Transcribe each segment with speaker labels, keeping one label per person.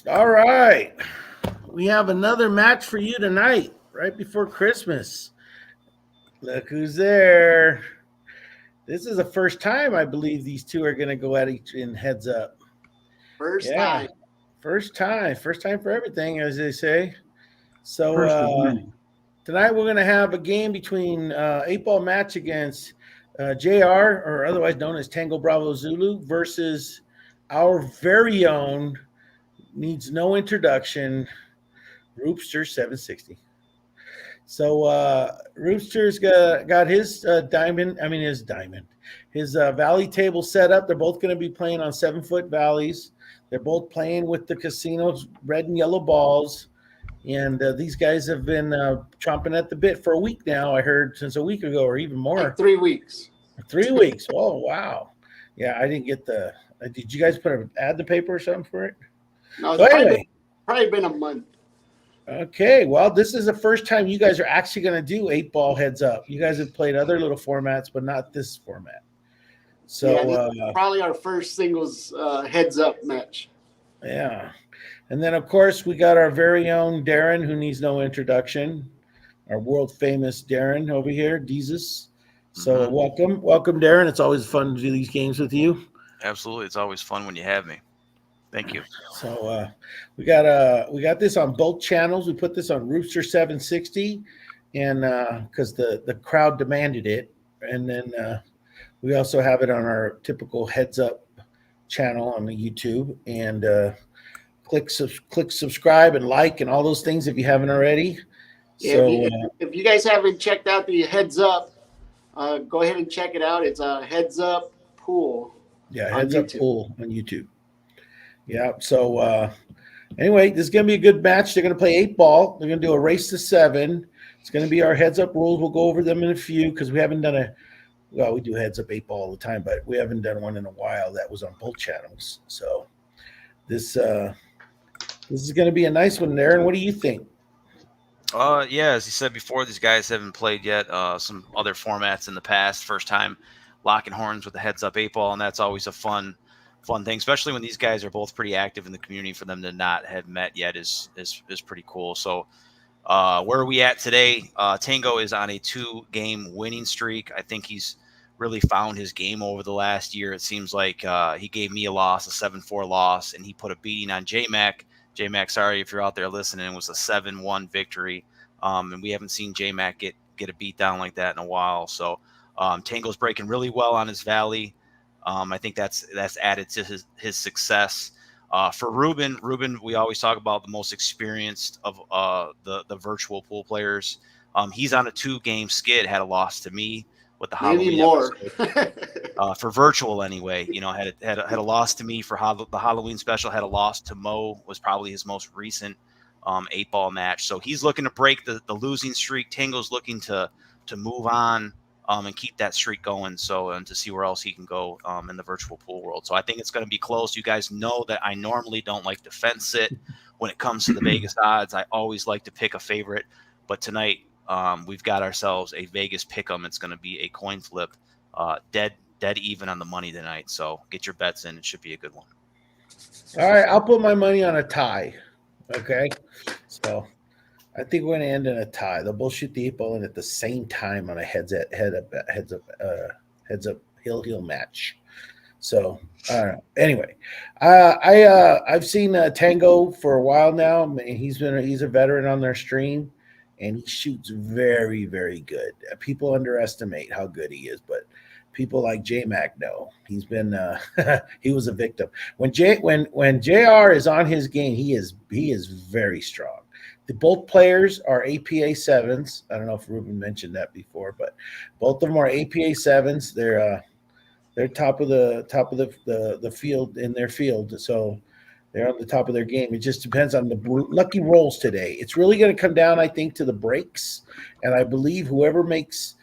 Speaker 1: All right. We have another match for you tonight, right before Christmas. Look who's there. This is the first time I believe these two are going to go at each in heads up.
Speaker 2: First
Speaker 1: Yeah.
Speaker 2: time.
Speaker 1: First time. First time for everything, as they say. So
Speaker 3: First of many.
Speaker 1: tonight we're going to have a game between 8 ball match against JR, or otherwise known as Tango Bravo Zulu, versus our very own, needs no introduction, Roopster 760. So Rooster's got his his valley table set up. They're both going to be playing on 7 foot valleys. They're both playing with the casino's red and yellow balls. And these guys have been chomping at the bit for a week now. I heard since a week ago or even more.
Speaker 2: Like 3 weeks.
Speaker 1: 3 weeks. Oh, wow. Yeah, I didn't get the. Did you guys put an ad in the paper or something for it?
Speaker 2: No,
Speaker 1: So
Speaker 2: it's
Speaker 1: anyway,
Speaker 2: probably been a month.
Speaker 1: okay, well, this is the first time you guys are actually going to do 8 ball heads up. You guys have played other little formats, but not this format. So,
Speaker 2: Yeah, this is probably our first singles heads up match.
Speaker 1: yeah. And then, of course, we got our very own Darren, who needs no introduction, our world famous Darren over here, Jesus. So, welcome, Darren. It's always fun to do these games with you.
Speaker 4: Absolutely, it's always fun when you have me. Thank you.
Speaker 1: So we got this on both channels. We put this on Rooster 760, and because the crowd demanded it, and then we also have it on our typical heads up channel on the YouTube. And click subscribe and like and all those things if you haven't already.
Speaker 2: Yeah,
Speaker 1: So
Speaker 2: if you guys haven't checked out the heads up, go ahead and check it out. It's a heads up pool.
Speaker 1: Yeah, heads up pool on YouTube. Yeah. So anyway, this is going to be a good match. They're going to play 8 ball. They're going to do a race to 7. It's going to be our heads up rules. We'll go over them in a few because we haven't done we do heads up 8 ball all the time, but we haven't done one in a while that was on both channels. So this is going to be a nice one, Aaron. What do you think?
Speaker 4: Yeah, as you said before, these guys haven't played yet. Some other formats in the past. First time locking horns with the heads up 8 ball, and that's always a fun thing, especially when these guys are both pretty active in the community. For them to not have met yet is pretty cool. So where are we at today? Tango is on a 2-game winning streak. I think he's really found his game over the last year. It seems like he gave me a loss, a 7-4 loss, and he put a beating on J-Mac. J-Mac, sorry if you're out there listening, it was a 7-1 victory. And we haven't seen J-Mac get a beat down like that in a while. So Tango's breaking really well on his valley. I think that's added to his success. For Ruben, we always talk about the most experienced of the virtual pool players. He's on a 2-game skid, had a loss to me with the
Speaker 2: Maybe
Speaker 4: Halloween
Speaker 2: more.
Speaker 4: for virtual anyway. Had a loss to me for the Halloween special, had a loss to Mo, was probably his most recent 8-ball match. So he's looking to break the losing streak. Tango's looking to move on and keep that streak going. So, and to see where else he can go in the virtual pool world. So I think it's going to be close. You guys know that I normally don't like to fence it when it comes to the Vegas odds. I always like to pick a favorite, but tonight we've got ourselves a Vegas pick'em. It's going to be a coin flip, dead even on the money tonight. So get your bets in. It should be a good one.
Speaker 1: All right, I'll put my money on a tie. Okay, so I think we're going to end in a tie. They'll both shoot the 8 ball in at the same time on a heads up heel match. So anyway, I've seen Tango for a while now. He's a veteran on their stream, and he shoots very, very good. People underestimate how good he is, but people like J-Mac know. He's been he was a victim. When JR is on his game, he is very strong. Both players are APA 7s. I don't know if Ruben mentioned that before, but both of them are APA 7s. They're top of the field in their field. So they're on the top of their game. It just depends on the lucky rolls today. It's really going to come down, I think, to the breaks. And I believe whoever makes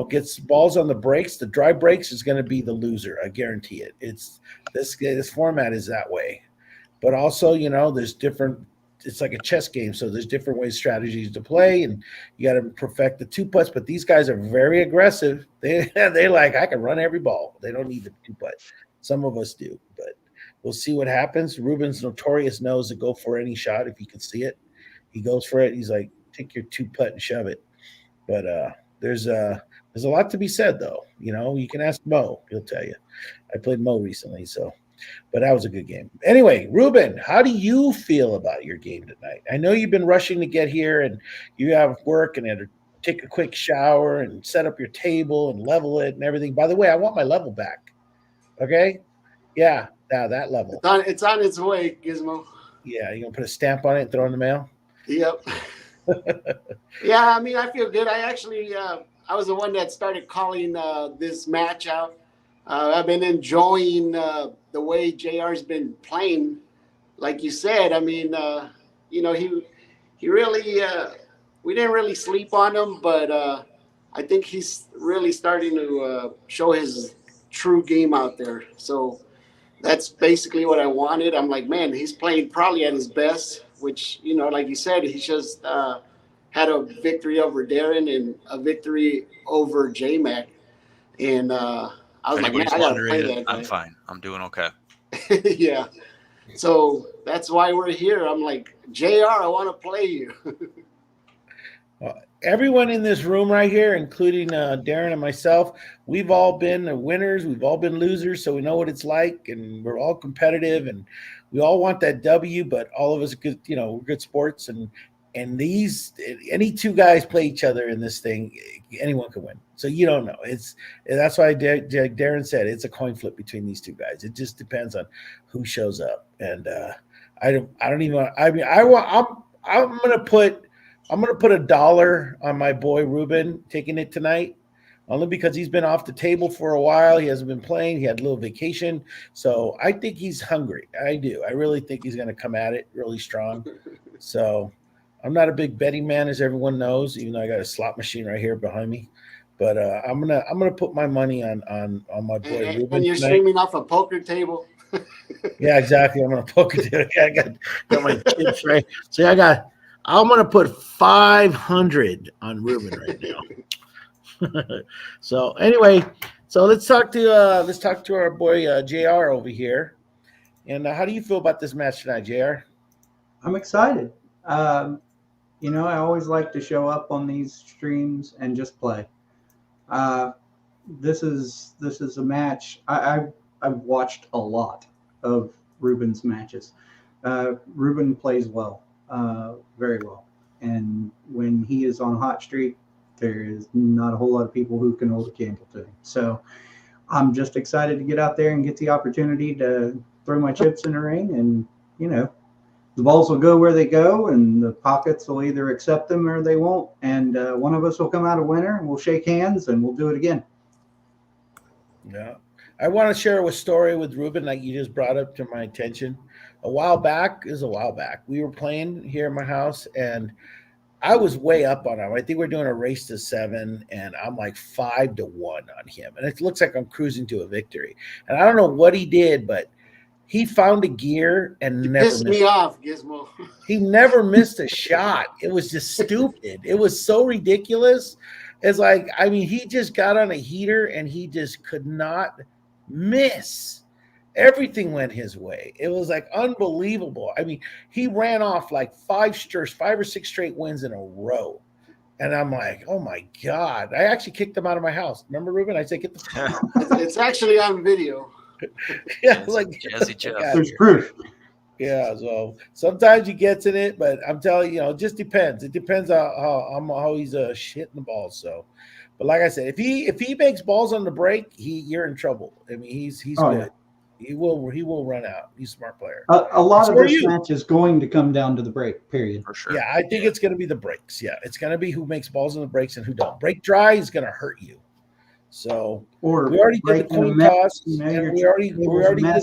Speaker 1: gets balls on the breaks, the dry breaks, is going to be the loser. I guarantee it. It's this format is that way. But also, there's different. It's like a chess game, so there's different strategies to play, and you got to perfect the 2 putts. But these guys are very aggressive. They like, I can run every ball. They don't need the 2 putt. Some of us do, but we'll see what happens. Ruben's notorious knows to go for any shot if he can see it. He goes for it. He's like, take your 2-putt and shove it. But there's a lot to be said though. You can ask Mo; he'll tell you. I played Mo recently, so but that was a good game. Anyway, Ruben, how do you feel about your game tonight? I know you've been rushing to get here, and you have work and had to take a quick shower and set up your table and level it and everything. By the way, I want my level back. Okay, yeah, that level.
Speaker 2: It's on its way, Gizmo.
Speaker 1: Yeah, you gonna put a stamp on it and throw it in the mail?
Speaker 2: Yep. Yeah, I mean, I feel good. I actually, I was the one that started calling this match out. I've been enjoying the way JR's been playing. Like you said, I mean, he really, we didn't really sleep on him, but I think he's really starting to show his true game out there. So that's basically what I wanted. I'm like, man, he's playing probably at his best, which, like you said, he just had a victory over Darren and a victory over J-Mac. And I was like, man, I got to play that guy.
Speaker 4: I'm fine. I'm doing okay.
Speaker 2: Yeah. So that's why we're here. I'm like, JR, I want to play you.
Speaker 1: Everyone in this room right here, including Darren and myself, we've all been winners. We've all been losers, so we know what it's like, and we're all competitive, and we all want that W. But all of us, good, we're good sports, and any two guys play each other in this thing, anyone can win. So you don't know. That's why Darren said it's a coin flip between these two guys. It just depends on who shows up, and I don't even. I mean, I'm gonna put $1 on my boy Ruben taking it tonight, only because he's been off the table for a while. He hasn't been playing. He had a little vacation. So I think he's hungry. I do. I really think he's going to come at it really strong. So I'm not a big betting man, as everyone knows, even though I got a slot machine right here behind me. But I'm gonna put my money on my boy Ruben.
Speaker 2: And you're
Speaker 1: tonight.
Speaker 2: streaming off a poker table.
Speaker 1: Yeah, exactly. I'm gonna poker table. Yeah, I got my chips right. So I'm going to put 500 on Ruben right now. So anyway, let's talk to our boy JR over here. And how do you feel about this match tonight, JR?
Speaker 3: I'm excited. I always like to show up on these streams and just play. This is a match. I've watched a lot of Ruben's matches. Ruben plays well. Very well, and when he is on hot streak, there is not a whole lot of people who can hold a candle to him. So I'm just excited to get out there and get the opportunity to throw my chips in the ring, and the balls will go where they go, and the pockets will either accept them or they won't, and one of us will come out a winner, and we'll shake hands and we'll do it again.
Speaker 1: Yeah, I want to share a story with Ruben like you just brought up to my attention. A while back, we were playing here at my house, and I was way up on him. I think we're doing a race to 7, and I'm like 5-1 on him. And it looks like I'm cruising to a victory. And I don't know what he did, but he found a gear and
Speaker 2: You
Speaker 1: never
Speaker 2: pissed me off, Gizmo.
Speaker 1: He never missed a shot. It was just stupid. It was so ridiculous. It's like, I mean, he just got on a heater and he just could not miss. Everything went his way. It was like unbelievable. I mean, he ran off like 5 or 6 straight wins in a row. And I'm like, oh my God. I actually kicked him out of my house. Remember, Ruben? I said, get the
Speaker 2: It's actually on video.
Speaker 1: Yeah, like
Speaker 4: Jazzy Jeff.
Speaker 3: There's proof.
Speaker 1: Yeah, so sometimes he gets in it, but I'm telling you, it just depends. It depends on how he's hitting the ball. So, but like I said, if he makes balls on the break, you're in trouble. I mean, he's good. Yeah. He will run out. He's a smart player.
Speaker 3: A lot of this match is going to come down to the break, period.
Speaker 4: For sure.
Speaker 1: Yeah, I think it's going to be the breaks. Yeah, it's going to be who makes balls on the breaks and who don't. Break dry is going to hurt you. So we already did the coin toss. And we already did the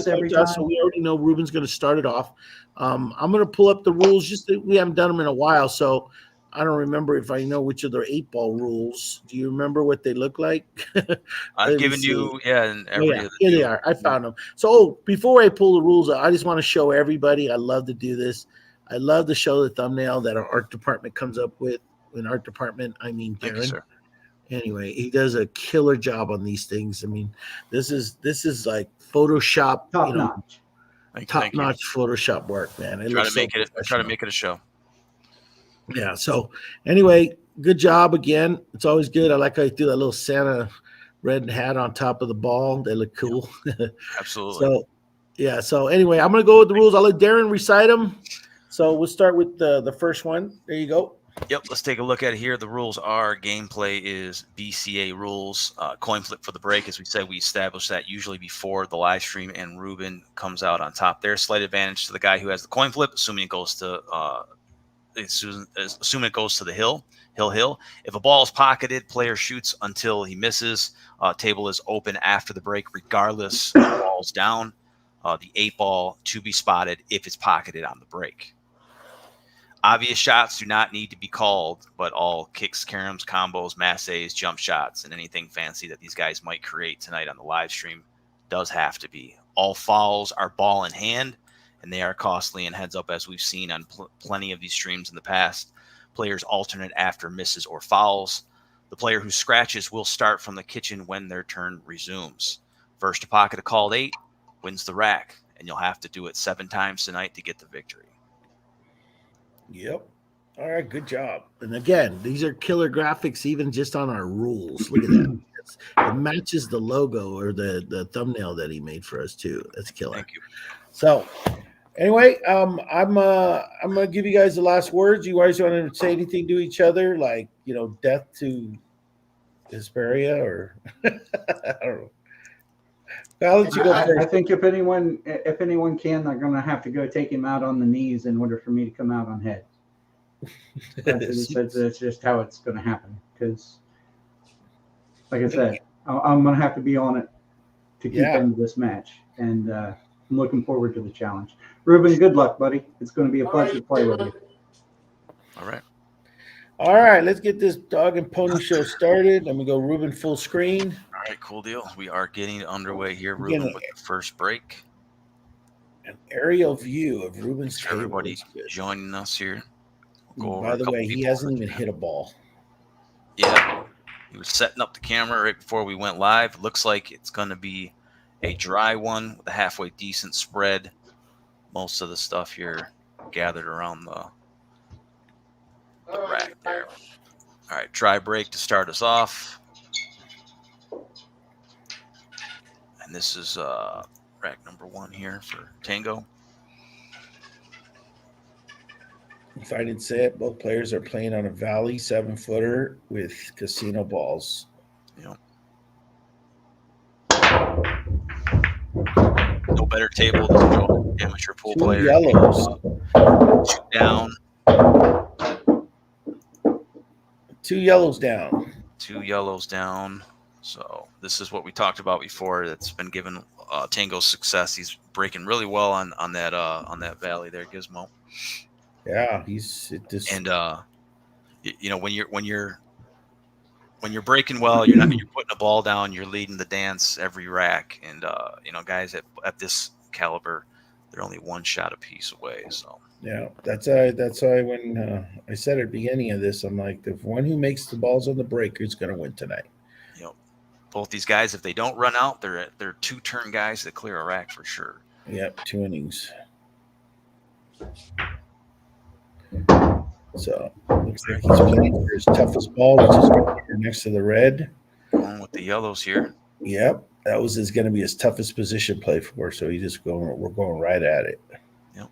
Speaker 1: coin toss, so we already know Ruben's going to start it off. I'm going to pull up the rules. Just that we haven't done them in a while, so I don't remember if I know which of their 8-ball rules. Do you remember what they look like?
Speaker 4: I've given you, and
Speaker 1: here they are. I found them. So before I pull the rules out, I just want to show everybody. I love to do this. I love to show the thumbnail that our art department comes up with. In art department, I mean Darren.
Speaker 4: Thank you, sir.
Speaker 1: Anyway, he does a killer job on these things. I mean, this is like Photoshop,
Speaker 3: top notch.
Speaker 4: Thank you.
Speaker 1: Top-notch Photoshop work, man. It
Speaker 4: Try
Speaker 1: looks
Speaker 4: to
Speaker 1: so
Speaker 4: make it. Try to
Speaker 1: professional.
Speaker 4: make it a show.
Speaker 1: Yeah. So anyway, good job again. It's always good. I like how you do that little Santa red hat on top of the ball. They look cool.
Speaker 4: Absolutely.
Speaker 1: So yeah. So anyway, I'm gonna go with the rules. I'll let Darren recite them. So we'll start with the first one. There you go.
Speaker 4: Yep, let's take a look at it here. The rules are gameplay is BCA rules. Coin flip for the break. As we said, we established that usually before the live stream, and Ruben comes out on top there. Slight advantage to the guy who has the coin flip, assuming it goes to the hill. If a ball is pocketed, player shoots until he misses. Table is open after the break, regardless of balls down. The 8-ball to be spotted if it's pocketed on the break. Obvious shots do not need to be called, but all kicks, caroms, combos, masses, jump shots, and anything fancy that these guys might create tonight on the live stream does have to be. All fouls are ball in hand, and they are costly and heads up, as we've seen on plenty of these streams in the past. Players alternate after misses or fouls. The player who scratches will start from the kitchen when their turn resumes. First to pocket a called 8 wins the rack, and you'll have to do it 7 times tonight to get the victory.
Speaker 1: Yep. All right, good job. And again, these are killer graphics, even just on our rules. Look at that. It matches the logo or the thumbnail that he made for us too. That's killer.
Speaker 4: Thank you.
Speaker 1: So anyway, I'm gonna give you guys the last words. You guys want to say anything to each other, like death to Hesperia, or I don't know. I'll let you go
Speaker 3: I
Speaker 1: first.
Speaker 3: think if anyone can, they're going to have to go take him out on the knees in order for me to come out on head. That's just how it's going to happen. Because, like I said, I'm going to have to be on it to keep into this match, and I'm looking forward to the challenge. Ruben, good luck, buddy. It's going to be a pleasure to play with you.
Speaker 4: All
Speaker 1: right, let's get this dog and pony show started. I'm gonna go Ruben full screen.
Speaker 4: All right, cool deal. We are getting underway here, Ruben, with the first break.
Speaker 1: An aerial view of Ruben's table.
Speaker 4: Everybody joining us here.
Speaker 1: We'll by the way, he hasn't even hit a ball.
Speaker 4: Yeah, he was setting up the camera right before we went live. Looks like it's going to be a dry one with a halfway decent spread. Most of the stuff here gathered around the rack there. All right, dry break to start us off. And this is rack number 1 here for Tango.
Speaker 1: If I didn't say it, both players are playing on a Valley 7-footer with casino balls.
Speaker 4: Yep. No better table than the amateur pool player.
Speaker 1: Yellows.
Speaker 4: 2 down.
Speaker 1: 2 yellows down.
Speaker 4: 2 yellows down. So this is what we talked about before. That's been given Tango success. He's breaking really well on that Valley there, Gizmo.
Speaker 1: Yeah,
Speaker 4: when you're breaking well, you're putting a ball down, you're leading the dance every rack, and guys at this caliber, they're only 1 shot a piece away. So
Speaker 1: yeah, that's why when I said at the beginning of this, I'm like, the one who makes the balls on the break is going to win tonight.
Speaker 4: Both these guys, if they don't run out, they're 2-turn guys that clear a rack for sure.
Speaker 1: Yep, 2 innings. So looks like he's playing for his toughest ball, which is right here next to the red.
Speaker 4: Going with the yellows here.
Speaker 1: Yep, that was going to be his toughest position play for. So we're going right at it.
Speaker 4: Yep.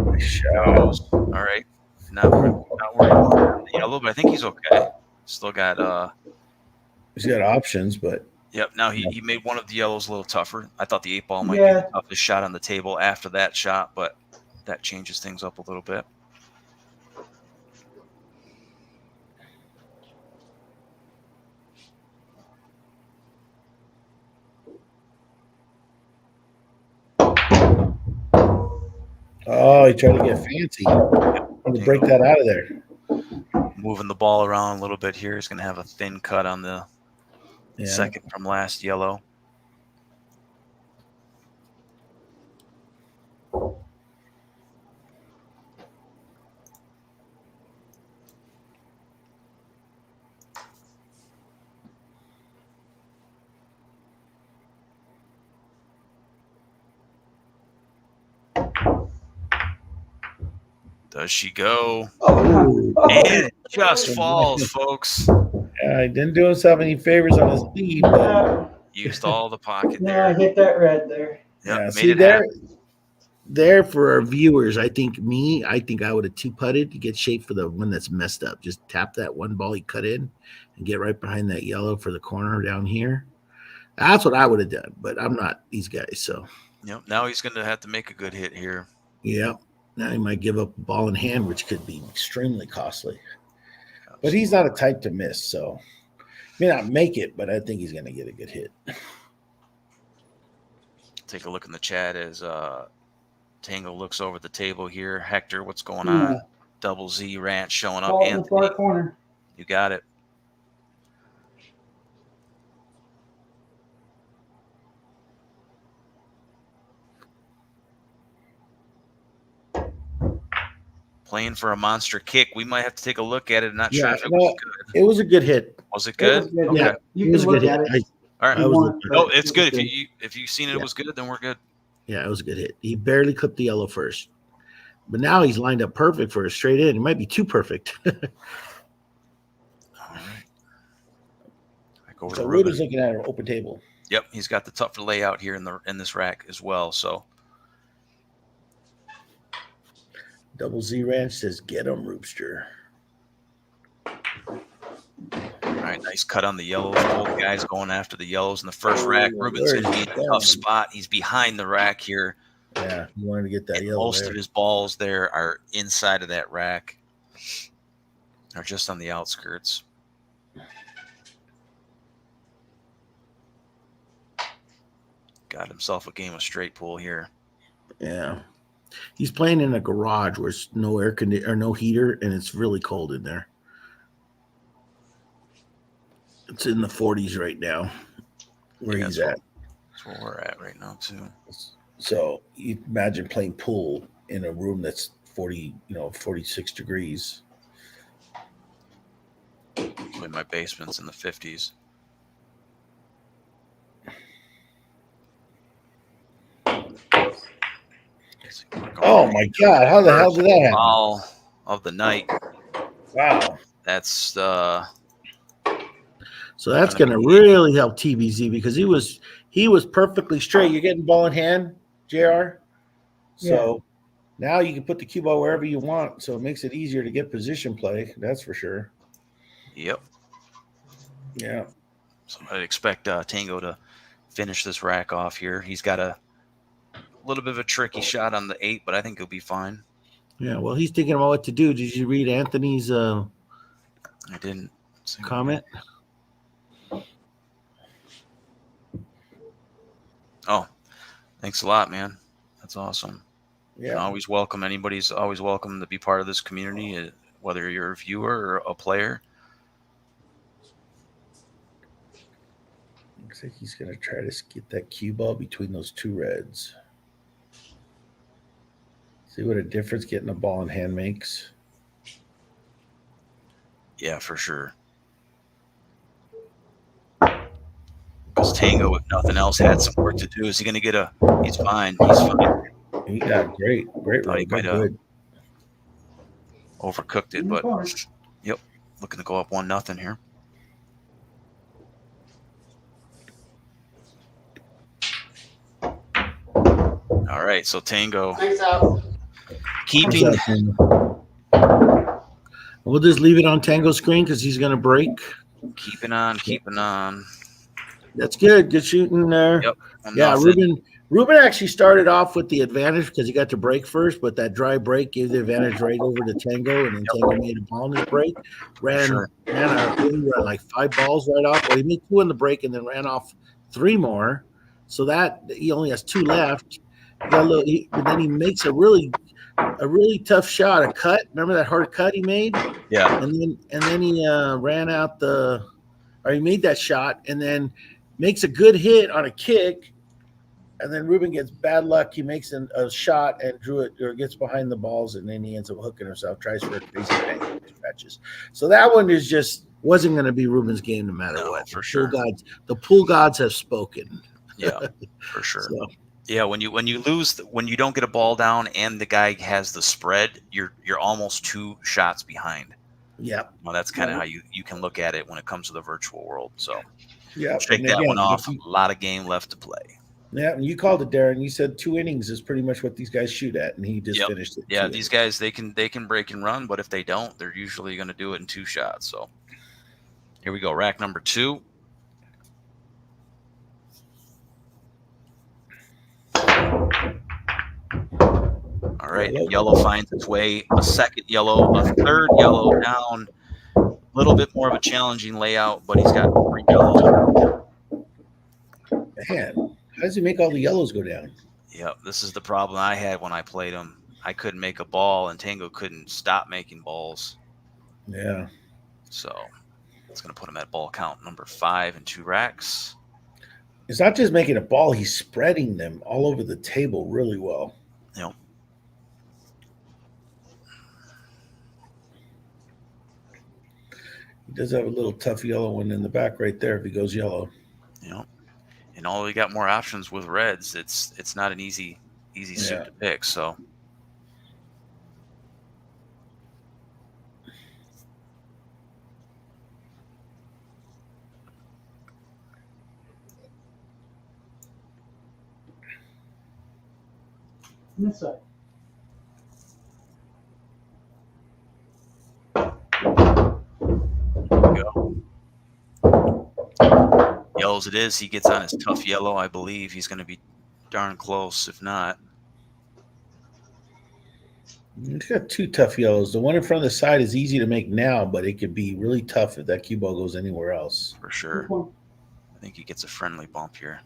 Speaker 1: Nice.
Speaker 4: All right. Not worried about the yellow, but I think he's okay. Still got
Speaker 1: he's got options, but
Speaker 4: yep. Now he made one of the yellows a little tougher. I thought the 8-ball might be the toughest shot on the table after that shot, but that changes things up a little bit.
Speaker 1: Oh, he tried to get fancy. To break that out of there.
Speaker 4: Moving the ball around a little bit here. He's going to have a thin cut on the second from last yellow. Does she go?
Speaker 3: Oh,
Speaker 4: And it just falls, folks.
Speaker 1: I didn't do himself any favors on his lead, but
Speaker 4: Used all the pocket
Speaker 3: no, I
Speaker 4: there.
Speaker 3: hit that red there.
Speaker 4: Yep,
Speaker 1: yeah,
Speaker 4: made
Speaker 1: see
Speaker 4: it happen.
Speaker 1: there for our viewers. I think I would have 2-putted to get shape for the one that's messed up. Just tap that one ball he cut in and get right behind that yellow for the corner down here. That's what I would have done, but I'm not these guys, so
Speaker 4: Yep. Now he's going to have to make a good hit here.
Speaker 1: yeah. Now he might give up a ball in hand, which could be extremely costly. But he's not a type to miss, so he may not make it, but I think he's going to get a good hit.
Speaker 4: Take a look in the chat as Tango looks over the table here. Hector, what's going on? Double Z Ranch showing up.
Speaker 3: Ball in the far
Speaker 4: Anthony,
Speaker 3: corner.
Speaker 4: you got it. Playing for a monster kick. We might have to take a look at it. Not sure if it was good.
Speaker 1: It was a good hit.
Speaker 4: Was it good?
Speaker 3: It was good,
Speaker 4: Okay.
Speaker 3: yeah. You
Speaker 1: It was
Speaker 3: can
Speaker 1: a
Speaker 3: look
Speaker 1: good
Speaker 3: at
Speaker 1: hit.
Speaker 3: it.
Speaker 4: All right.
Speaker 1: I was looking
Speaker 3: but
Speaker 4: Oh, it's
Speaker 3: it
Speaker 4: good.
Speaker 3: was
Speaker 4: If you've seen it, it was good, then we're good.
Speaker 1: Yeah, it was a good hit. He barely clipped the yellow first. But now he's lined up perfect for a straight in. It might be too perfect.
Speaker 4: All right. Back over
Speaker 1: So
Speaker 4: to
Speaker 1: Ruben's
Speaker 4: Ruben.
Speaker 1: looking at an open table.
Speaker 4: Yep, he's got the tougher layout here in this rack as well. So
Speaker 1: Double Z Ranch says, "Get him, Roopster."
Speaker 4: all right, nice cut on the yellows. Both guys going after the yellows in the first rack. Ruben's
Speaker 1: where
Speaker 4: going to
Speaker 1: is
Speaker 4: be
Speaker 1: he
Speaker 4: in a tough
Speaker 1: going?
Speaker 4: spot. He's behind the rack here.
Speaker 1: Yeah, he wanted to get that
Speaker 4: And
Speaker 1: yellow
Speaker 4: most
Speaker 1: there.
Speaker 4: of his balls there are inside of that rack. Or just on the outskirts. Got himself a game of straight pool here.
Speaker 1: Yeah. He's playing in a garage where there's no air conditioner or no heater, and it's really cold in there. It's in the 40s right now where
Speaker 4: Yeah,
Speaker 1: he's
Speaker 4: that's
Speaker 1: at.
Speaker 4: That's where we're at right now, too.
Speaker 1: So you imagine playing pool in a room that's 46 degrees.
Speaker 4: When my basement's in the 50s.
Speaker 1: Oh my God! How the hell did that happen?
Speaker 4: Foul of the night.
Speaker 1: Wow!
Speaker 4: That's
Speaker 1: So that's going to really help TBZ because he was perfectly straight. You're getting ball in hand, JR. So now you can put the cue ball wherever you want. So it makes it easier to get position play. That's for sure.
Speaker 4: Yep.
Speaker 1: Yeah.
Speaker 4: So I'd expect Tango to finish this rack off here. He's got a little bit of a tricky shot on the 8, but I think he'll be fine.
Speaker 1: Yeah. Well, he's thinking about what to do. Did you read Anthony's
Speaker 4: I didn't
Speaker 1: comment?
Speaker 4: Oh, thanks a lot, man. That's awesome.
Speaker 1: Yeah.
Speaker 4: Always welcome. Anybody's always welcome to be part of this community, whether you're a viewer or a player.
Speaker 1: Looks like he's going to try to get that cue ball between those two reds. See what a difference getting a ball in hand makes.
Speaker 4: Yeah, for sure. Because Tango, if nothing else, had some work to do. Is he going to get a? He's fine. He's fine.
Speaker 1: He got great
Speaker 4: Thought he might have
Speaker 1: good.
Speaker 4: overcooked it, but yep, looking to go up 1-0 here. All right, so Tango
Speaker 2: Thanks out.
Speaker 4: keeping.
Speaker 1: We'll just leave it on Tango's screen because he's going to break.
Speaker 4: Keeping on.
Speaker 1: That's good. Good shooting there.
Speaker 4: Yep.
Speaker 1: Yeah, Ruben actually started off with the advantage because he got to break first, but that dry break gave the advantage right over to Tango, and then Tango made a ball in his break. Ran like 5 balls right off. Well, he made 2 in the break and then ran off 3 more. So that he only has 2 left. And then he makes a really tough shot, a cut. Remember that hard cut he made?
Speaker 4: Yeah.
Speaker 1: And then he ran out he made that shot and then makes a good hit on a kick. And then Ruben gets bad luck. He makes a shot and drew it or gets behind the balls, and then he ends up hooking himself, tries for a crazy bang, catches. So that one wasn't going to be Ruben's game no matter what.
Speaker 4: For sure.
Speaker 1: The pool gods have spoken.
Speaker 4: Yeah, for sure.
Speaker 1: So,
Speaker 4: Yeah, when you lose, when you don't get a ball down and the guy has the spread, you're almost 2 shots behind.
Speaker 1: Yep.
Speaker 4: Well, that's kind of how you can look at it when it comes to the virtual world. So
Speaker 1: Yep.
Speaker 4: shake
Speaker 1: And
Speaker 4: that one
Speaker 1: again,
Speaker 4: off. A lot of game left to play.
Speaker 1: yeah, and you called it, Darren. You said 2 innings is pretty much what these guys shoot at, and he just
Speaker 4: Yep.
Speaker 1: finished it.
Speaker 4: Yeah,
Speaker 1: 2
Speaker 4: these
Speaker 1: innings.
Speaker 4: guys they can break and run, but if they don't, they're usually going to do it in 2 shots. So here we go, rack number 2. All right, yellow finds its way, a second yellow, a third yellow down. A little bit more of a challenging layout, but he's got 3 yellows.
Speaker 1: Man, how does he make all the yellows go down?
Speaker 4: Yep, this is the problem I had when I played him. I couldn't make a ball, and Tango couldn't stop making balls.
Speaker 1: Yeah.
Speaker 4: So it's going to put him at ball count number 5 and 2 racks.
Speaker 1: It's not just making a ball, he's spreading them all over the table really well.
Speaker 4: Yep.
Speaker 1: He does have a little tough yellow one in the back right there if he goes yellow.
Speaker 4: Yep. And all we got more options with reds. It's not an easy suit to pick. So
Speaker 3: This side.
Speaker 4: go. Yellows it is. He gets on his tough yellow. I believe he's going to be darn close, if not.
Speaker 1: He's got 2 tough yellows. The one in front of the side is easy to make now, but it could be really tough if that cue ball goes anywhere else.
Speaker 4: For sure. I think he gets a friendly bump here.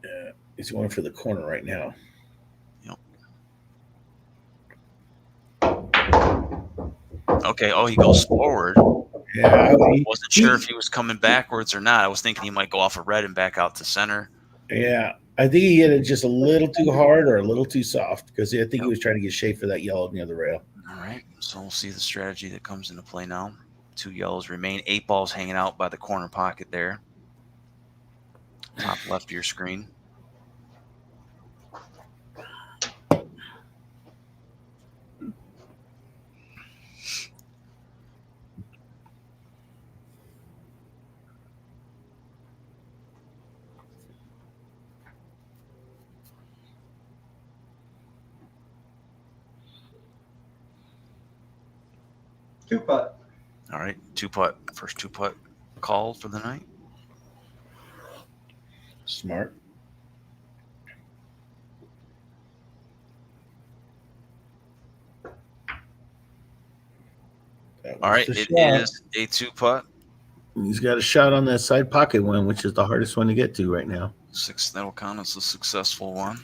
Speaker 1: Yeah, he's going for the corner right now.
Speaker 4: Okay. Oh, he goes forward.
Speaker 1: Yeah,
Speaker 4: I wasn't sure if he was coming backwards or not. I was thinking he might go off a red and back out to center.
Speaker 1: Yeah, I think he hit it just a little too hard or a little too soft because I think he was trying to get shade for that yellow near the rail.
Speaker 4: All right, so we'll see the strategy that comes into play now. 2 yellows remain. 8 balls hanging out by the corner pocket there. Top left of your screen.
Speaker 3: Two putt.
Speaker 4: All right, 2 putt. First 2 putt called for the night.
Speaker 1: Smart.
Speaker 4: All right, it is a 2 putt.
Speaker 1: He's got a shot on that side pocket one, which is the hardest one to get to right now.
Speaker 4: 6, that'll count as a successful one.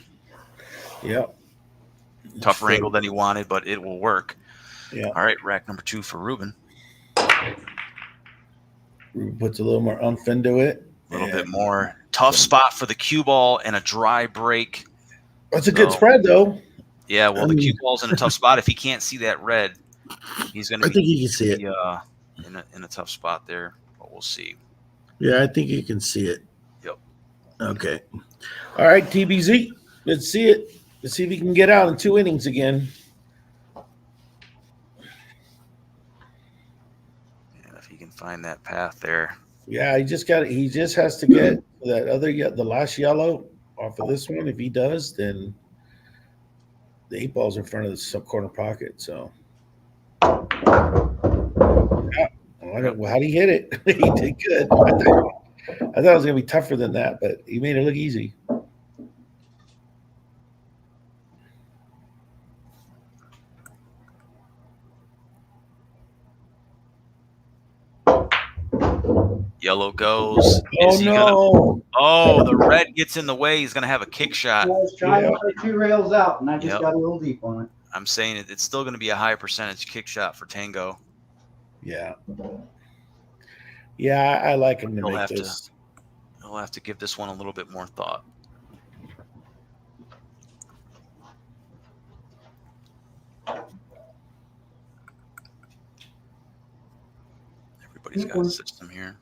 Speaker 1: Yep.
Speaker 4: Tougher angle than he wanted, but it will work.
Speaker 1: Yeah.
Speaker 4: All right, rack number 2 for Ruben.
Speaker 1: Ruben puts a little more umph into it.
Speaker 4: A little bit more. Tough spot for the cue ball and a dry break.
Speaker 1: That's a good spread, though.
Speaker 4: Yeah, well, the cue ball's in a tough spot. If he can't see that red, he's going to be
Speaker 1: I think he can see it.
Speaker 4: In a tough spot there, but we'll see.
Speaker 1: Yeah, I think you can see it.
Speaker 4: Yep.
Speaker 1: Okay. All right, TBZ. Let's see it. Let's see if he can get out in 2 innings again.
Speaker 4: And if he can find that path there.
Speaker 1: Yeah, he just has to get the last yellow off of this one. If he does, then the 8 ball's in front of the sub corner pocket. So, yeah. Well, how did he hit it? He did good. I thought it was gonna be tougher than that, but he made it look easy.
Speaker 4: Yellow goes.
Speaker 1: Oh no!
Speaker 4: The red gets in the way. He's gonna have a kick shot.
Speaker 3: I was trying to play 2 rails out, and I just got a little deep on it.
Speaker 4: I'm saying it's still going to be a high percentage kick shot for Tango.
Speaker 1: Yeah. Yeah, I like him to make this.
Speaker 4: He'll have to give this one a little bit more thought. Everybody's got a system here.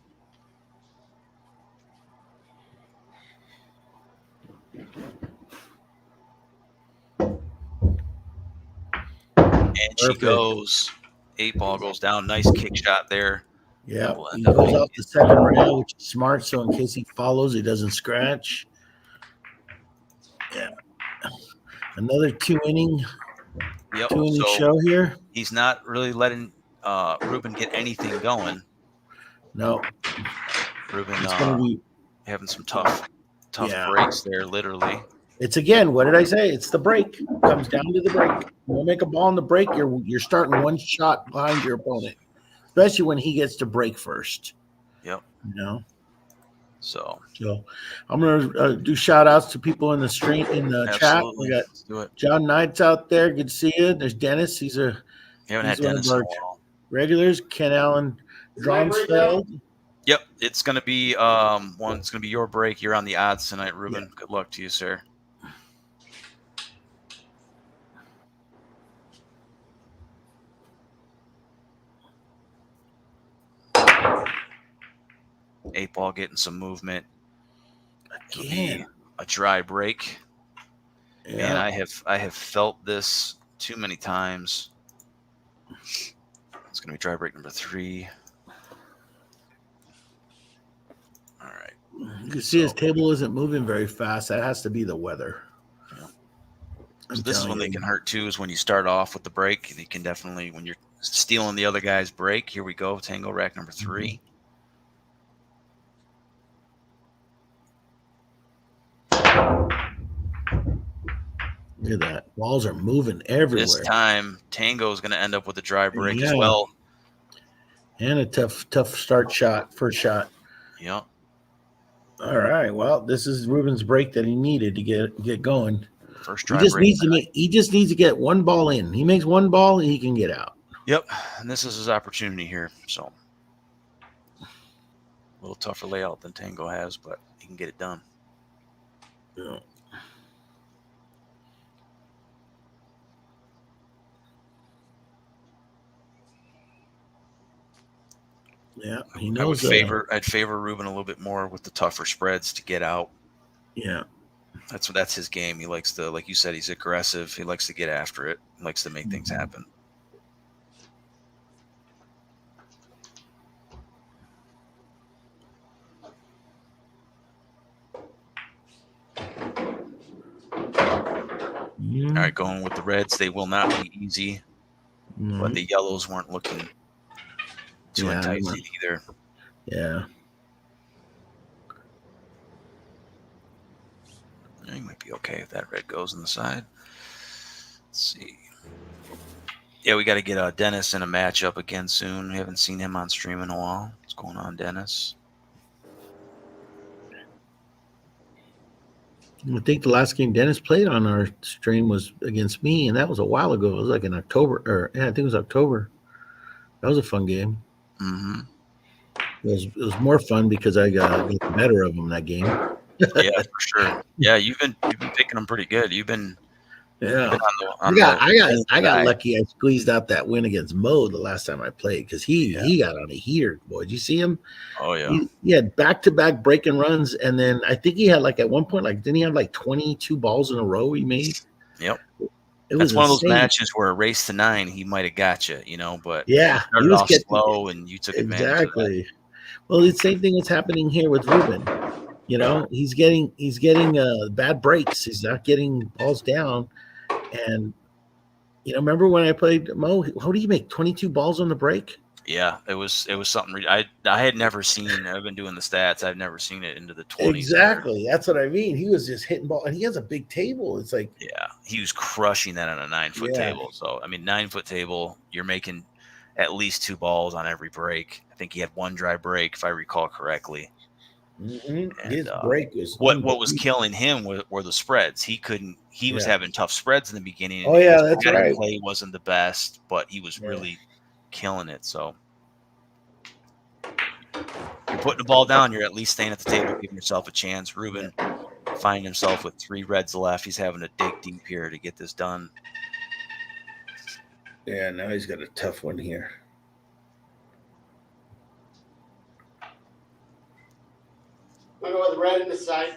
Speaker 4: And she goes. 8-ball goes down. Nice kick shot there.
Speaker 1: Yeah,
Speaker 4: We'll
Speaker 1: he
Speaker 4: end up
Speaker 1: goes
Speaker 4: making
Speaker 1: off the second rail, which is smart. So in case he follows, he doesn't scratch. Yeah, another two-inning
Speaker 4: so
Speaker 1: show here.
Speaker 4: he's not really letting Ruben get anything going.
Speaker 1: No,
Speaker 4: Ruben
Speaker 1: it's going to be
Speaker 4: having some tough
Speaker 1: Yeah.
Speaker 4: breaks there, literally.
Speaker 1: It's again. What did I say? It's the break. Comes down to the break. You make a ball in the break, you're starting one shot behind your opponent, especially when he gets to break first.
Speaker 4: Yep.
Speaker 1: You know.
Speaker 4: So
Speaker 1: I'm gonna do shout outs to people in the stream in the chat. We got
Speaker 4: Let's do it.
Speaker 1: John Knight's out there. Good to see you. There's Dennis. He's
Speaker 4: haven't had
Speaker 1: one
Speaker 4: Dennis
Speaker 1: of our
Speaker 4: in a while.
Speaker 1: regulars. Ken Allen Dronsfeld.
Speaker 4: Yep, it's gonna be it's gonna be your break. You're on the odds tonight, Ruben.
Speaker 1: Yeah.
Speaker 4: Good luck to you, sir. Eight-ball getting some movement. It'll be a dry break. Yeah. Man, I have felt this too many times. It's gonna be dry break number 3. All right.
Speaker 1: You can see his table isn't moving very fast. That has to be the weather.
Speaker 4: Yeah. So this is when they can hurt too, is when you start off with the break. You can definitely, when you're stealing the other guy's break. Here we go. Tango rack number 3.
Speaker 1: Look at that. Balls are moving everywhere.
Speaker 4: This time, Tango is going to end up with a dry break as well.
Speaker 1: And a tough start shot, first shot.
Speaker 4: Yep.
Speaker 1: All right. Well, this is Ruben's break that he needed to get going.
Speaker 4: First dry
Speaker 1: break. He just needs to get one ball in. He makes one ball and he can get out.
Speaker 4: Yep. And this is his opportunity here. So a little tougher layout than Tango has, but he can get it done.
Speaker 1: Yeah. Yeah, he knows.
Speaker 4: I'd favor Ruben a little bit more with the tougher spreads to get out.
Speaker 1: Yeah,
Speaker 4: that's his game. He likes to, like you said, he's aggressive. He likes to get after it. He likes to make things happen. Yeah. All right, going with the reds. They will not be easy, but the yellows weren't looking too enticing either.
Speaker 1: Yeah.
Speaker 4: He might be okay if that red goes on the side. Let's see. Yeah, we got to get Dennis in a matchup again soon. We haven't seen him on stream in a while. What's going on, Dennis?
Speaker 1: I think the last game Dennis played on our stream was against me, and that was a while ago. It was like in October, I think it was October. That was a fun game.
Speaker 4: Mm-hmm.
Speaker 1: It was more fun because I got the better of him that game.
Speaker 4: Yeah, for sure. Yeah, you've been picking them pretty good. You've been
Speaker 1: I got lucky. I squeezed out that win against Mo the last time I played because he got on a heater. Boy, did you see him?
Speaker 4: Oh yeah.
Speaker 1: He had back-to-back breaking runs, and then I think he had like at one point, like didn't he have like 22 balls in a row he made?
Speaker 4: Yep. That's one of those matches where a race to 9 he might have got you, but
Speaker 1: he was
Speaker 4: off slow and you took advantage.
Speaker 1: Exactly. Well, the same thing is happening here with Ruben. He's getting bad breaks. He's not getting balls down. And remember when I played Mo? How do you make 22 balls on the break?
Speaker 4: Yeah, it was something I had never seen. I've been doing the stats. I've never seen it into the 20s.
Speaker 1: Exactly, that's what I mean. He was just hitting ball, and he has a big table. It's like
Speaker 4: he was crushing that on a 9-foot table. So 9-foot table, you're making at least 2 balls on every break. I think he had 1 dry break, if I recall correctly.
Speaker 1: Mm-hmm. And his break was
Speaker 4: what was killing him were the spreads. He was having tough spreads in the beginning.
Speaker 1: Oh yeah, that's right.
Speaker 4: Play wasn't the best, but he was really killing it. So you're putting the ball down, you're at least staying at the table, giving yourself a chance. Ruben finding himself with 3 reds left. He's having to dig deep here to get this done.
Speaker 1: Yeah, now he's got a tough one here.
Speaker 2: I'm going to go with red in the side.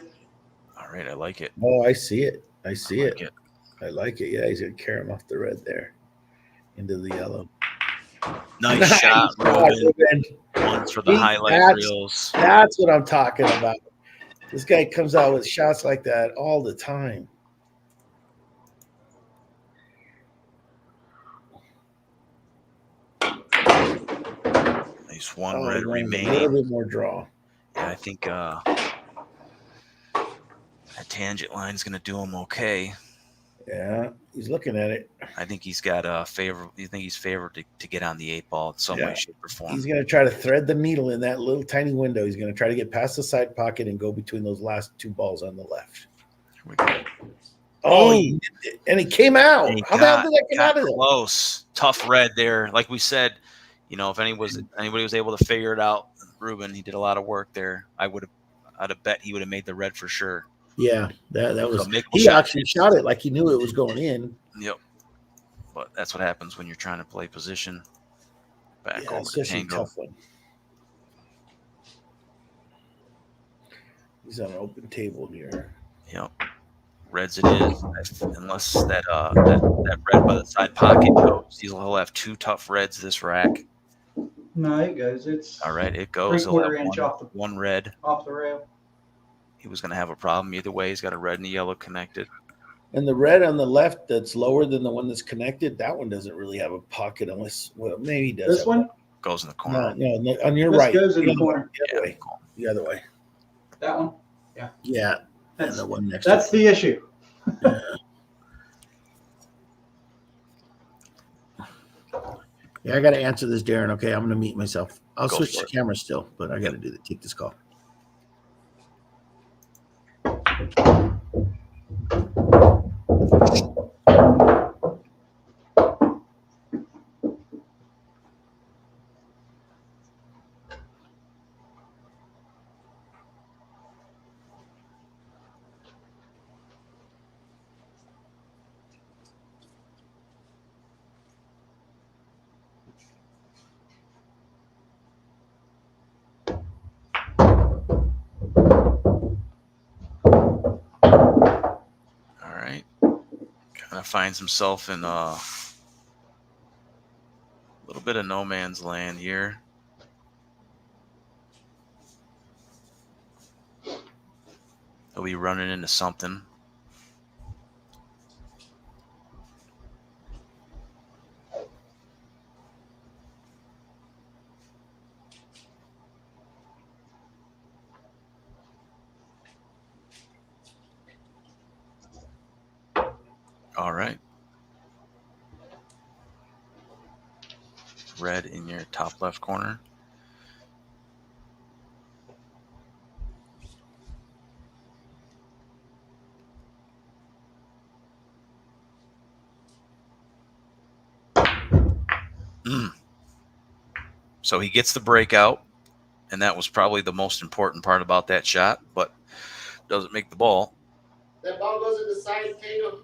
Speaker 4: All right, I like it.
Speaker 1: Oh, I see it. I like it. Yeah, he's going to carry him off the red there. into the yellow.
Speaker 4: Nice shot, Ruben. One for the highlight reels.
Speaker 1: That's what I'm talking about. This guy comes out with shots like that all the time.
Speaker 4: Nice one red remaining.
Speaker 1: A little bit more draw.
Speaker 4: Yeah, I think that tangent line is going to do him okay.
Speaker 1: Yeah, he's looking at it.
Speaker 4: I think he's got a favor. You think he's favored to get on the 8-ball in some way, shape, or form.
Speaker 1: He's going to try to thread the needle in that little tiny window. He's going to try to get past the side pocket and go between those last two balls on the left.
Speaker 4: Here we go.
Speaker 1: Oh, and it came out. How the hell did that come out of there?
Speaker 4: Close. Tough red there. Like we said, if anybody was able to figure it out, Ruben, he did a lot of work there. I'd have bet he would have made the red for sure.
Speaker 1: Yeah, that was. He actually shot it like he knew it was going in.
Speaker 4: Yep. But that's what happens when you're trying to play position. Back over to Tango.
Speaker 1: Tough one. He's on an open table here.
Speaker 4: Yep. Reds it is. Unless that red by the side pocket goes, he'll have two tough reds this rack.
Speaker 3: No, it goes. It's
Speaker 4: all right. It goes.
Speaker 3: 3/4 inch off the
Speaker 4: one red
Speaker 3: off the rail.
Speaker 4: He was going to have a problem either way. He's got a red and a yellow connected.
Speaker 1: And the red on the left that's lower than the one that's connected, that one doesn't really have a pocket unless, well, maybe he does.
Speaker 3: This one
Speaker 4: goes in the corner.
Speaker 1: No, on your right.
Speaker 3: Goes in the corner.
Speaker 1: The other way.
Speaker 3: That one? Yeah.
Speaker 1: Yeah. And the one next
Speaker 3: That's the issue.
Speaker 1: Yeah. Yeah, I got to answer this, Darren. Okay, I'm going to mute myself. I'll switch the camera still, but I got to take this call.
Speaker 4: Finds himself in a little bit of no man's land here. He'll be running into something. All right. Red in your top left corner. So he gets the breakout, and that was probably the most important part about that shot, but doesn't make the ball.
Speaker 2: That ball goes in the side, Tango?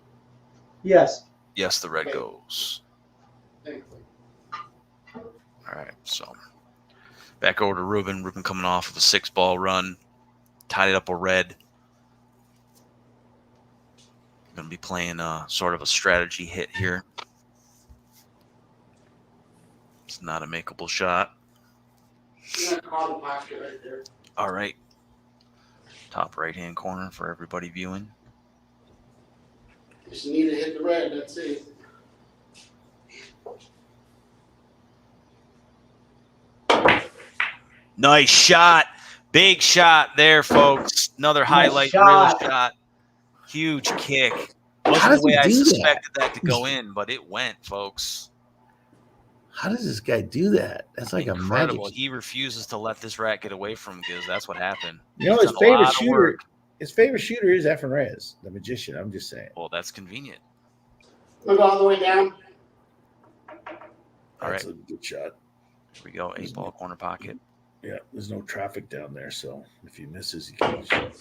Speaker 3: Yes.
Speaker 4: Yes, the red goes.
Speaker 2: Thanks.
Speaker 4: All right, so back over to Ruben. Ruben coming off of a 6-ball run, tied it up a red. Going to be playing sort of a strategy hit here. It's not a makeable shot.
Speaker 2: Right there.
Speaker 4: All right. Top right-hand corner for everybody viewing.
Speaker 2: Just need to hit the red. That's it.
Speaker 4: Nice shot. Big shot there, folks. Another highlight reel shot. Huge kick. Wasn't the way I suspected that to go in, but it went, folks.
Speaker 1: How does this guy do that? That's like
Speaker 4: incredible.
Speaker 1: A magic.
Speaker 4: He refuses to let this rat get away from him because that's what happened.
Speaker 1: His favorite shooter. His favorite shooter is Rez, the magician. I'm just saying.
Speaker 4: Well, that's convenient.
Speaker 2: Look all the way down.
Speaker 4: All right.
Speaker 1: That's a good shot.
Speaker 4: Here we go. 8-ball corner pocket.
Speaker 1: Yeah, there's no traffic down there, so if he misses, he can shoot.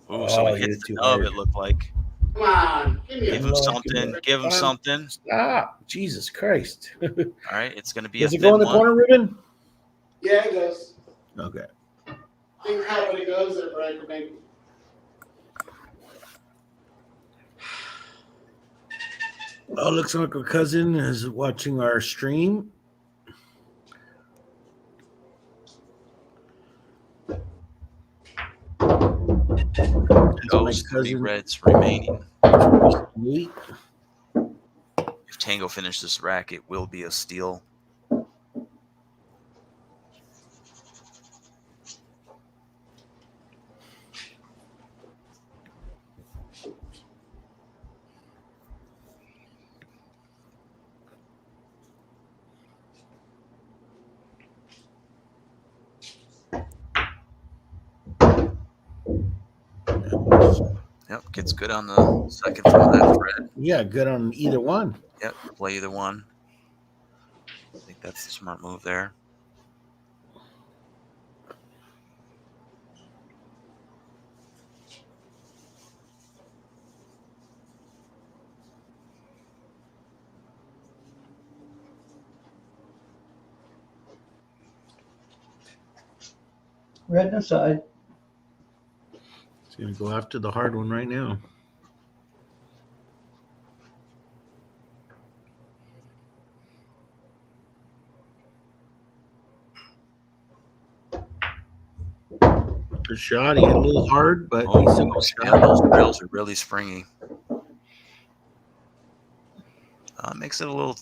Speaker 4: So he hits the nub, it looked like.
Speaker 2: Come on.
Speaker 4: Give him something. Give him something.
Speaker 1: Stop. Jesus Christ.
Speaker 4: All right, it's going to be
Speaker 1: Does it go in the corner, Ruben?
Speaker 2: Yeah, it goes.
Speaker 1: Okay.
Speaker 2: Think how it goes there, Brian, maybe.
Speaker 1: Oh, looks like a cousin is watching our stream.
Speaker 4: Those 3 reds remaining.
Speaker 1: Sweet.
Speaker 4: If Tango finishes this rack, it will be a steal. Yep, gets good on the second throw of that thread.
Speaker 1: Yeah, good on either one.
Speaker 4: Yep, play either one. I think that's the smart move there.
Speaker 3: Red aside.
Speaker 1: He's going to go after the hard one right now. Good shot. He hit a little hard, but he still got shot.
Speaker 4: Those rails are really springy. Makes it a little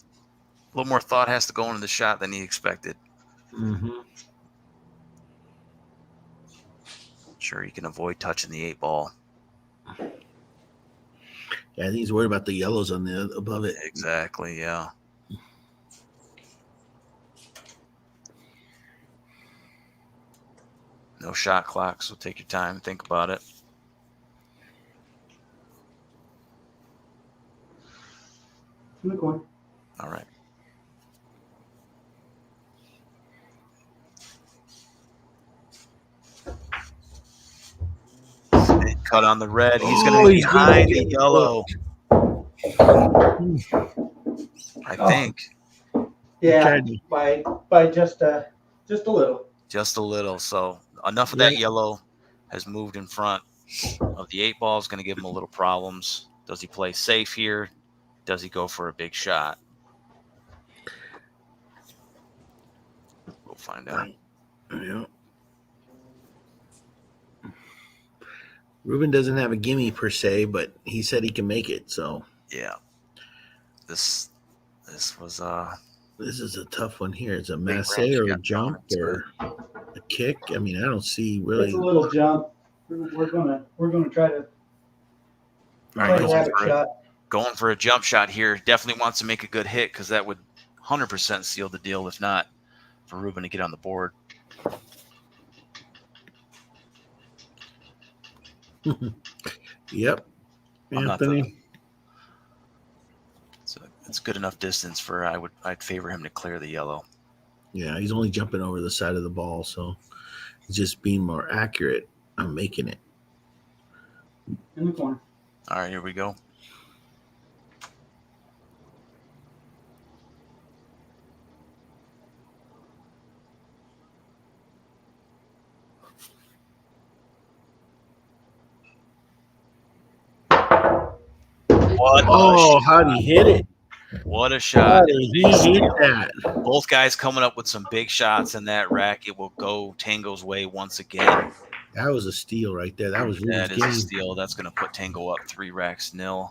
Speaker 4: more thought has to go into the shot than he expected.
Speaker 1: Mm-hmm.
Speaker 4: Sure, he can avoid touching the 8 ball.
Speaker 1: Yeah, I think he's worried about the yellows on the above it.
Speaker 4: Exactly, yeah. No shot clock, so take your time, think about it.
Speaker 3: In the corner.
Speaker 4: All right. Cut on the red. He's going to be behind the yellow. I think.
Speaker 3: Yeah, by just a little.
Speaker 4: Just a little. So enough of that yellow has moved in front of the 8 ball. Is going to give him a little problems. Does he play safe here? Does he go for a big shot? We'll find out.
Speaker 1: Yeah. Ruben doesn't have a gimme per se, but he said he can make it. So
Speaker 4: yeah, this was
Speaker 1: this is a tough one here. It's a masse or a jump or a kick. I mean, I don't see really.
Speaker 3: It's a little jump. We're gonna try to.
Speaker 4: All right, going for a jump shot here. Definitely wants to make a good hit because that would 100% seal the deal. If not, for Ruben to get on the board.
Speaker 1: Yep, Anthony.
Speaker 4: It's good enough distance for I'd favor him to clear the yellow.
Speaker 1: Yeah, he's only jumping over the side of the ball, so he's just being more accurate on making it.
Speaker 3: In the corner.
Speaker 4: All right, here we go.
Speaker 1: How'd he hit it?
Speaker 4: What a shot.
Speaker 1: He hit that.
Speaker 4: Both guys coming up with some big shots in that rack. It will go Tango's way once again.
Speaker 1: That was a steal right there. That was Ruben's game.
Speaker 4: A steal. That's going to put Tango up 3-0.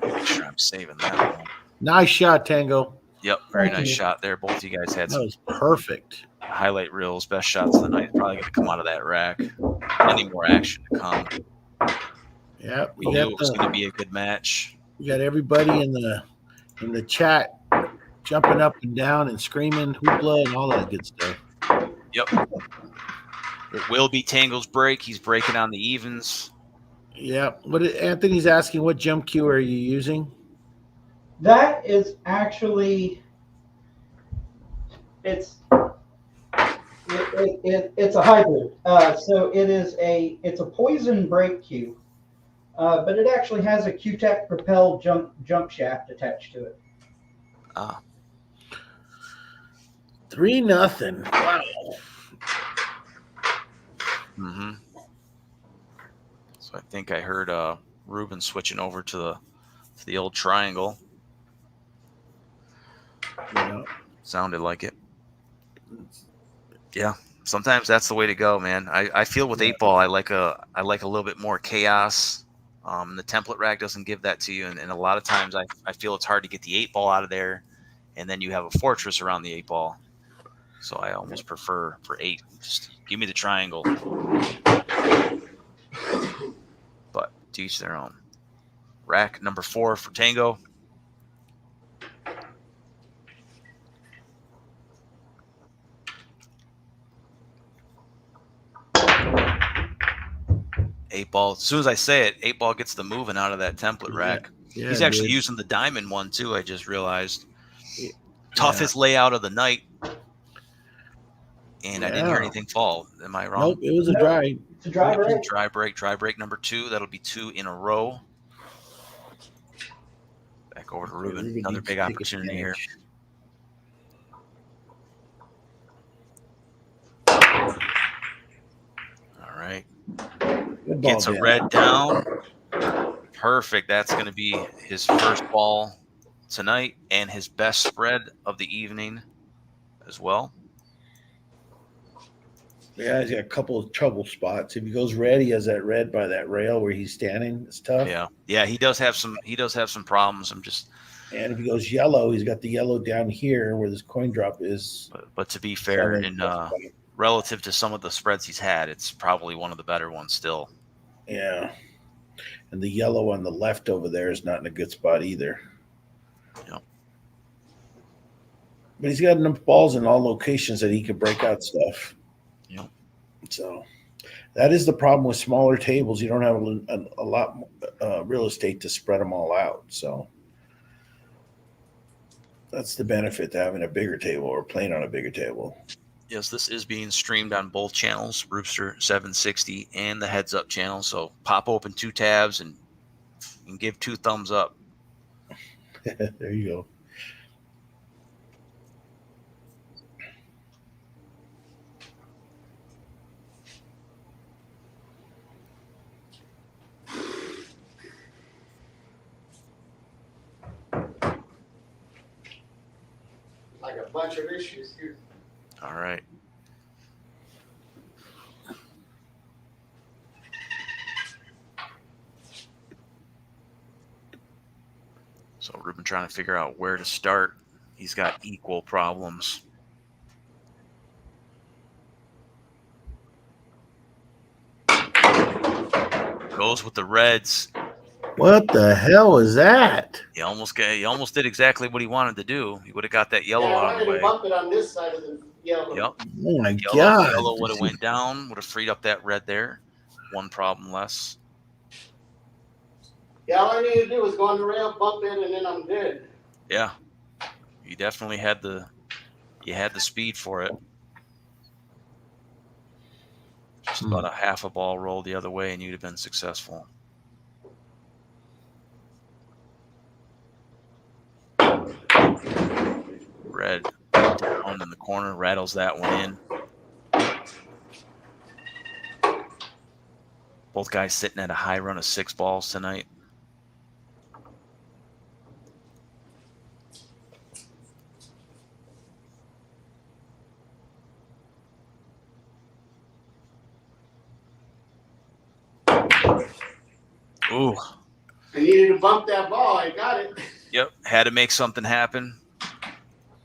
Speaker 4: Make sure I'm saving that one.
Speaker 1: Nice shot, Tango.
Speaker 4: Yep, very nice shot there. Both of you guys had
Speaker 1: that was perfect.
Speaker 4: Highlight reels, best shots of the night. Probably going to come out of that rack. Any more action to come.
Speaker 1: Yeah,
Speaker 4: we knew it was going to be a good match.
Speaker 1: We got everybody in the chat jumping up and down and screaming hoopla and all that good stuff.
Speaker 4: Yep. It will be Tango's break. He's breaking on the evens.
Speaker 1: Yeah. Anthony's asking, what jump cue are you using?
Speaker 3: That is actually it's a hybrid. So it's a poison brake cue, but it actually has a Q-Tech propelled jump shaft attached to it.
Speaker 1: 3-0. Wow.
Speaker 4: Mm-hmm. So I think I heard Ruben switching over to the old triangle.
Speaker 1: Yeah.
Speaker 4: Sounded like it. Yeah. Sometimes that's the way to go, man. I feel with 8-ball, I like a little bit more chaos. The template rack doesn't give that to you, and a lot of times I feel it's hard to get the 8-ball out of there, and then you have a fortress around the 8-ball. So I almost prefer for 8, just give me the triangle. But to each their own. Rack number 4 for Tango. Eight ball. As soon as I say it, 8-ball gets the moving out of that template rack.
Speaker 1: Yeah,
Speaker 4: He's actually
Speaker 1: dude.
Speaker 4: using the diamond one too. I just realized.
Speaker 1: Yeah.
Speaker 4: Toughest layout of the night, and I didn't hear
Speaker 1: Yeah.
Speaker 4: anything fall. Am I wrong?
Speaker 1: Nope, it was a dry.
Speaker 3: It's a dry break.
Speaker 4: Dry break number 2. That'll be 2 in a row. Back over to Ruben. Another big opportunity here. All right. Gets a red down. Perfect. That's going to be his first ball tonight and his best spread of the evening as well.
Speaker 1: Yeah, he's got a couple of trouble spots. If he goes red, he has that red by that rail where he's standing. It's tough.
Speaker 4: Yeah, he does have some problems.
Speaker 1: And if he goes yellow, he's got the yellow down here where this coin drop is.
Speaker 4: But to be fair, in relative to some of the spreads he's had, it's probably one of the better ones still.
Speaker 1: Yeah. And the yellow on the left over there is not in a good spot either.
Speaker 4: Yep.
Speaker 1: But he's got enough balls in all locations that he could break out stuff.
Speaker 4: Yep.
Speaker 1: So that is the problem with smaller tables. You don't have a lot real estate to spread them all out. So that's the benefit to having a bigger table or playing on a bigger table.
Speaker 4: Yes, this is being streamed on both channels, Rooster 760 and the Heads Up channel. So pop open 2 tabs and give 2 thumbs up.
Speaker 1: There you go.
Speaker 2: Like a bunch of issues here.
Speaker 4: All right. So Ruben trying to figure out where to start. He's got equal problems. Goes with the reds.
Speaker 1: What the hell is that?
Speaker 4: He almost did exactly what he wanted to do. He would have got that yellow out of the way.
Speaker 2: Bump it on this side of the yellow.
Speaker 4: Yep.
Speaker 1: Oh my God.
Speaker 4: Yellow would have went down, would have freed up that red there. One problem less.
Speaker 2: Yeah, all I needed to do was go on the rail, bump it, and then I'm good.
Speaker 4: Yeah. You definitely had the speed for it. Just about a half a ball roll the other way and you'd have been successful. Red down in the corner, rattles that one in. Both guys sitting at a high run of 6 balls tonight. Ooh.
Speaker 2: I needed to bump that ball. I got it.
Speaker 4: Yep. Had to make something happen.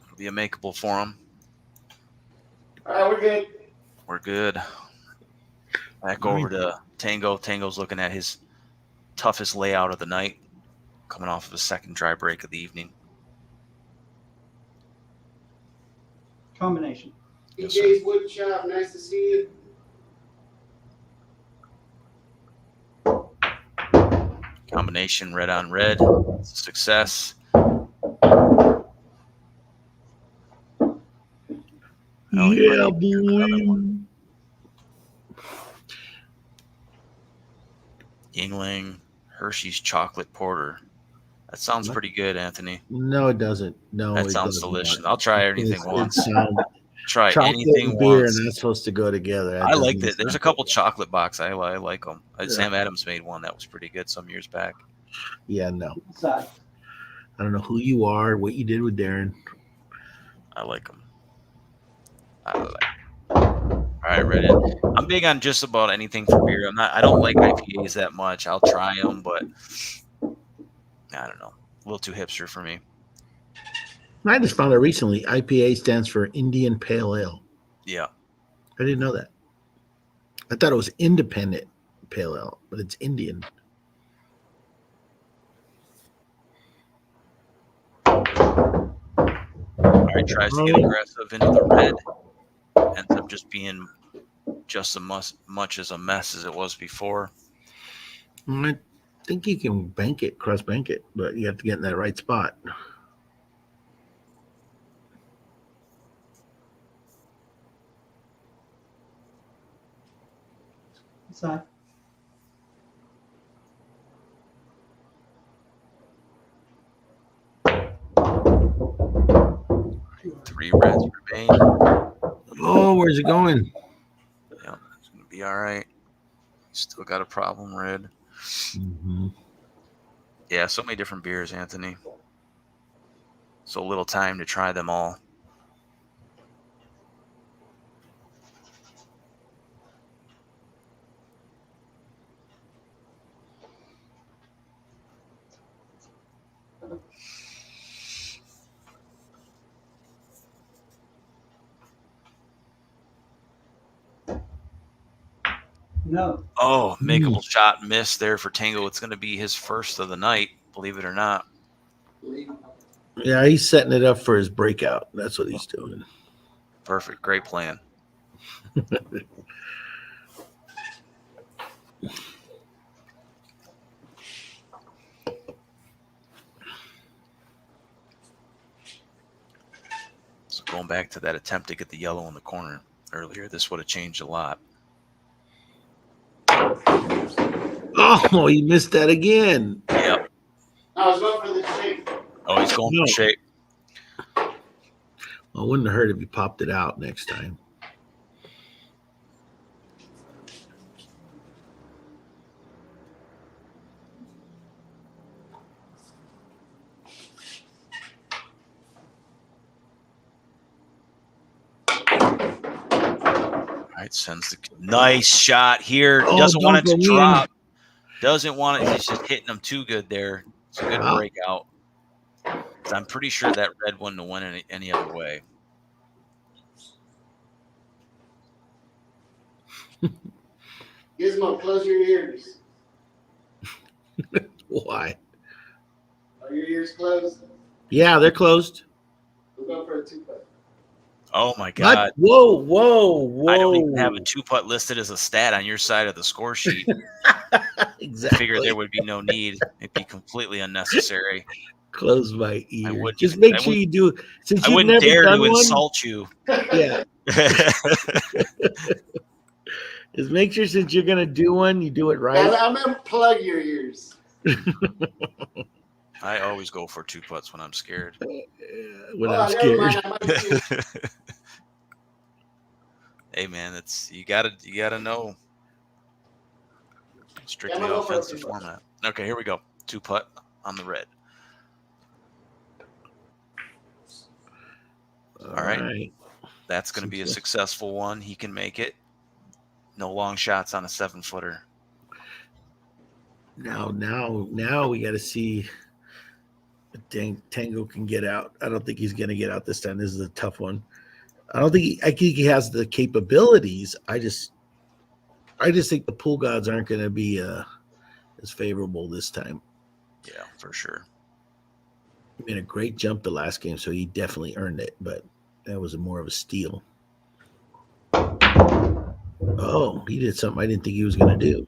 Speaker 4: It'll be a makeable for him.
Speaker 2: All right, we're good.
Speaker 4: We're good. Back over to Tango. Tango's looking at his toughest layout of the night, coming off of his second dry break of the evening.
Speaker 3: Combination.
Speaker 2: DJ's wood shop. Nice to see you.
Speaker 4: Combination red on red. It's a success.
Speaker 1: Yeah, boy.
Speaker 4: Yingling Hershey's chocolate porter. That sounds pretty good, Anthony.
Speaker 1: No, it doesn't. No,
Speaker 4: That
Speaker 1: it
Speaker 4: sounds
Speaker 1: does
Speaker 4: delicious.
Speaker 1: not.
Speaker 4: I'll try anything once. Try
Speaker 1: Chocolate
Speaker 4: anything
Speaker 1: and beer
Speaker 4: once.
Speaker 1: are not supposed to go together. That
Speaker 4: I
Speaker 1: doesn't
Speaker 4: liked it. There's a
Speaker 1: sound
Speaker 4: couple
Speaker 1: good.
Speaker 4: chocolate box. I like them.
Speaker 1: Yeah.
Speaker 4: Sam Adams made one that was pretty good some years back.
Speaker 1: Yeah, no.
Speaker 3: Side.
Speaker 1: I don't know who you are, what you did with Darren.
Speaker 4: I like them. All right, Reddit. I'm big on just about anything for beer. I don't like IPAs that much. I'll try them, but I don't know. A little too hipster for me.
Speaker 1: I just found out recently IPA stands for Indian Pale Ale.
Speaker 4: Yeah.
Speaker 1: I didn't know that. I thought it was Independent Pale Ale, but it's Indian.
Speaker 4: All right, tries to get aggressive into the red. Ends up just being just as much as a mess as it was before.
Speaker 1: I think you can cross bank it, but you have to get in that right spot.
Speaker 3: Side.
Speaker 4: Three reds remain.
Speaker 1: Oh, where's it going?
Speaker 4: Yeah, it's gonna be all right. Still got a problem, red.
Speaker 1: Mm-hmm.
Speaker 4: Yeah, so many different beers, Anthony. So little time to try them all.
Speaker 3: No.
Speaker 4: Oh, makeable shot missed there for Tango. It's going to be his first of the night, believe it or not.
Speaker 1: Yeah, he's setting it up for his breakout. That's what he's doing.
Speaker 4: Perfect. Great plan. So going back to that attempt to get the yellow in the corner earlier, this would have changed a lot.
Speaker 1: Oh, he missed that again.
Speaker 4: Yep.
Speaker 2: I was going for the shape.
Speaker 4: Oh, he's going for shape.
Speaker 1: Well, it wouldn't have hurt if he popped it out next time.
Speaker 4: All right, sends the nice shot here. He
Speaker 1: Oh,
Speaker 4: doesn't want it to
Speaker 1: don't go in.
Speaker 4: drop. Doesn't want it. He's just hitting them too good there. It's a good
Speaker 1: Wow.
Speaker 4: breakout. I'm pretty sure that red wouldn't have went any other way.
Speaker 2: Gizmo, close your ears.
Speaker 1: Why?
Speaker 2: Are your ears closed?
Speaker 1: Yeah, they're closed.
Speaker 2: We'll go for a two-putt.
Speaker 4: Oh my God!
Speaker 1: What? Whoa!
Speaker 4: I don't even have a two-putt listed as a stat on your side of the score sheet.
Speaker 1: Exactly.
Speaker 4: I figured there would be no need. It'd be completely unnecessary.
Speaker 1: Close my ear.
Speaker 4: wouldn't
Speaker 1: Just
Speaker 4: even-
Speaker 1: make
Speaker 4: I
Speaker 1: sure
Speaker 4: would-
Speaker 1: you do. Since
Speaker 4: I
Speaker 1: you've
Speaker 4: wouldn't
Speaker 1: never
Speaker 4: dare
Speaker 1: done
Speaker 4: to
Speaker 1: one,
Speaker 4: insult you.
Speaker 1: yeah. Just make sure since you're gonna do one, you do it right.
Speaker 2: I'm going to plug your ears.
Speaker 4: I always go for two putts when I'm scared.
Speaker 1: When
Speaker 2: Oh,
Speaker 1: I'm
Speaker 2: never
Speaker 1: scared.
Speaker 2: mind, I might be-
Speaker 4: Hey man, you gotta know. Strictly
Speaker 2: Yeah, I'm gonna go for a
Speaker 4: offensive
Speaker 2: two-putt.
Speaker 4: format. Okay, here we go. Two putt on the red. All right. That's going to be a successful one. He can make it. No long shots on a 7-footer.
Speaker 1: Now we got to see if Tango can get out. I don't think he's going to get out this time. This is a tough one. I think he has the capabilities. I just think the pool gods aren't going to be as favorable this time.
Speaker 4: Yeah, for sure.
Speaker 1: He made a great jump the last game, so he definitely earned it, but that was more of a steal. Oh, he did something I didn't think he was going to do.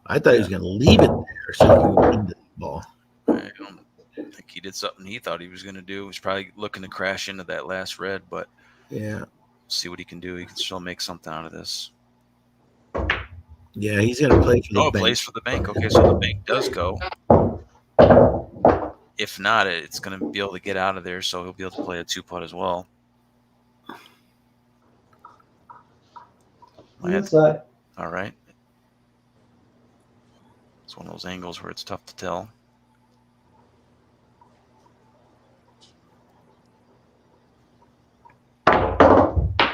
Speaker 1: I thought he was going to leave it there so he could win the ball.
Speaker 4: I don't think he did something he thought he was going to do. He was probably looking to crash into that last red, but
Speaker 1: yeah,
Speaker 4: see what he can do. He can still make something out of this.
Speaker 1: Yeah, he's going to play for the bank.
Speaker 4: Plays for the bank. Okay, so the bank does go. If not, it's going to be able to get out of there, so he'll be able to play a 2-putt as well.
Speaker 3: Inside.
Speaker 4: All right. It's one of those angles where it's tough to tell.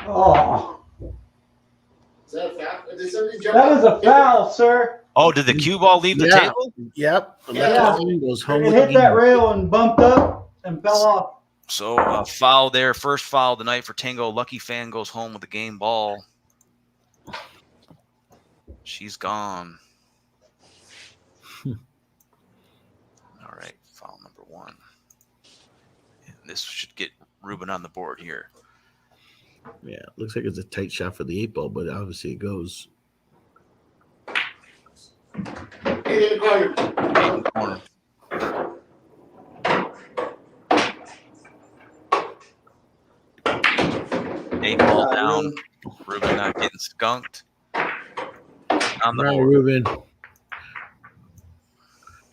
Speaker 3: Oh,
Speaker 2: Is that a foul? Did somebody jump
Speaker 3: that
Speaker 2: up?
Speaker 3: was a foul, sir.
Speaker 4: Oh, did the cue ball leave the
Speaker 1: Yeah.
Speaker 4: table?
Speaker 1: Yep.
Speaker 2: Yeah.
Speaker 1: Left line goes home
Speaker 3: It
Speaker 1: with
Speaker 3: hit
Speaker 1: the
Speaker 3: that
Speaker 1: game.
Speaker 3: rail and bumped up and fell off.
Speaker 4: So foul there. First foul of the night for Tango. Lucky Fan goes home with the game ball. She's gone. All right, foul number 1. And this should get Ruben on the board here.
Speaker 1: Yeah, looks like it's a tight shot for the 8 ball, but obviously it goes.
Speaker 2: Get in the corner.
Speaker 4: In the corner. Eight ball down. Ruben not getting skunked. On the
Speaker 1: All right,
Speaker 4: board.
Speaker 1: Ruben.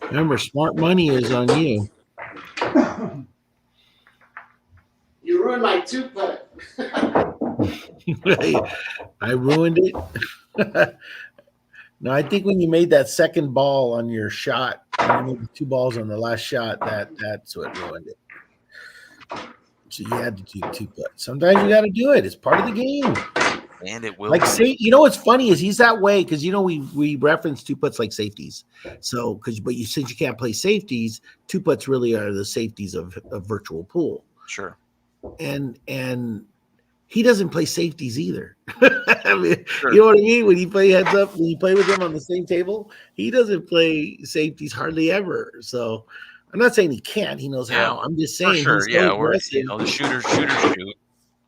Speaker 1: Remember, smart money is on you.
Speaker 2: You ruined my 2-putt.
Speaker 1: I ruined it. No, I think when you made that second ball on your shot, when you made the 2 balls on the last shot, that's what ruined it. So you had to do 2 putt. Sometimes you got to do it. It's part of the game.
Speaker 4: And it will
Speaker 1: Like
Speaker 4: be.
Speaker 1: say, you know what's funny is he's that way because we reference 2 putts like safeties. So since you can't play safeties, 2 putts really are the safeties of virtual pool.
Speaker 4: Sure.
Speaker 1: And he doesn't play safeties either. I mean,
Speaker 4: Sure.
Speaker 1: You know what I mean? When you play heads up, when you play with him on the same table, he doesn't play safeties hardly ever. So I'm not saying he can't. He knows how. I'm just
Speaker 4: For
Speaker 1: saying
Speaker 4: sure.
Speaker 1: he's so
Speaker 4: Yeah. We're,
Speaker 1: aggressive.
Speaker 4: the shooters shoot.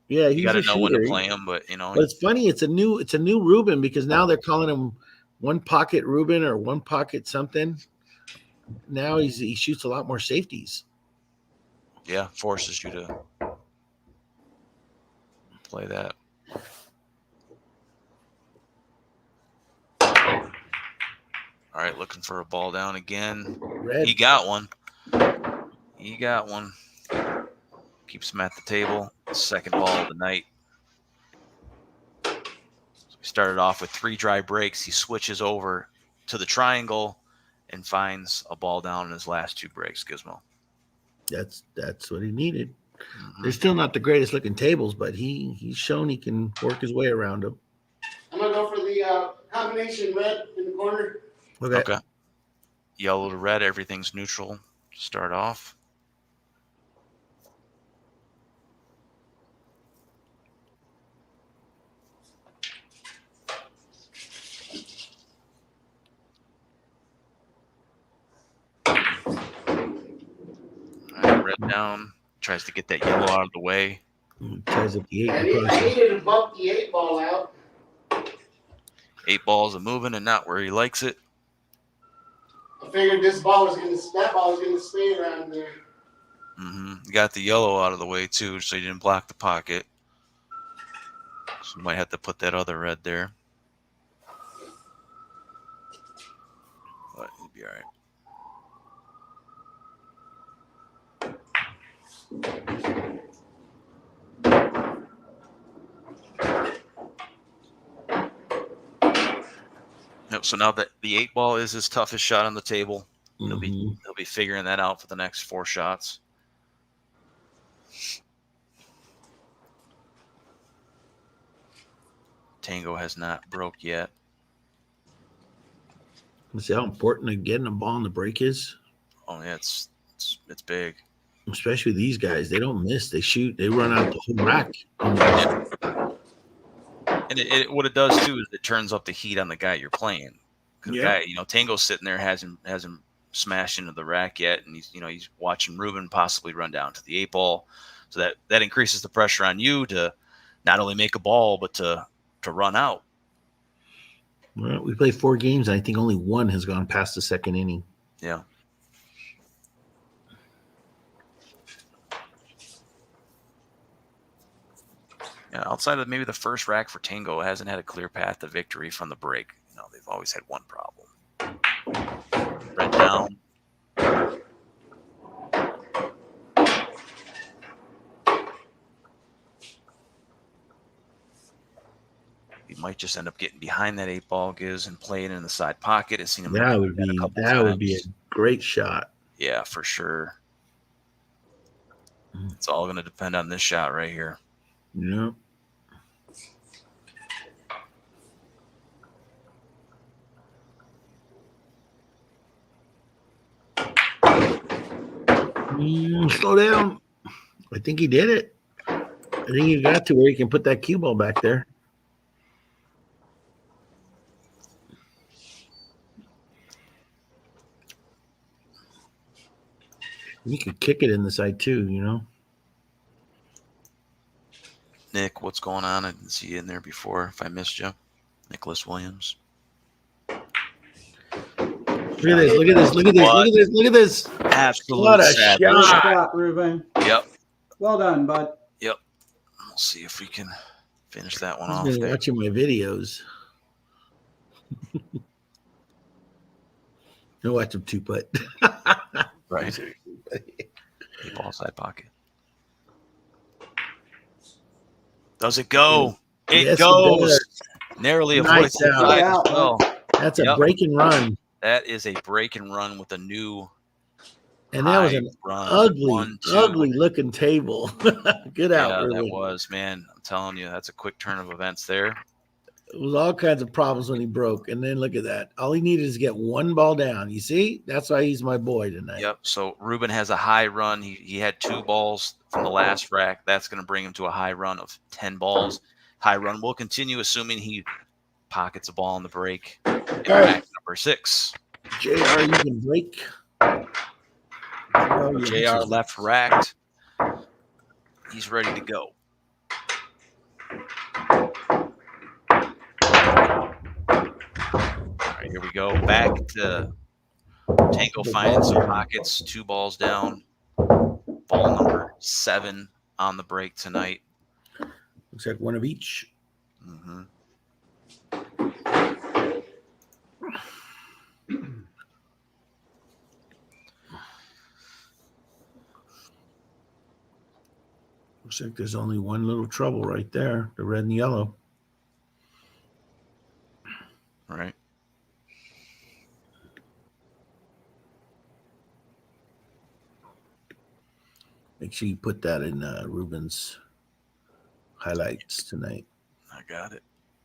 Speaker 1: Yeah,
Speaker 4: You
Speaker 1: he's
Speaker 4: got to
Speaker 1: a
Speaker 4: know when to
Speaker 1: shooter.
Speaker 4: play them, but
Speaker 1: But it's funny. It's a new Ruben because now they're calling him one pocket Ruben or one pocket something. Now he shoots a lot more safeties.
Speaker 4: yeah, forces you to play that. All right, looking for a ball down again.
Speaker 1: Red.
Speaker 4: He got one. Keeps him at the table. Second ball of the night. So he started off with 3 dry breaks. He switches over to the triangle and finds a ball down in his last 2 breaks, Gizmo.
Speaker 1: That's what he needed.
Speaker 4: Mm-hmm.
Speaker 1: They're still not the greatest looking tables, but he's shown he can work his way around them.
Speaker 2: I'm going to go for the combination red in the corner.
Speaker 4: Okay. Yellow to red, everything's neutral to start off. All right, red down. Tries to get that yellow out of the way.
Speaker 1: Tries at the 8.
Speaker 2: I needed to bump the 8 ball out.
Speaker 4: 8 balls are moving and not where he likes it.
Speaker 2: I figured that ball was going to stay around there.
Speaker 4: Mm-hmm. You got the yellow out of the way too, so you didn't block the pocket. So you might have to put that other red there. But he'll be all right. Yep, so now that the 8 ball is his toughest shot on the table, he'll be figuring that out for the next 4 shots. Tango has not broke yet.
Speaker 1: See how important getting a ball in the break is?
Speaker 4: Oh yeah, it's big.
Speaker 1: Especially these guys. They don't miss. They shoot. They run out the whole rack.
Speaker 4: And what it does too is it turns up the heat on the guy you're playing. The guy, Tango's sitting there, hasn't smashed into the rack yet, and he's watching Ruben possibly run down to the 8 ball, so that increases the pressure on you to not only make a ball but to run out.
Speaker 1: Well, we played 4 games, and I think only 1 has gone past the second inning.
Speaker 4: Yeah. Yeah, outside of maybe the first rack for Tango, hasn't had a clear path to victory from the break. They've always had one problem. Red down. He might just end up getting behind that 8-ball, Giz, and playing in the side pocket. I've seen him
Speaker 1: That
Speaker 4: do
Speaker 1: would
Speaker 4: a
Speaker 1: be
Speaker 4: couple
Speaker 1: a
Speaker 4: times.
Speaker 1: great shot.
Speaker 4: Yeah, for sure. It's all going to depend on this shot right here.
Speaker 1: Yeah. Slow down. I think he did it. I think he got to where he can put that cue ball back there. You could kick it in the side too, you know.
Speaker 4: Nick, what's going on? I didn't see you in there before. If I missed you, Nicholas Williams.
Speaker 1: Look at this! Look at this! Look at this! Look at this! Look at this!
Speaker 4: Absolute
Speaker 1: What a
Speaker 4: savage.
Speaker 3: Good
Speaker 1: shot!
Speaker 3: shot, Ruben.
Speaker 4: Yep.
Speaker 3: Well done, bud.
Speaker 4: Yep. We'll see if we can finish that one
Speaker 1: He's
Speaker 4: off
Speaker 1: been
Speaker 4: there.
Speaker 1: watching my videos. I watch him 2-putt.
Speaker 4: Right. 8-ball side pocket. Does it go? It
Speaker 1: Yes, it
Speaker 4: goes.
Speaker 1: does.
Speaker 4: Narrowly
Speaker 1: Nice
Speaker 4: avoids the
Speaker 1: out.
Speaker 4: flag
Speaker 3: Good
Speaker 4: as
Speaker 3: out,
Speaker 4: well.
Speaker 1: That's a
Speaker 4: Yep.
Speaker 1: break and run.
Speaker 4: That is a break and run with a new
Speaker 1: And that was
Speaker 4: high
Speaker 1: an
Speaker 4: run.
Speaker 1: ugly,
Speaker 4: 1-2.
Speaker 1: ugly looking table. Good out,
Speaker 4: Yeah,
Speaker 1: Ruben.
Speaker 4: that was, man. I'm telling you, that's a quick turn of events there.
Speaker 1: It was all kinds of problems when he broke. And then look at that. All he needed is to get one ball down. You see? That's why he's my boy tonight.
Speaker 4: Yep. So Ruben has a high run. He had 2 balls from the last rack. That's going to bring him to a high run of 10 balls. High run will continue, assuming he pockets a ball on the break in rack number 6.
Speaker 1: JR, you can break. Oh, yeah,
Speaker 4: JR left racked. He's ready to go. All right, here we go. Back to Tango finding some pockets. 2 balls down. Ball number 7 on the break tonight.
Speaker 1: Looks like one of each.
Speaker 4: Mm-hmm.
Speaker 1: Looks like there's only one little trouble right there, the red and yellow.
Speaker 4: All right.
Speaker 1: Make sure you put that in Ruben's highlights tonight.
Speaker 4: I got it.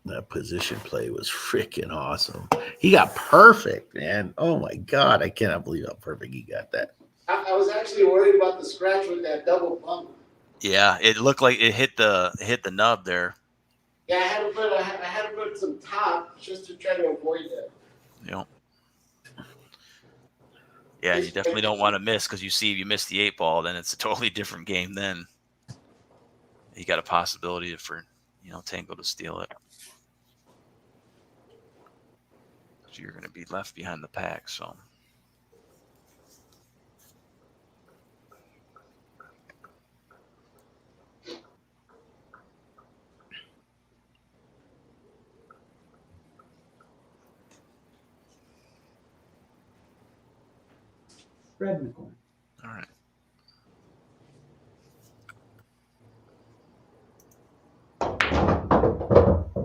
Speaker 1: That position play was freaking awesome. He got perfect, man. Oh my God. I cannot believe how perfect he got that.
Speaker 2: I was actually worried about the scratch with that double pump.
Speaker 4: Yeah, it looked like it hit the nub there.
Speaker 2: Yeah, I had to put some top just to try to avoid that.
Speaker 4: Yep. Yeah, you definitely don't want to miss, because you see if you miss the 8-ball, then it's a totally different game. Then you got a possibility for Tango to steal it. So you're going to be left behind the pack. So.
Speaker 3: Red in the corner.
Speaker 4: All right.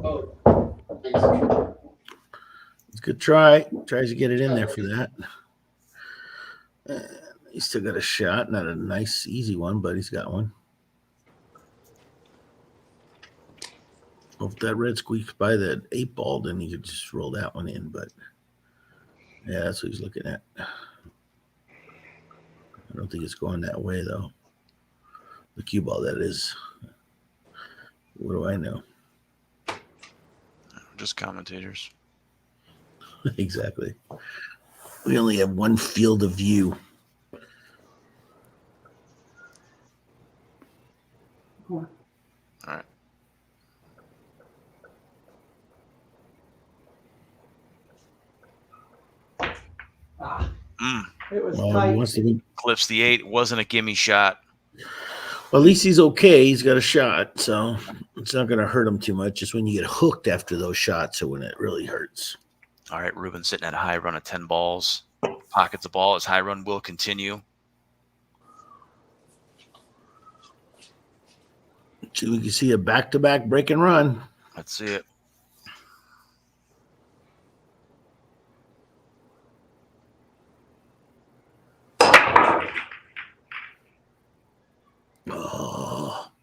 Speaker 2: Oh, thanks.
Speaker 1: It's a good try. Tries to get it in there for that. He's still got a shot. Not a nice, easy one, but he's got one. Well, if that red squeaks by that 8-ball, then he could just roll that one in. But yeah, that's what he's looking at. I don't think it's going that way, though. The cue ball, that is. What do I know?
Speaker 4: Just commentators.
Speaker 1: Exactly. We only have one field of view.
Speaker 3: Corner.
Speaker 4: All right.
Speaker 3: Ah,
Speaker 4: Mm.
Speaker 3: it was
Speaker 1: Well, he
Speaker 3: tight.
Speaker 1: wants to be.
Speaker 4: Clips the 8. Wasn't a gimme shot.
Speaker 1: Well, at least he's okay. He's got a shot, so it's not going to hurt him too much. Just when you get hooked after those shots, or when it really hurts.
Speaker 4: All right, Ruben sitting at a high run of 10 balls. Pockets the ball. His high run will continue.
Speaker 1: So we can see a back-to-back break and run.
Speaker 4: Let's see it.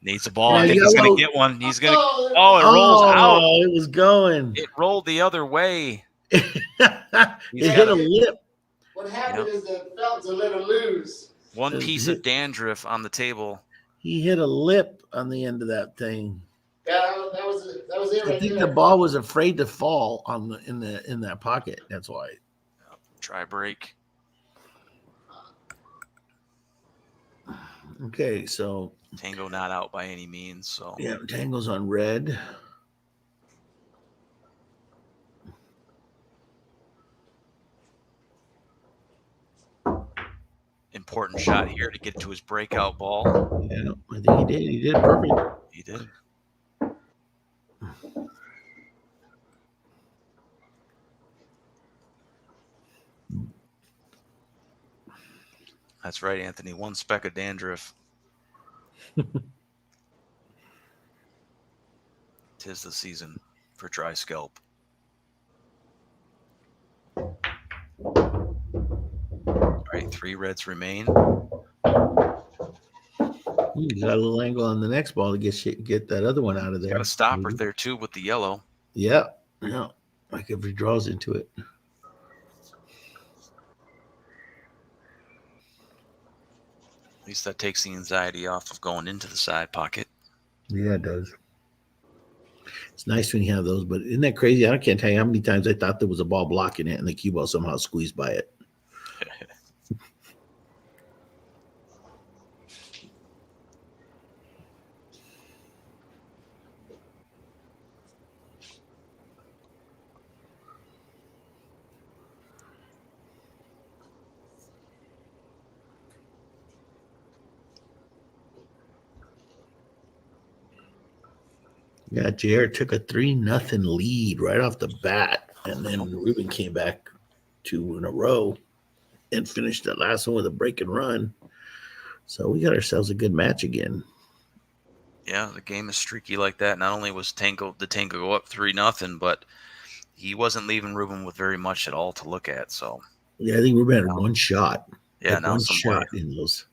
Speaker 4: Needs a ball.
Speaker 1: Yeah,
Speaker 4: I think he's
Speaker 1: yellow.
Speaker 4: going to get one. He's going to.
Speaker 2: Oh,
Speaker 4: Oh, it rolls out.
Speaker 1: Oh, it was going.
Speaker 4: It rolled the other way.
Speaker 1: It
Speaker 4: He's
Speaker 1: hit
Speaker 4: got
Speaker 1: a
Speaker 4: a,
Speaker 1: lip.
Speaker 2: what happened is the felt's a little loose.
Speaker 4: one piece of dandruff on the table.
Speaker 1: He hit a lip on the end of that thing.
Speaker 2: Yeah, that was it
Speaker 1: I
Speaker 2: right
Speaker 1: think
Speaker 2: there.
Speaker 1: the ball was afraid to fall in that pocket. That's why.
Speaker 4: Try break.
Speaker 1: Okay, so
Speaker 4: Tango not out by any means. So
Speaker 1: yeah, Tango's on red.
Speaker 4: important shot here to get to his breakout ball.
Speaker 1: Yeah, I think he did. He did perfect.
Speaker 4: He did. That's right, Anthony. One speck of dandruff. 'Tis the season for dry scalp. All right, 3 reds remain.
Speaker 1: You got a little angle on the next ball to get that other one out of there.
Speaker 4: Got a stopper there too with the yellow.
Speaker 1: Yeah, yeah. Like if he draws into it.
Speaker 4: At least that takes the anxiety off of going into the side pocket.
Speaker 1: Yeah, it does. It's nice when you have those, but isn't that crazy? I can't tell you how many times I thought there was a ball blocking it and the cue ball somehow squeezed by it. Yeah, Jared took a 3-0 lead right off the bat, and then Ruben came back 2 in a row and finished that last one with a break and run. So we got ourselves a good match again.
Speaker 4: Yeah, the game is streaky like that. Not only was Tango go up 3-0, but he wasn't leaving Ruben with very much at all to look at. So
Speaker 1: yeah, I think Ruben had one shot.
Speaker 4: Yeah, now
Speaker 1: one
Speaker 4: some
Speaker 1: shot in those.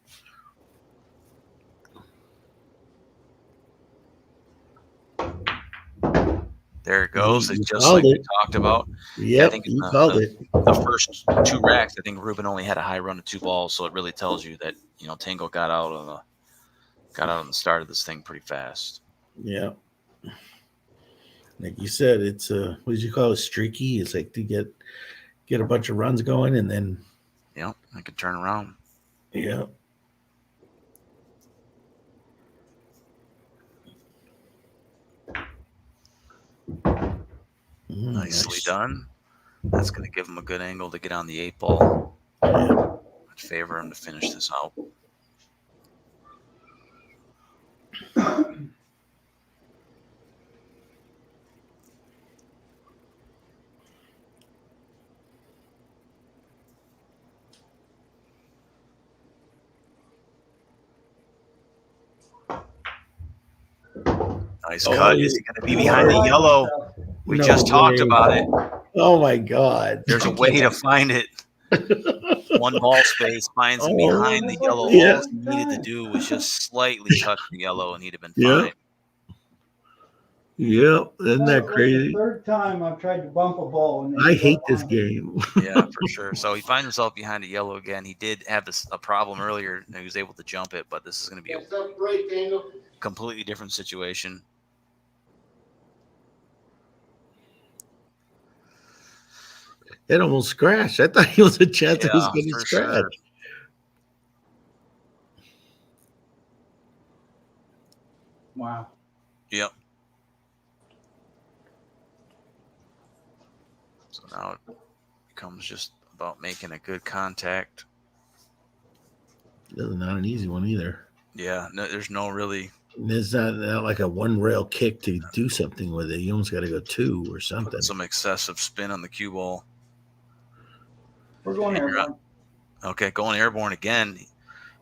Speaker 4: There it goes.
Speaker 1: You
Speaker 4: It's just
Speaker 1: called
Speaker 4: like we
Speaker 1: it.
Speaker 4: talked about.
Speaker 1: Yeah,
Speaker 4: I think
Speaker 1: you called it.
Speaker 4: The first 2 racks, I think Ruben only had a high run of 2 balls, so it really tells you that Tango got out on the start of this thing pretty fast.
Speaker 1: Yeah. Like you said, it's what did you call it? Streaky. It's like to get a bunch of runs going and then
Speaker 4: I could turn around.
Speaker 1: Yeah.
Speaker 4: Nicely done. That's going to give him a good angle to get on the 8 ball.
Speaker 1: Yeah.
Speaker 4: I'd favor him to finish this out. Nice cut. Is he going to be behind the yellow? We just talked about it.
Speaker 1: Oh my God.
Speaker 4: There's a way to find it. One ball space finds him behind the yellow.
Speaker 1: Yeah.
Speaker 4: All he needed to do was just slightly touch the yellow, and he'd have been fine.
Speaker 1: Yeah, isn't that crazy?
Speaker 3: The third time I've tried to bump a ball. And
Speaker 1: I hate this game.
Speaker 4: Yeah, for sure. So he finds himself behind the yellow again. He did have a problem earlier, and he was able to jump it, but this is going to be a completely different situation.
Speaker 1: It almost scratched. I thought he was a chance it was going to scratch.
Speaker 4: Sure.
Speaker 3: Wow.
Speaker 4: Yep. So now it becomes just about making a good contact.
Speaker 1: That's not an easy one either.
Speaker 4: Yeah, no, there's no really.
Speaker 1: It's not like a one rail kick to do something with it. You almost got to go 2 or something.
Speaker 4: Put some excessive spin on the cue ball.
Speaker 3: We're going airborne.
Speaker 4: Okay, going airborne again.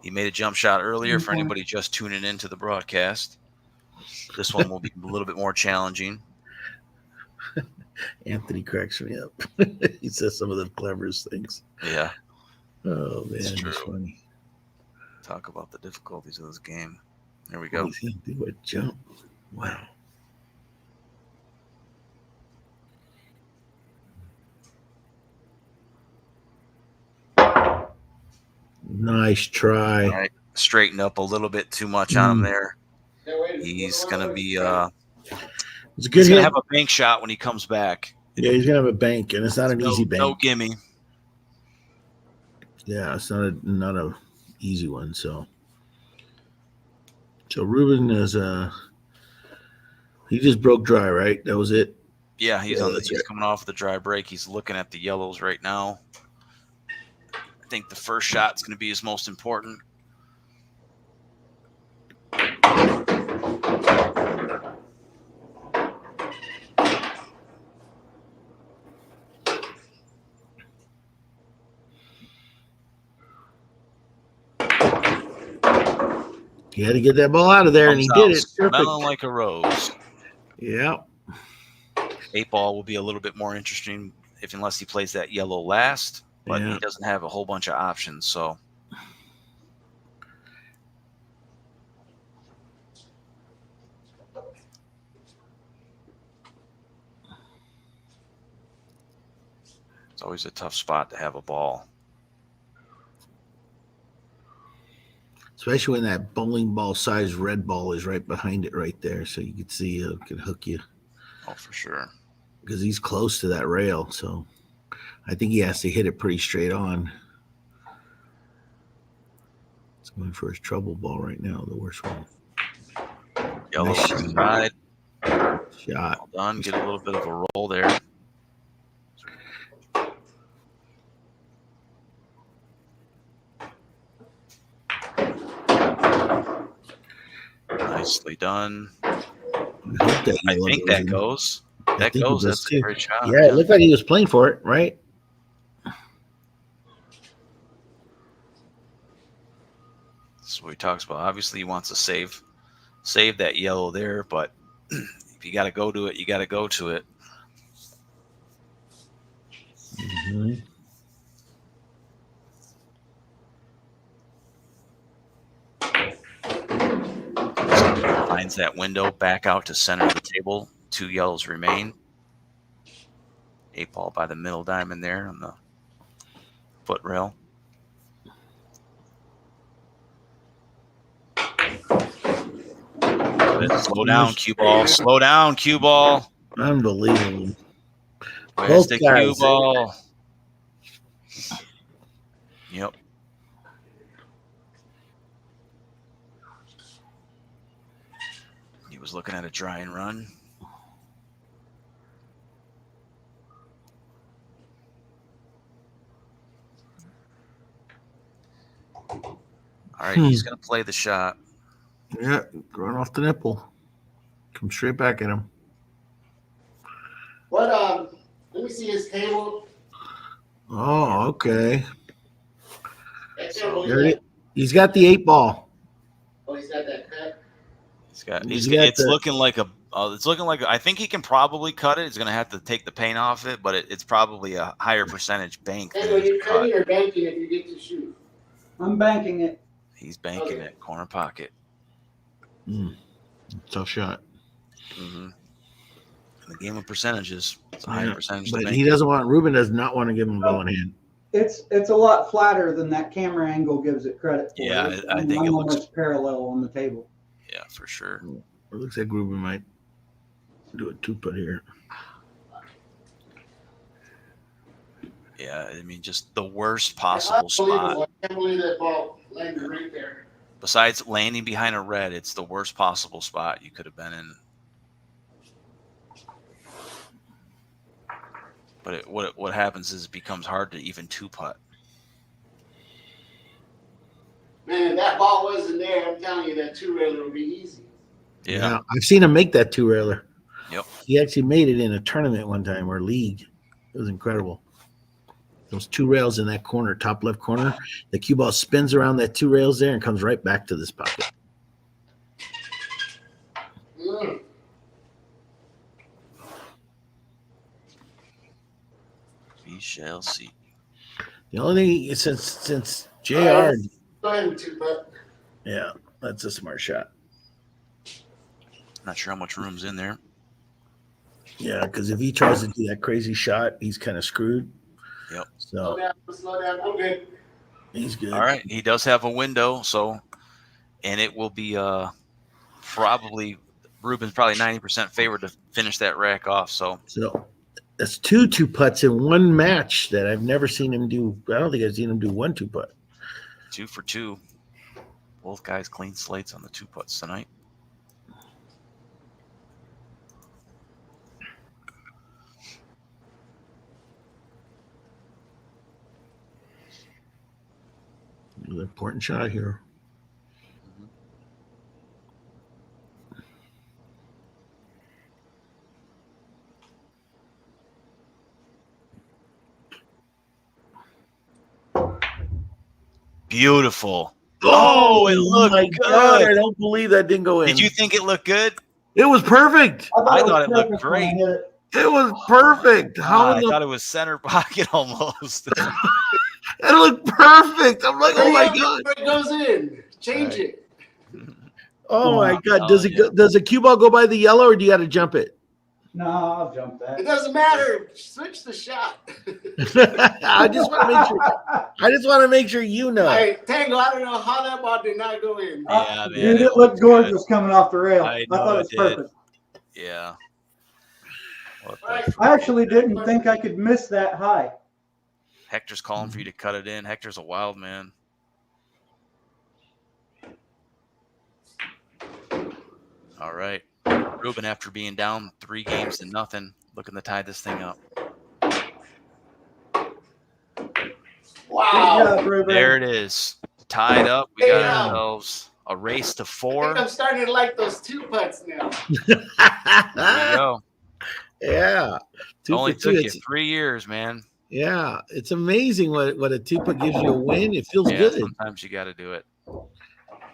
Speaker 4: He made a jump shot earlier for anybody just tuning into the broadcast. This one will be a little bit more challenging.
Speaker 1: Anthony cracks me up. He says some of the cleverest things.
Speaker 4: Yeah.
Speaker 1: Oh, man.
Speaker 4: It's true.
Speaker 1: That's funny.
Speaker 4: Talk about the difficulties of this game. There we
Speaker 1: Oh,
Speaker 4: go.
Speaker 1: he's gonna do a jump. Wow. Nice try.
Speaker 4: All right, straighten up a little bit too much on him there.
Speaker 2: Yeah, wait,
Speaker 4: He's
Speaker 2: what-
Speaker 4: gonna
Speaker 2: what-
Speaker 4: be
Speaker 1: It's a good
Speaker 4: he's gonna
Speaker 1: hit.
Speaker 4: have a bank shot when he comes back.
Speaker 1: Yeah, he's gonna have a bank, and it's not an easy
Speaker 4: No
Speaker 1: bank.
Speaker 4: gimme.
Speaker 1: Yeah, it's not a easy one. So Ruben is he just broke dry, right? That was it.
Speaker 4: Yeah, he's
Speaker 1: that's
Speaker 4: he's coming off the dry break. He's looking at the yellows right now. I think the first shot's gonna be his most important.
Speaker 1: He had to get that ball out of there, and he did it.
Speaker 4: Smelling like a rose.
Speaker 1: Yeah.
Speaker 4: 8-ball will be a little bit more interesting unless he plays that yellow last, but
Speaker 1: Yeah.
Speaker 4: he doesn't have a whole bunch of options. So it's always a tough spot to have a ball.
Speaker 1: Especially when that bowling ball size red ball is right behind it right there. So you can see it can hook you.
Speaker 4: Oh, for sure.
Speaker 1: Because he's close to that rail. So I think he has to hit it pretty straight on. He's going for his trouble ball right now, the worst one.
Speaker 4: Yellow
Speaker 1: Nice
Speaker 4: to the
Speaker 1: shot.
Speaker 4: side.
Speaker 1: Shot.
Speaker 4: Well done. Get a little bit of a roll there. Nicely done.
Speaker 1: I hope that
Speaker 4: I
Speaker 1: yellow
Speaker 4: think
Speaker 1: goes
Speaker 4: that
Speaker 1: in.
Speaker 4: goes.
Speaker 1: I
Speaker 4: That
Speaker 1: think it
Speaker 4: goes.
Speaker 1: does
Speaker 4: That's
Speaker 1: too.
Speaker 4: a great shot.
Speaker 1: Yeah, it looked like he was playing for it, right?
Speaker 4: That's what he talks about. Obviously, he wants to save that yellow there, but if you got to go to it, you got to go to it.
Speaker 1: Mm-hmm.
Speaker 4: Finds that window back out to center of the table. 2 yellows remain. 8-ball by the middle diamond there on the foot rail. Slow down, cue ball. Slow down, cue ball.
Speaker 1: Unbelievable.
Speaker 4: Where's the
Speaker 1: guys.
Speaker 4: cue ball? Yep. He was looking at a dry and run. All right, he's going to play the shot.
Speaker 1: Yeah, going off the nipple. Come straight back at him.
Speaker 2: What? Let me see his table.
Speaker 1: Oh, okay.
Speaker 2: That
Speaker 4: So,
Speaker 2: table,
Speaker 1: There it is. He's got the 8-ball.
Speaker 2: oh, he's got that cut.
Speaker 4: It's looking like I think he can probably cut it. He's going to have to take the paint off it, but it's probably a higher percentage bank
Speaker 2: Hey,
Speaker 4: than
Speaker 2: are
Speaker 4: it's
Speaker 2: you
Speaker 4: cut.
Speaker 2: cutting or banking if you get to shoot?
Speaker 3: I'm banking it.
Speaker 4: He's banking
Speaker 2: Okay.
Speaker 4: it, corner pocket.
Speaker 1: Tough shot.
Speaker 4: Mm-hmm. In the game of percentages, it's a higher percentage.
Speaker 1: But
Speaker 4: to
Speaker 1: he
Speaker 4: bank.
Speaker 1: doesn't want. Ruben does not want to give him a ball in hand.
Speaker 3: It's a lot flatter than that camera angle gives it credit for.
Speaker 4: Yeah, I think
Speaker 3: I'm
Speaker 4: it looks-
Speaker 3: almost parallel on the table.
Speaker 4: Yeah, for sure.
Speaker 1: It looks like Ruben might do a 2-putt here.
Speaker 4: Yeah, I mean, just the worst possible spot.
Speaker 2: Unbelievable. I can't believe that ball landed right there.
Speaker 4: Besides landing behind a red, it's the worst possible spot you could have been in. But what happens is it becomes hard to even 2-putt.
Speaker 2: Man, if that ball wasn't there, I'm telling you that 2-railer would be easy.
Speaker 4: Yeah.
Speaker 1: I've seen him make that 2-railer.
Speaker 4: Yep.
Speaker 1: He actually made it in a tournament one time or league. It was incredible. Those 2 rails in that corner, top left corner. The cue ball spins around that 2 rails there and comes right back to this pocket.
Speaker 4: We shall see.
Speaker 1: The only thing is since JR,
Speaker 2: Go ahead and 2-putt.
Speaker 1: yeah, that's a smart shot.
Speaker 4: Not sure how much room's in there.
Speaker 1: Yeah, because if he tries to do that crazy shot, he's kind of screwed.
Speaker 4: Yep.
Speaker 1: So
Speaker 2: Slow down. I'm good.
Speaker 1: he's good.
Speaker 4: All right. He does have a window, and it will be probably Ruben's probably 90% favored to finish that rack off. So
Speaker 1: that's two putts in one match that I've never seen him do. I don't think I've seen him do 1 2 putt.
Speaker 4: 2 for 2. Both guys clean slates on the 2 putts tonight.
Speaker 1: An important shot here.
Speaker 4: Beautiful. Oh, it looked
Speaker 1: my
Speaker 4: good.
Speaker 1: God, I don't believe that didn't go in.
Speaker 4: Did you think it looked good?
Speaker 1: It was perfect.
Speaker 4: I thought it looked great.
Speaker 1: It was perfect.
Speaker 4: I thought it was center pocket almost.
Speaker 1: It looked perfect. I'm like, oh my God.
Speaker 2: It goes in. Change it.
Speaker 1: Oh my God. Does the cue ball go by the yellow or do you got to jump it?
Speaker 3: No, I'll jump that.
Speaker 2: It doesn't matter. Switch the shot.
Speaker 1: I just want to make sure you know.
Speaker 2: Hey, Tango, I don't know how that ball did not go in.
Speaker 4: Yeah, man.
Speaker 3: Dude, it looked gorgeous coming off the rail. I thought it was perfect.
Speaker 4: Yeah.
Speaker 2: Right.
Speaker 3: I actually didn't think I could miss that high.
Speaker 4: Hector's calling for you to cut it in. Hector's a wild man. All right. Ruben, after being down 3 games to nothing, looking to tie this thing up.
Speaker 2: Wow.
Speaker 3: Good job, Ruben.
Speaker 4: There it is. Tied up. We got ourselves a race to 4.
Speaker 2: I think I'm starting to like those 2 putts now.
Speaker 4: There you go.
Speaker 1: Yeah.
Speaker 4: It only took you 3 years, man.
Speaker 1: Yeah. It's amazing what a 2 putt gives you a win. It feels good.
Speaker 4: Sometimes you got to do it.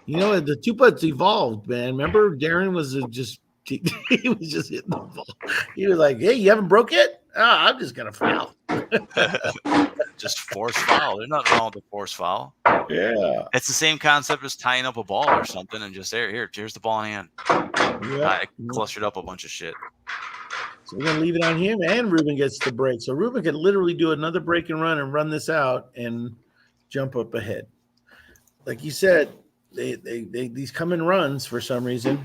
Speaker 1: You know, the 2 putts evolved, man. Remember, Darren was just he was just hitting the ball. He was like, "Hey, you haven't broke yet? I'm just gonna foul."
Speaker 4: Just force foul. There's nothing wrong with a force foul.
Speaker 1: Yeah,
Speaker 4: it's the same concept as tying up a ball or something, and just here's the ball in hand. I clustered up a bunch of shit.
Speaker 1: So we're gonna leave it on him, and Ruben gets the break. So Ruben could literally do another break and run this out and jump up ahead. Like you said, they these come in runs for some reason.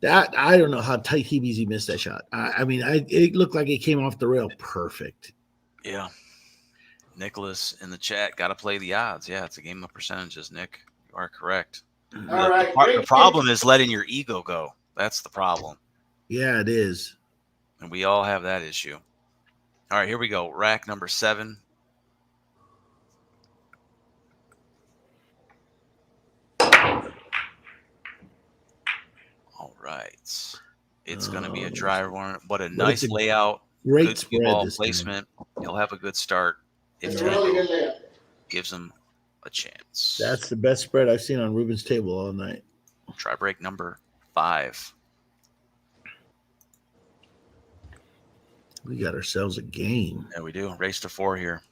Speaker 1: That I don't know how tight he missed that shot. I mean, it looked like it came off the rail perfect.
Speaker 4: Yeah. Nicholas in the chat, got to play the odds. Yeah, it's a game of percentages, Nick. You are correct.
Speaker 2: All right.
Speaker 4: The problem is letting your ego go. That's the problem.
Speaker 1: Yeah, it is.
Speaker 4: And we all have that issue. All right, here we go. Rack number 7. All right. It's going to be a driver one. What a nice layout.
Speaker 1: Great
Speaker 4: good
Speaker 1: spread
Speaker 4: ball placement. He'll have a good start if Tango gives him a chance.
Speaker 1: That's the best spread I've seen on Ruben's table all night.
Speaker 4: Try break number 5.
Speaker 1: We got ourselves a game.
Speaker 4: Yeah, we do. Race to 4 here.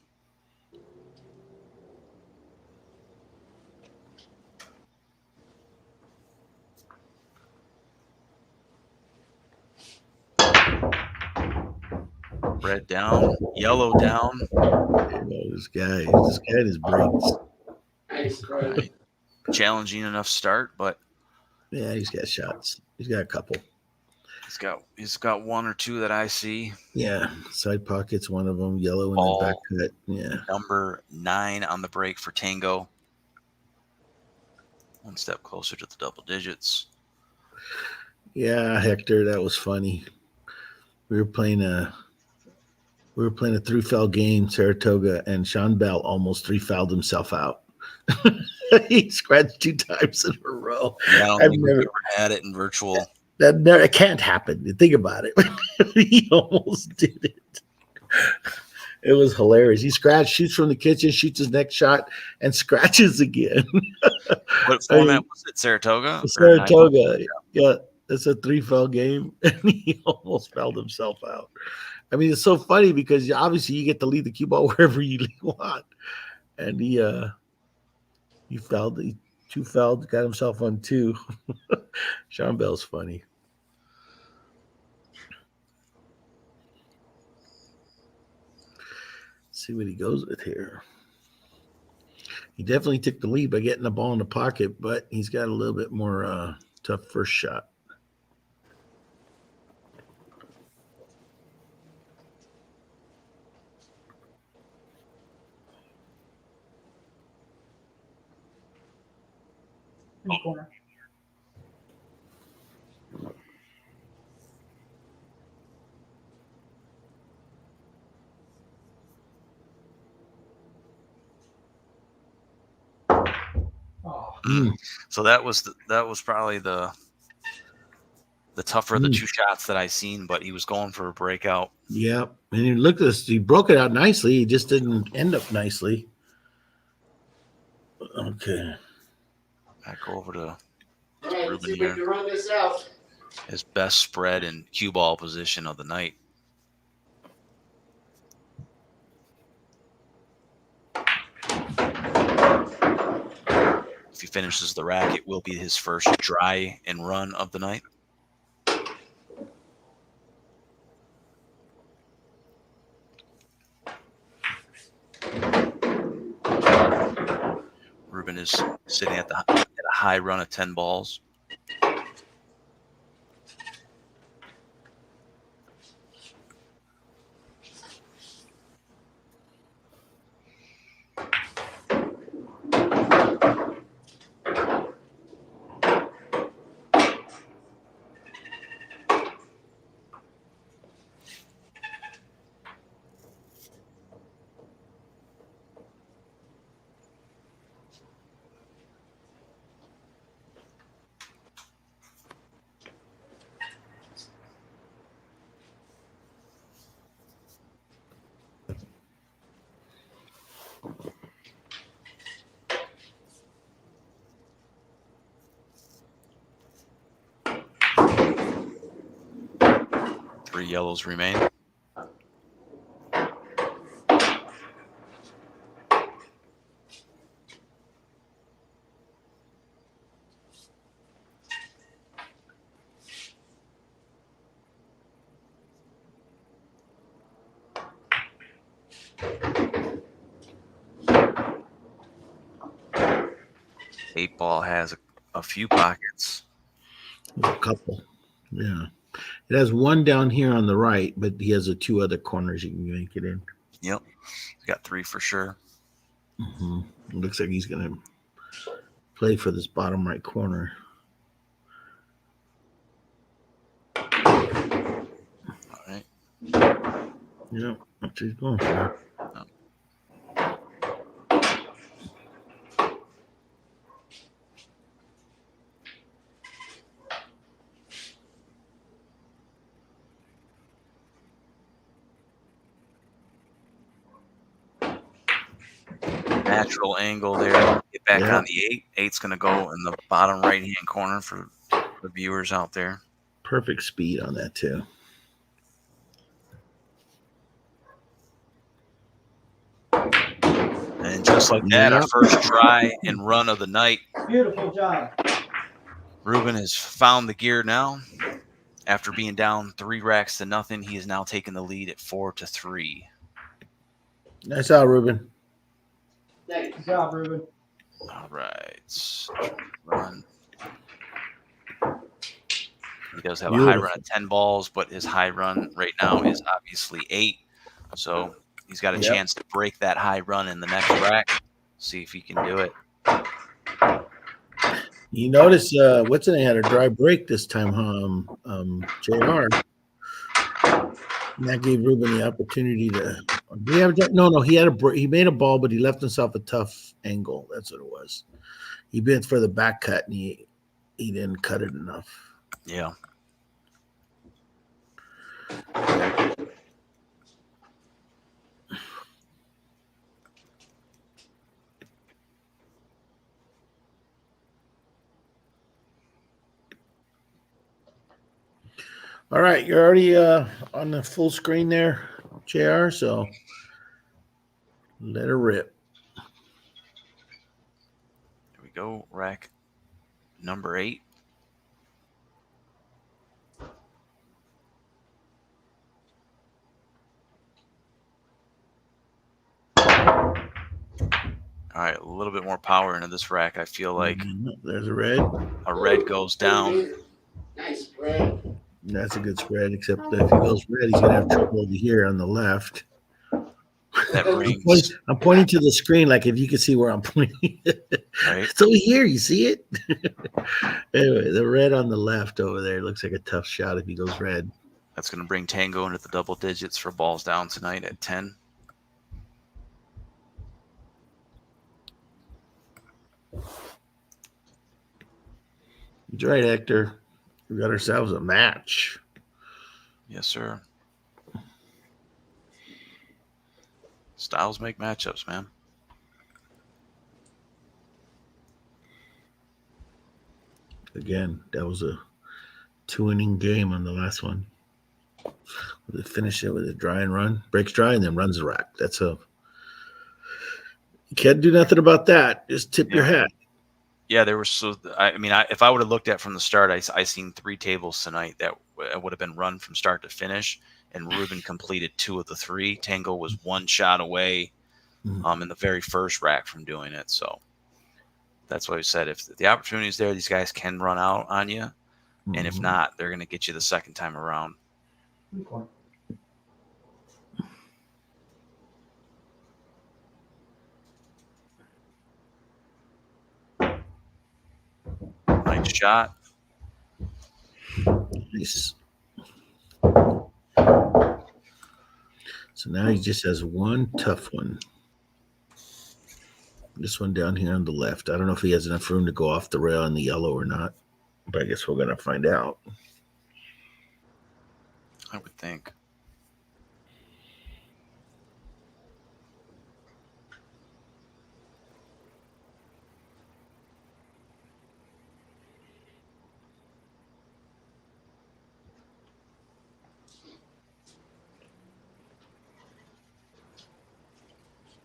Speaker 4: Red down, yellow down.
Speaker 1: This guy just breaks.
Speaker 2: Nice,
Speaker 4: Challenging enough start, but
Speaker 1: yeah, he's got shots. He's got a couple.
Speaker 4: He's got 1 or 2 that I see.
Speaker 1: Yeah, side pockets, one of them, yellow in
Speaker 4: Ball.
Speaker 1: the back cut. Yeah,
Speaker 4: Number 9 on the break for Tango. 1 step closer to the double digits.
Speaker 1: Yeah, Hector, that was funny. We were playing a 3-foul game, Saratoga, and Sean Bell almost 3-fouled himself out. He scratched 2 times in a row.
Speaker 4: Yeah, I don't think we've ever had it in virtual.
Speaker 1: It can't happen. Think about it. He almost did it. It was hilarious. He shoots from the kitchen, shoots his next shot, and scratches again.
Speaker 4: What format was it? Saratoga?
Speaker 1: Saratoga. Yeah, it's a 3-foul game, and he almost fouled himself out. I mean, it's so funny because obviously you get to lead the cue ball wherever you want, and he fouled. He 2-fouled, got himself on 2. Sean Bell's funny. Let's see what he goes with here. He definitely took the lead by getting the ball in the pocket, but he's got a little bit more tough first shot.
Speaker 3: In the corner. Oh.
Speaker 4: So that was probably the tougher of the two shots that I seen, but he was going for a breakout.
Speaker 1: Yeah, and you look at this. He broke it out nicely. He just didn't end up nicely. Okay.
Speaker 4: Back over to
Speaker 2: All right,
Speaker 4: Ruben
Speaker 2: see if we
Speaker 4: here.
Speaker 2: can run this out.
Speaker 4: His best spread and cue ball position of the night. If he finishes the rack, it will be his first dry and run of the night. Ruben is sitting at a high run of 10 balls. Three yellows remain. Eight ball has a few pockets.
Speaker 1: A couple. Yeah. It has one down here on the right, but he has the two other corners you can make it in.
Speaker 4: Yep. He's got three for sure.
Speaker 1: Mm-hmm. It looks like he's going to play for this bottom right corner.
Speaker 4: All right.
Speaker 1: Yeah, that's what he's going for.
Speaker 4: Natural angle there. Get back on the eight. Eight's going to go in the bottom right-hand corner for the viewers out there.
Speaker 1: Perfect speed on that, too.
Speaker 4: And just like that, our first try and run of the night.
Speaker 3: Beautiful job.
Speaker 4: Ruben has found the gear now. After being down 3 racks to nothing, he is now taking the lead at 4-3.
Speaker 1: Nice out, Ruben.
Speaker 3: Good job, Ruben.
Speaker 4: All right. Run. He does have a high run of 10 balls, but his high run right now is obviously 8. So he's got a chance to break that high run in the next rack. See if he can do it.
Speaker 1: You notice what's in had a dry break this time, JR. And that gave Ruben the opportunity to. Did he have no? He had he made a ball, but he left himself a tough angle. That's what it was. He bent for the back cut, and he didn't cut it enough.
Speaker 4: Yeah.
Speaker 1: All right, you're already on the full screen there, JR, so let her rip.
Speaker 4: Here we go. Rack number 8. All right, a little bit more power into this rack. I feel like
Speaker 1: There's a red.
Speaker 4: a red goes down.
Speaker 2: Nice spread.
Speaker 1: That's a good spread, except that if he goes red, he's gonna have trouble over here on the left.
Speaker 4: That brings
Speaker 1: I'm pointing to the screen, like if you can see where I'm pointing.
Speaker 4: right.
Speaker 1: It's over here. You see it? Anyway, the red on the left over there looks like a tough shot if he goes red.
Speaker 4: That's going to bring Tango into the double digits for balls down tonight at 10.
Speaker 1: He's right, Hector. We got ourselves a match.
Speaker 4: Yes, sir. Styles make matchups, man.
Speaker 1: Again, that was a 2-inning game on the last one. They finish it with a dry and run, breaks dry, and then runs the rack. That's a you can't do nothing about that. Just tip your hat.
Speaker 4: Yeah, there was if I would have looked at from the start, I seen 3 tables tonight that would have been run from start to finish, and Ruben completed 2 of the 3. Tango was 1 shot away in the very first rack from doing it. So that's why we said if the opportunity is there, these guys can run out on you, and if not, they're going to get you the second time around. Nice shot.
Speaker 1: Nice. So now he just has one tough one. This one down here on the left. I don't know if he has enough room to go off the rail in the yellow or not, but I guess we're going to find out.
Speaker 4: I would think.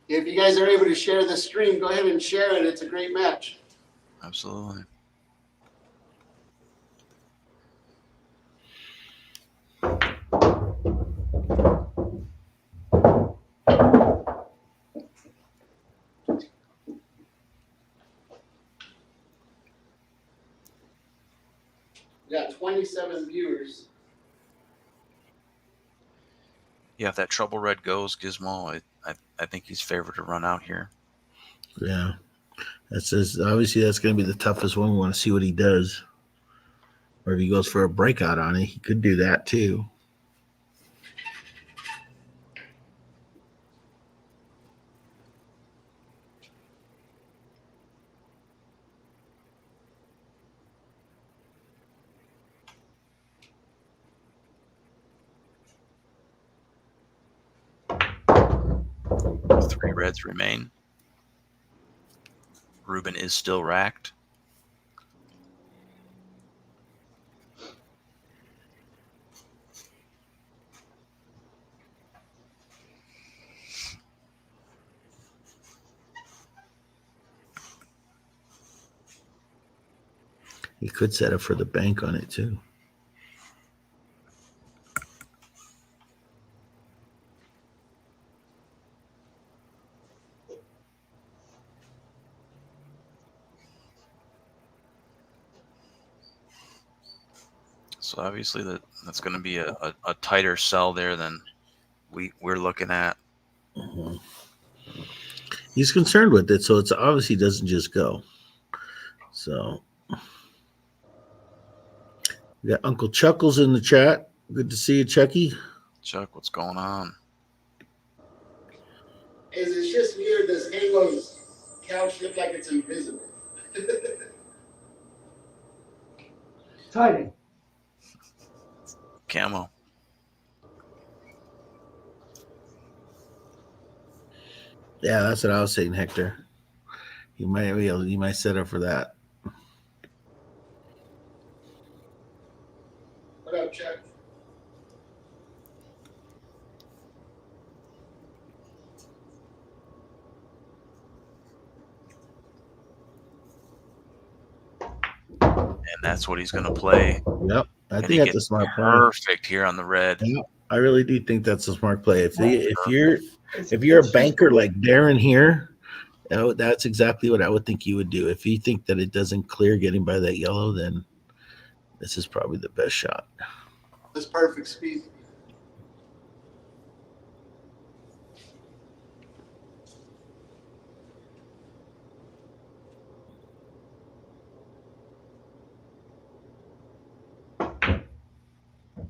Speaker 2: If you guys are able to share the stream, go ahead and share it. It's a great match.
Speaker 4: Absolutely.
Speaker 2: We got 27 viewers.
Speaker 4: Yeah, if that trouble red goes, Gizmo, I think he's favored to run out here.
Speaker 1: Yeah. Obviously that's going to be the toughest one. We want to see what he does. Or if he goes for a breakout on it, he could do that too.
Speaker 4: Three reds remain. Ruben is still racked.
Speaker 1: He could set up for the bank on it too.
Speaker 4: So obviously that's going to be a tighter sell there than we're looking at.
Speaker 1: Mm-hmm. He's concerned with it, so it's obviously doesn't just go. So we got Uncle Chuckles in the chat. Good to see you, Chucky.
Speaker 4: Chuck, what's going on?
Speaker 2: Is it just me or does Tango's couch look like it's invisible?
Speaker 3: It's hiding.
Speaker 4: Camo.
Speaker 1: Yeah, that's what I was saying, Hector. You might set up for that.
Speaker 2: What up, Chuck?
Speaker 4: And that's what he's going to play.
Speaker 1: Yep, I think that's a smart play.
Speaker 4: Perfect here on the red.
Speaker 1: Yep, I really do think that's a smart play. If you're a banker like Darren here, That's exactly what I would think you would do. If you think that it doesn't clear getting by that yellow, then this is probably the best shot.
Speaker 2: That's perfect speed.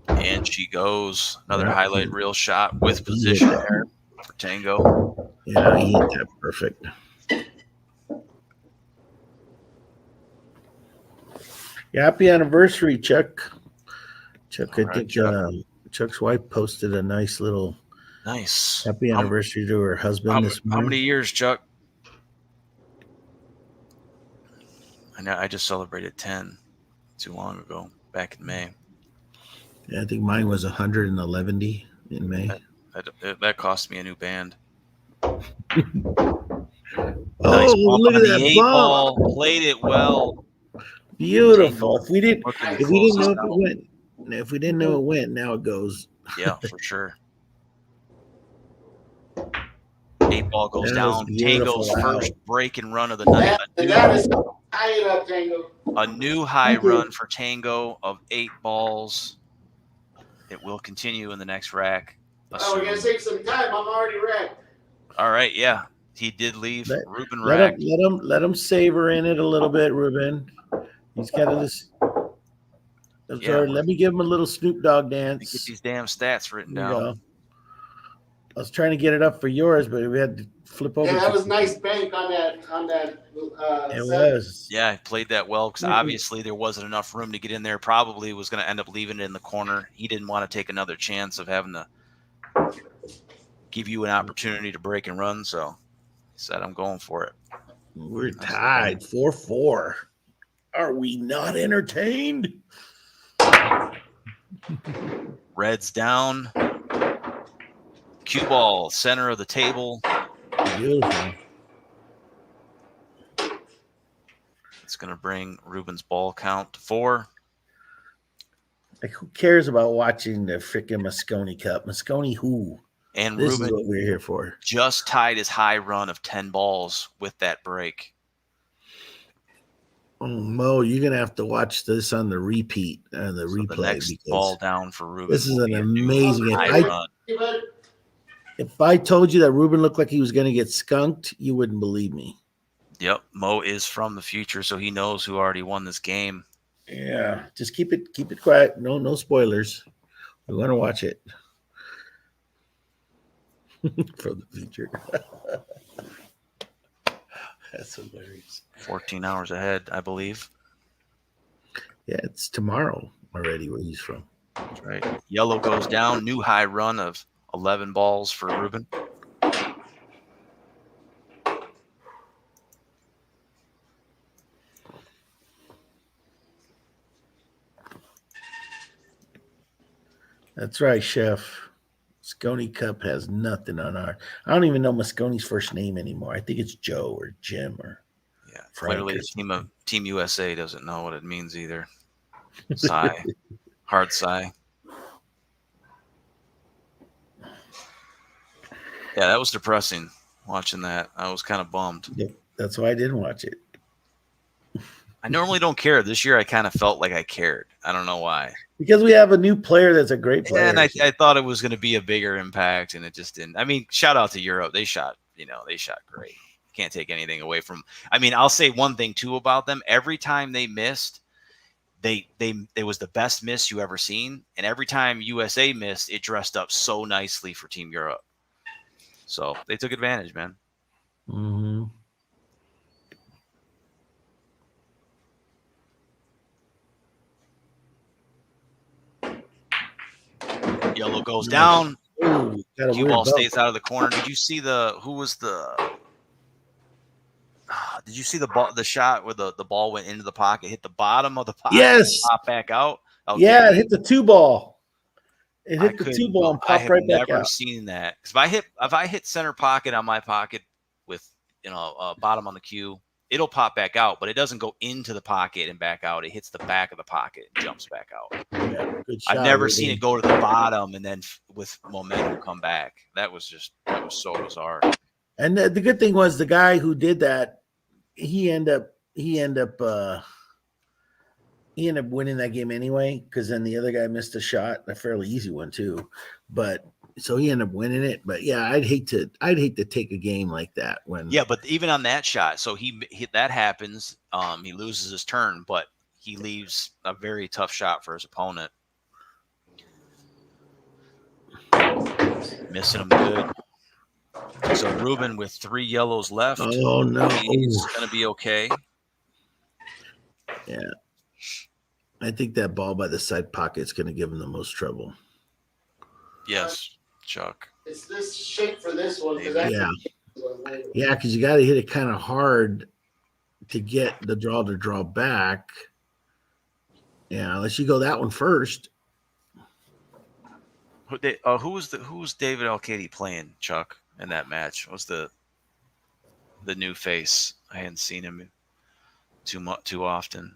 Speaker 4: And she goes. Another
Speaker 1: Yeah.
Speaker 4: highlight reel shot with
Speaker 1: He hit
Speaker 4: position
Speaker 1: that.
Speaker 4: there for Tango.
Speaker 1: Yeah, he hit that perfect. Yeah, happy anniversary, Chuck. Chuck, I
Speaker 4: All right,
Speaker 1: think
Speaker 4: Chuck.
Speaker 1: Chuck's wife posted a nice little
Speaker 4: Nice.
Speaker 1: happy anniversary to her husband this
Speaker 4: How
Speaker 1: morning.
Speaker 4: many years, Chuck? I know I just celebrated 10 too long ago, back in May.
Speaker 1: Yeah, I think mine was 111 in May.
Speaker 4: That cost me a new band.
Speaker 1: Oh,
Speaker 4: Nice bump
Speaker 1: look
Speaker 4: on
Speaker 1: at
Speaker 4: the
Speaker 1: that
Speaker 4: 8-ball.
Speaker 1: bump!
Speaker 4: Played it well.
Speaker 1: Beautiful.
Speaker 4: Tango
Speaker 1: If we didn't
Speaker 4: looking to
Speaker 1: if we
Speaker 4: close
Speaker 1: didn't
Speaker 4: this
Speaker 1: know if it
Speaker 4: out.
Speaker 1: went, if we didn't know it went, now it goes.
Speaker 4: Yeah, for sure. 8-ball goes
Speaker 1: That is
Speaker 4: down.
Speaker 1: beautiful.
Speaker 4: Tango's
Speaker 1: Wow.
Speaker 4: first break and run of the night.
Speaker 2: That is high it up, Tango.
Speaker 4: A new high
Speaker 3: Thank you.
Speaker 4: run for Tango of 8 balls. It will continue in the next rack.
Speaker 2: Oh, we're gonna save some time. I'm already wrecked.
Speaker 4: All right, yeah. He did leave Ruben racked.
Speaker 1: Let him savor in it a little bit, Ruben. He's got to just.
Speaker 4: Yeah,
Speaker 1: Let me give him a little Snoop Dogg
Speaker 4: Get
Speaker 1: dance.
Speaker 4: these damn stats written
Speaker 1: There you
Speaker 4: down.
Speaker 1: go. I was trying to get it up for yours, but we had to flip over.
Speaker 2: Yeah, that was nice bank on that.
Speaker 1: It
Speaker 2: set.
Speaker 1: was.
Speaker 4: Yeah, I played that well because obviously there wasn't enough room to get in there. Probably was going to end up leaving it in the corner. He didn't want to take another chance of having to give you an opportunity to break and run, so he said, I'm going for it.
Speaker 1: We're tied 4-4. Are we not entertained?
Speaker 4: Reds down. Cue ball, center of the table.
Speaker 1: Beautiful.
Speaker 4: It's going to bring Ruben's ball count to 4.
Speaker 1: Like, who cares about watching the freaking Moscone Cup? Moscone who?
Speaker 4: And
Speaker 1: This
Speaker 4: Ruben
Speaker 1: is what we're here for.
Speaker 4: just tied his high run of 10 balls with that break.
Speaker 1: Oh, Mo, you're gonna have to watch this on the repeat and the replay.
Speaker 4: The next ball down for Ruben.
Speaker 1: This is an amazing
Speaker 4: high run.
Speaker 1: If I told you that Ruben looked like he was gonna get skunked, you wouldn't believe me.
Speaker 4: Yep, Mo is from the future, so he knows who already won this game.
Speaker 1: Yeah, just keep it quiet. No spoilers. We want to watch it from the future. That's hilarious.
Speaker 4: 14 hours ahead, I believe.
Speaker 1: Yeah, it's tomorrow already where he's from.
Speaker 4: That's right. Yellow goes down. New high run of 11 balls for Ruben.
Speaker 1: That's right, Chef. Moscone Cup has nothing on our. I don't even know Moscone's first name anymore. I think it's Joe or Jim or.
Speaker 4: Yeah,
Speaker 1: Frank
Speaker 4: clearly
Speaker 1: or
Speaker 4: Team USA doesn't know what it means either. Sigh. Hard sigh. Yeah, that was depressing watching that. I was kind of bummed.
Speaker 1: Yeah, that's why I didn't watch it.
Speaker 4: I normally don't care. This year I kind of felt like I cared. I don't know why.
Speaker 1: Because we have a new player that's a great player.
Speaker 4: And I thought it was going to be a bigger impact, and it just didn't. I mean, shout out to Europe. They shot great. Can't take anything away from. I mean, I'll say one thing too about them. Every time they missed, it was the best miss you ever seen. And every time USA missed, it dressed up so nicely for Team Europe. So they took advantage, man.
Speaker 1: Mm-hmm.
Speaker 4: Yellow goes down.
Speaker 1: Ooh,
Speaker 4: Cue ball stays out of the corner. Did you see the ball, the shot where the ball went into the pocket, hit the bottom of the pocket,
Speaker 1: yes,
Speaker 4: pop back out?
Speaker 1: Yeah, it hit the 2-ball. It hit the 2-ball and popped right back out.
Speaker 4: I have never seen that. Because if I hit center pocket on my pocket with bottom on the cue, it'll pop back out, but it doesn't go into the pocket and back out. It hits the back of the pocket and jumps back out.
Speaker 1: Yeah, good shot,
Speaker 4: I've never seen it go to the bottom and then with momentum come back. That was so bizarre.
Speaker 1: And the good thing was the guy who did that, he ended up he ended up he ended up winning that game anyway, because then the other guy missed a shot, a fairly easy one too. But so he ended up winning it. But yeah, I'd hate to take a game like that when
Speaker 4: Yeah, but even on that shot, so he that happens. He loses his turn, but he leaves a very tough shot for his opponent. Missing him good. So Ruben with 3 yellows left.
Speaker 1: Oh no,
Speaker 4: He's gonna be okay.
Speaker 1: yeah. I think that ball by the side pocket is going to give him the most trouble.
Speaker 4: Yes, Chuck.
Speaker 2: It's this shape for this one.
Speaker 1: Yeah, yeah, because you got to hit it kind of hard to get the draw to draw back. Yeah, unless you go that one first.
Speaker 4: Who was David Alcady playing, Chuck, in that match? Was the new face? I hadn't seen him too often.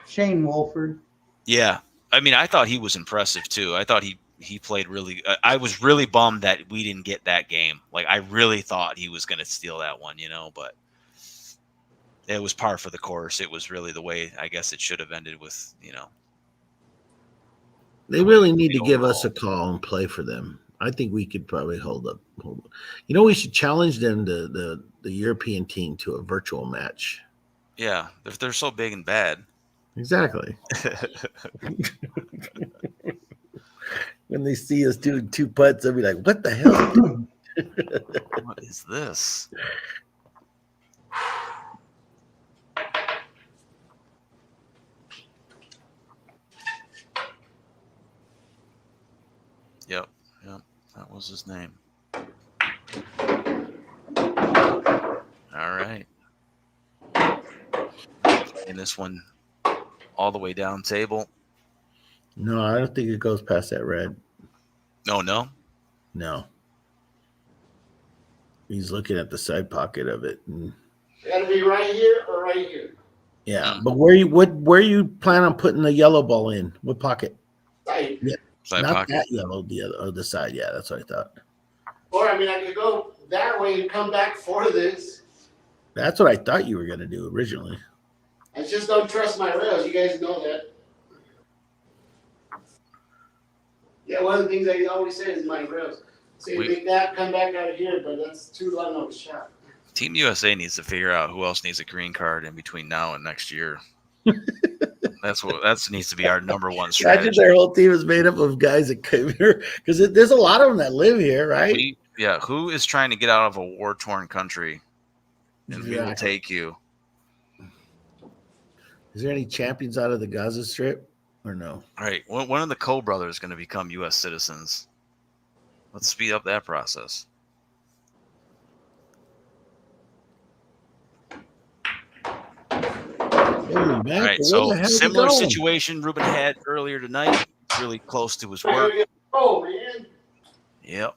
Speaker 3: Shane Wolford.
Speaker 4: Yeah, I mean, I thought he was impressive too. I thought he played really. I was really bummed that we didn't get that game. Like, I really thought he was going to steal that one, but it was par for the course. It was really the way I guess it should have ended with.
Speaker 1: They really need to give us a call and play for them. I think we could probably hold up. We should challenge them to the European team to a virtual match.
Speaker 4: Yeah, if they're so big and bad.
Speaker 1: Exactly. When they see us doing 2 putts, they'll be like, "What the hell?
Speaker 4: What is this?" Yep, that was his name. All right. And this one all the way down table.
Speaker 1: No, I don't think it goes past that red.
Speaker 4: No.
Speaker 1: He's looking at the side pocket of it. And
Speaker 2: Got to be right here or right here.
Speaker 1: yeah, but where you plan on putting the yellow ball in? What pocket?
Speaker 2: Side.
Speaker 1: Yeah,
Speaker 4: Side
Speaker 1: not
Speaker 4: pocket.
Speaker 1: that yellow, the side. Yeah, that's what I thought.
Speaker 2: Or I could go that way and come back for this.
Speaker 1: That's what I thought you were going to do originally.
Speaker 2: I just don't trust my rails. You guys know that. Yeah, one of the things I always say is my rails. Say make that, come back out of here, but that's too long of a shot.
Speaker 4: Team USA needs to figure out who else needs a green card in between now and next year. That needs to be our number one strategy.
Speaker 1: Imagine their whole team is made up of guys that come here, because there's a lot of them that live here, right?
Speaker 4: Who is trying to get out of a war-torn country? And we will take you.
Speaker 1: Is there any champions out of the Gaza Strip or no?
Speaker 4: All right. One of the Coe brothers is going to become U.S. citizens. Let's speed up that process. All right. So similar situation Ruben had earlier tonight. Really close to his work.
Speaker 2: Oh, man.
Speaker 4: Yep.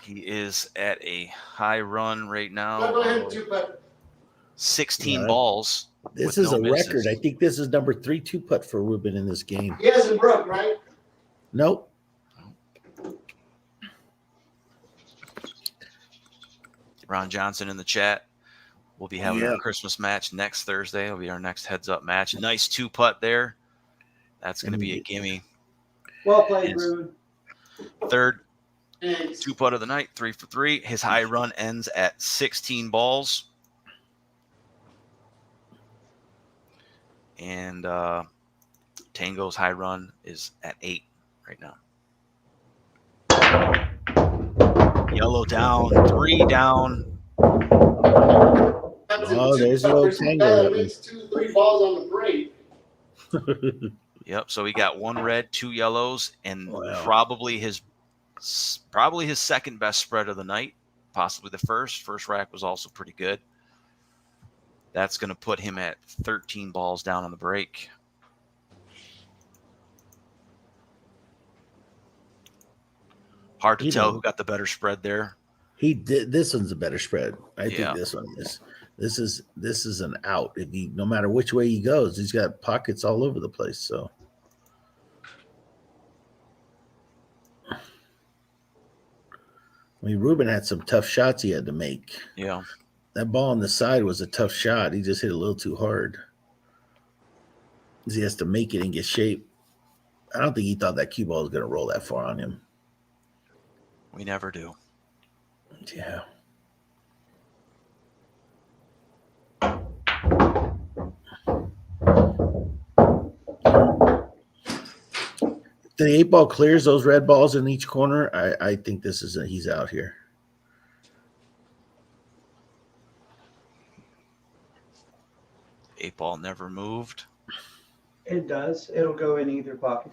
Speaker 4: He is at a high run right now.
Speaker 2: Go ahead,
Speaker 4: 16 balls.
Speaker 1: This is a record. I think this is number 3 2-putt for Ruben in this game.
Speaker 2: He hasn't broke, right?
Speaker 1: Nope.
Speaker 4: Ron Johnson in the chat. We'll be having our Christmas match next Thursday. It'll be our next heads-up match. Nice 2-putt there. That's going to be a gimme.
Speaker 3: Well played, Ruben.
Speaker 4: Third 2-putt of the night, 3 for 3. His high run ends at 16 balls. And Tango's high run is at 8 right now. Yellow down, 3 down.
Speaker 1: Oh, there's a little Tango.
Speaker 2: Makes 2-3 balls on the break.
Speaker 4: Yep. So he got 1 red, 2 yellows, and probably his second best spread of the night, possibly the first. First rack was also pretty good. That's going to put him at 13 balls down on the break. Hard to tell who got the better spread there.
Speaker 1: He did. This one's a better spread. I think this one is. This is an out. If he, no matter which way he goes, he's got pockets all over the place. So. I mean, Ruben had some tough shots he had to make.
Speaker 4: Yeah.
Speaker 1: That ball on the side was a tough shot. He just hit a little too hard. He has to make it and get shape. I don't think he thought that cue ball was going to roll that far on him.
Speaker 4: We never do.
Speaker 1: Yeah. If the 8-ball clears those red balls in each corner, I think he's out here.
Speaker 4: Eight ball never moved.
Speaker 3: It does. It'll go in either pocket.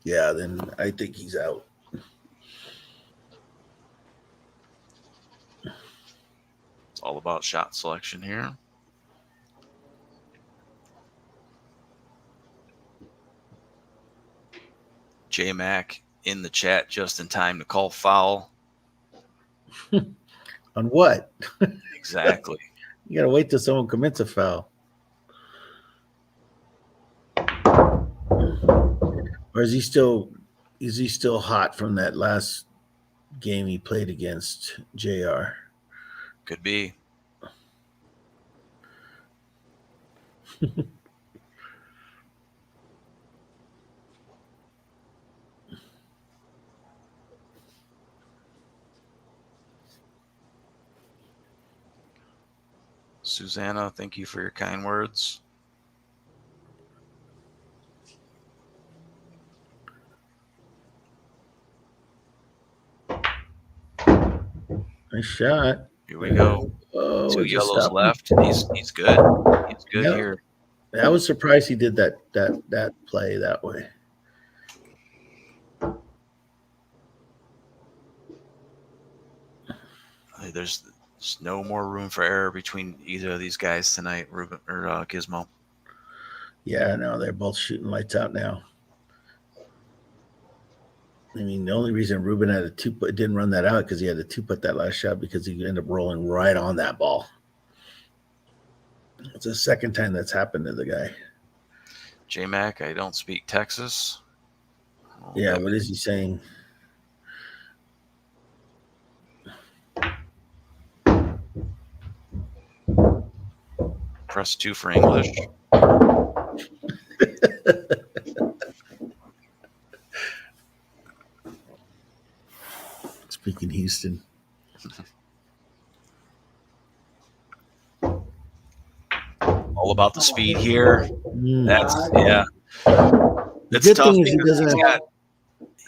Speaker 1: Yeah, then I think he's out.
Speaker 4: It's all about shot selection here. J Mac in the chat just in time to call foul.
Speaker 1: On what?
Speaker 4: Exactly.
Speaker 1: You got to wait till someone commits a foul. Or is he still hot from that last game he played against JR?
Speaker 4: Could be. Susanna, thank you for your kind words.
Speaker 1: Nice shot.
Speaker 4: Here we go.
Speaker 1: Oh,
Speaker 4: Two
Speaker 1: it just
Speaker 4: yellows
Speaker 1: stopped.
Speaker 4: left. He's good. He's good
Speaker 1: Yeah.
Speaker 4: here.
Speaker 1: I was surprised he did that play that way.
Speaker 4: There's no more room for error between either of these guys tonight, Ruben or Gizmo.
Speaker 1: Yeah, no, they're both shooting lights out now. I mean, the only reason Ruben had a two-put didn't run that out because he had a two-put that last shot because he ended up rolling right on that ball. It's the second time that's happened to the guy.
Speaker 4: J-Mac, I don't speak Texas. Oh,
Speaker 1: Yeah, what is he saying?
Speaker 4: Press 2 for English.
Speaker 1: Speaking Houston.
Speaker 4: All about the speed here.
Speaker 1: Mm.
Speaker 4: That's yeah. It's
Speaker 1: good
Speaker 4: tough
Speaker 1: thing is he
Speaker 4: because
Speaker 1: doesn't have.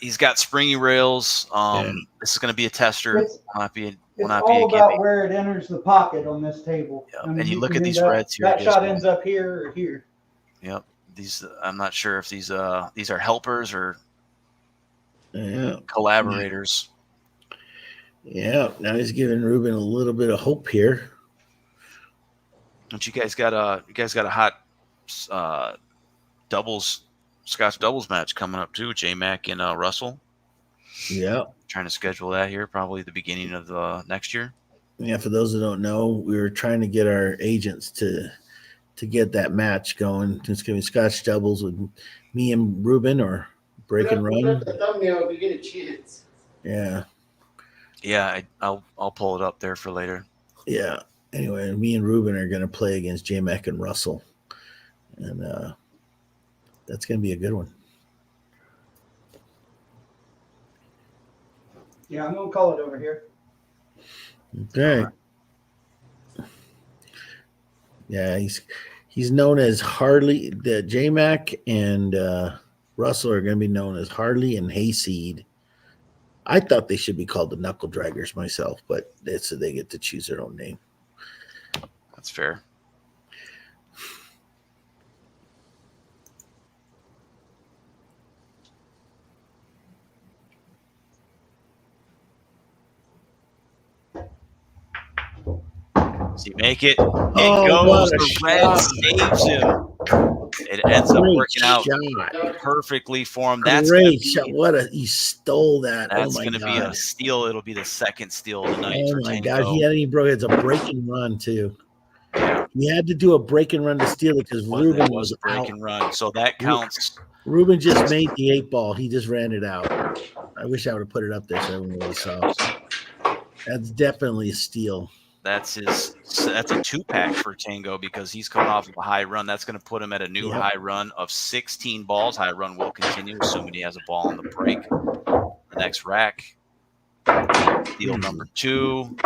Speaker 4: he's got springy rails.
Speaker 1: Yeah.
Speaker 4: This is going to be a tester.
Speaker 3: It's
Speaker 4: Will
Speaker 3: all
Speaker 4: not be a
Speaker 3: about
Speaker 4: gimme.
Speaker 3: where it enters the pocket on this table.
Speaker 4: Yeah.
Speaker 3: I mean,
Speaker 4: And you look
Speaker 3: can
Speaker 4: at these
Speaker 3: end up-
Speaker 4: reds here.
Speaker 3: That shot
Speaker 4: Gizmo.
Speaker 3: ends up here or here.
Speaker 4: Yep. These I'm not sure if these are helpers or
Speaker 1: Yeah,
Speaker 4: collaborators.
Speaker 1: yeah. Now he's giving Ruben a little bit of hope here.
Speaker 4: But you guys got a hot Scotch doubles match coming up too. J Mac and Russell.
Speaker 1: Yeah.
Speaker 4: Trying to schedule that here, probably the beginning of the next year.
Speaker 1: Yeah, for those who don't know, we were trying to get our agents to get that match going. It's going to be Scotch doubles with me and Ruben or break and
Speaker 2: Put
Speaker 1: run.
Speaker 2: up the thumbnail if you get a chance.
Speaker 1: Yeah,
Speaker 4: Yeah, I'll pull it up there for later.
Speaker 1: yeah. Anyway, me and Ruben are going to play against J-Mac and Russell. And that's going to be a good one.
Speaker 3: Yeah, I'm gonna call it over here.
Speaker 1: Okay. Yeah, he's known as Harley. The J-Mac and Russell are going to be known as Harley and Hayseed. I thought they should be called the Knuckle Draggers myself, but they get to choose their own name.
Speaker 4: That's fair. Does he make it? It goes.
Speaker 1: what a
Speaker 4: The red
Speaker 1: shot.
Speaker 4: saves him. It ends up
Speaker 1: Great
Speaker 4: working out
Speaker 1: shot.
Speaker 4: perfectly for him. That's gonna
Speaker 1: Great
Speaker 4: be,
Speaker 1: shot. He stole that.
Speaker 4: that's
Speaker 1: Oh my
Speaker 4: gonna be
Speaker 1: God.
Speaker 4: a steal. It'll be the second steal of the night
Speaker 1: Oh
Speaker 4: for
Speaker 1: my
Speaker 4: Tango.
Speaker 1: God. He hadn't even broke it. It's a break and run, too. He had to do a break and run to steal it because
Speaker 4: It
Speaker 1: Ruben
Speaker 4: was
Speaker 1: was
Speaker 4: a break
Speaker 1: out.
Speaker 4: and run, so that counts.
Speaker 1: Ruben just made the 8-ball. He just ran it out. I wish I would have put it up there so everyone really saw. That's definitely a steal.
Speaker 4: That's a 2-pack for Tango because he's coming off of a high run. That's going to put him at a new high run of 16 balls. High run will continue, assuming he has a ball on the break. The next rack, steal number 2.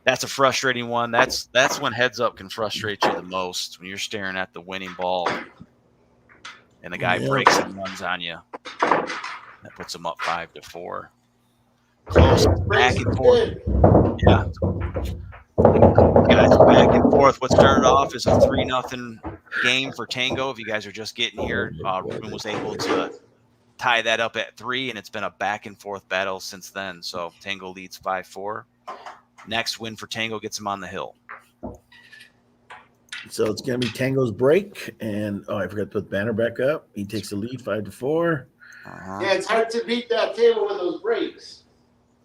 Speaker 4: That's a frustrating one. That's when heads up can frustrate you the most, when you're staring at the winning ball and the guy breaks and runs on you. That puts him up 5-4. Close, back and forth. Yeah. Guys, back and forth. What started off as a 3-0 game for Tango. If you guys are just getting here, Ruben was able to tie that up at 3, and it's been a back and forth battle since then. So Tango leads 5-4. Next win for Tango gets him on the hill.
Speaker 1: So it's going to be Tango's break, and I forgot to put the banner back up. He takes the lead 5-4.
Speaker 2: Yeah, it's hard to beat that table with those breaks.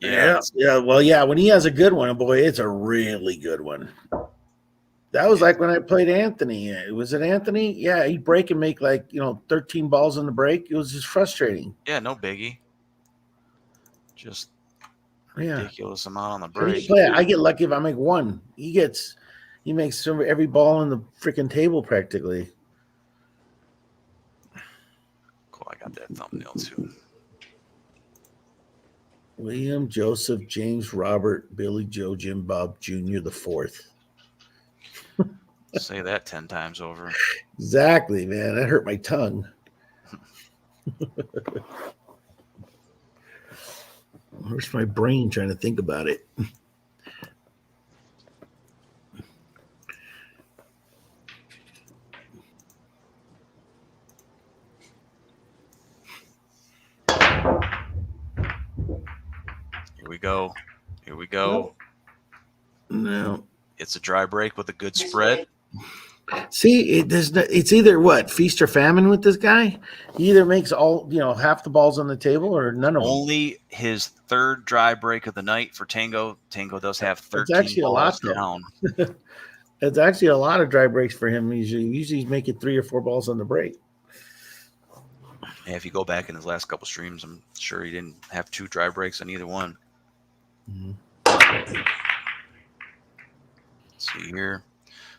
Speaker 1: Yeah. Well, yeah. When he has a good one, boy, it's a really good one. That was like when I played Anthony. Was it Anthony? Yeah, he'd break and make 13 balls in the break. It was just frustrating.
Speaker 4: Yeah, no biggie. Just ridiculous amount on the break.
Speaker 1: I get lucky if I make one. He makes every ball in the freaking table practically.
Speaker 4: Cool, I got that thumbnail too.
Speaker 1: William, Joseph, James, Robert, Billy, Joe, Jim, Bob, Jr. the 4th.
Speaker 4: Say that 10 times over.
Speaker 1: Exactly, man. That hurt my tongue. Where's my brain trying to think about it?
Speaker 4: Here we go.
Speaker 1: No.
Speaker 4: It's a dry break with a good spread.
Speaker 1: See, it's either what, feast or famine with this guy. He either makes all half the balls on the table or none of them.
Speaker 4: Only his 3rd dry break of the night for Tango. Tango does have 13 balls down.
Speaker 1: It's actually a lot of dry breaks for him. Usually he's making 3 or 4 balls on the break.
Speaker 4: Yeah, if you go back in his last couple streams, I'm sure he didn't have 2 dry breaks on either one.
Speaker 1: Mm-hmm.
Speaker 4: Let's see here.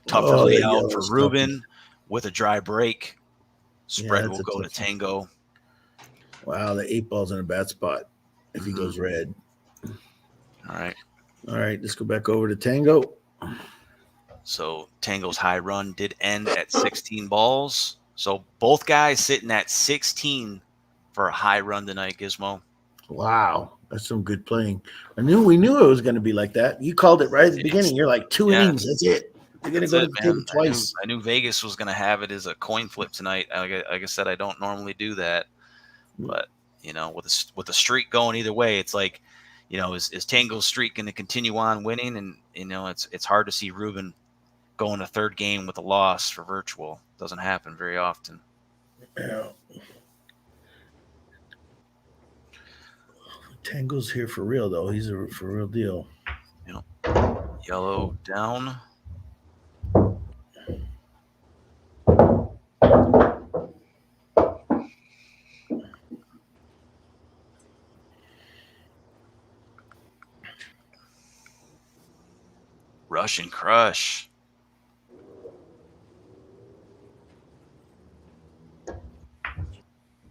Speaker 4: Tougher layout for Ruben with a dry break. Spread will go to Tango.
Speaker 1: Wow, the 8 ball's in a bad spot if he goes red.
Speaker 4: All right,
Speaker 1: let's go back over to Tango.
Speaker 4: So Tango's high run did end at 16 balls. So both guys sitting at 16 for a high run tonight, Gizmo.
Speaker 1: Wow, that's some good playing. We knew it was going to be like that. You called it right at the beginning. You're like 2 innings. That's it. They're going to go to the table twice.
Speaker 4: I knew Vegas was going to have it as a coin flip tonight. Like I said, I don't normally do that, but with the streak going either way, it's like, is Tango's streak going to continue on winning? And it's hard to see Ruben going a 3rd game with a loss for virtual. Doesn't happen very often.
Speaker 1: Yeah. Tango's here for real, though. He's for real deal.
Speaker 4: Yellow down. Rush and crush.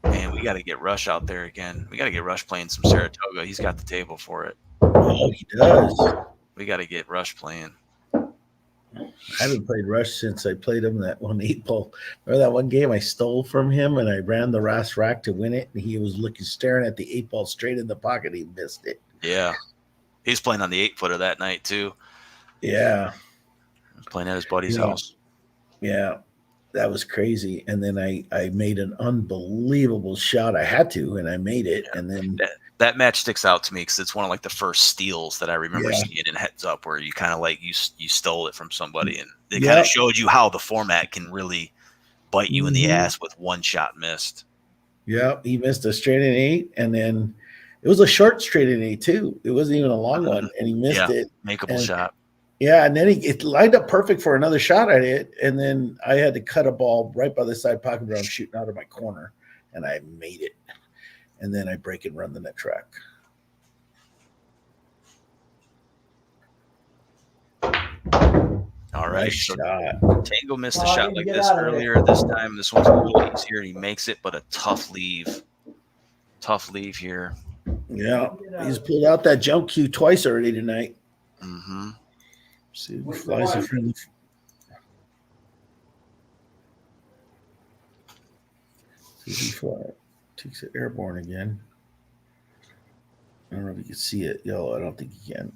Speaker 4: Man, we got to get Rush out there again. We got to get Rush playing some Saratoga. He's got the table for it.
Speaker 1: Oh, he does.
Speaker 4: We got to get Rush playing.
Speaker 1: I haven't played Rush since I played him that one 8 ball. Remember that one game I stole from him and I ran the last rack to win it, and he was staring at the 8 ball straight in the pocket. He missed it.
Speaker 4: Yeah, he's playing on the 8-footer that night too.
Speaker 1: Yeah,
Speaker 4: he was playing at his buddy's house.
Speaker 1: Yeah, that was crazy. And then I made an unbelievable shot. I had to, and I made it. Yeah. And then
Speaker 4: that match sticks out to me because it's one of the first steals that I remember seeing in Heads Up, where you kind of you stole it from somebody, and they kind of showed you how the format can really bite you in the ass with one shot missed.
Speaker 1: Yeah, he missed a straight in 8, and then it was a short straight in 8 too. It wasn't even a long one, and he missed it.
Speaker 4: Makeable shot.
Speaker 1: Yeah, and then it lined up perfect for another shot at it, and then I had to cut a ball right by the side pocket where I'm shooting out of my corner, and I made it. And then I break and run the net track.
Speaker 4: All right.
Speaker 1: Nice
Speaker 4: So
Speaker 1: shot.
Speaker 4: Tango missed
Speaker 3: Oh,
Speaker 4: a
Speaker 3: I
Speaker 4: shot
Speaker 3: didn't
Speaker 4: like
Speaker 3: get
Speaker 4: this
Speaker 3: out of it.
Speaker 4: earlier. This time, this one's a little easier. He makes it, but a tough leave. Tough leave here.
Speaker 1: Yeah, he's pulled out that jump cue twice already tonight.
Speaker 4: Mm-hmm.
Speaker 1: See who flies in front of the. See if he flies. Takes it airborne again. I don't know if you can see it. Yo, I don't think you can.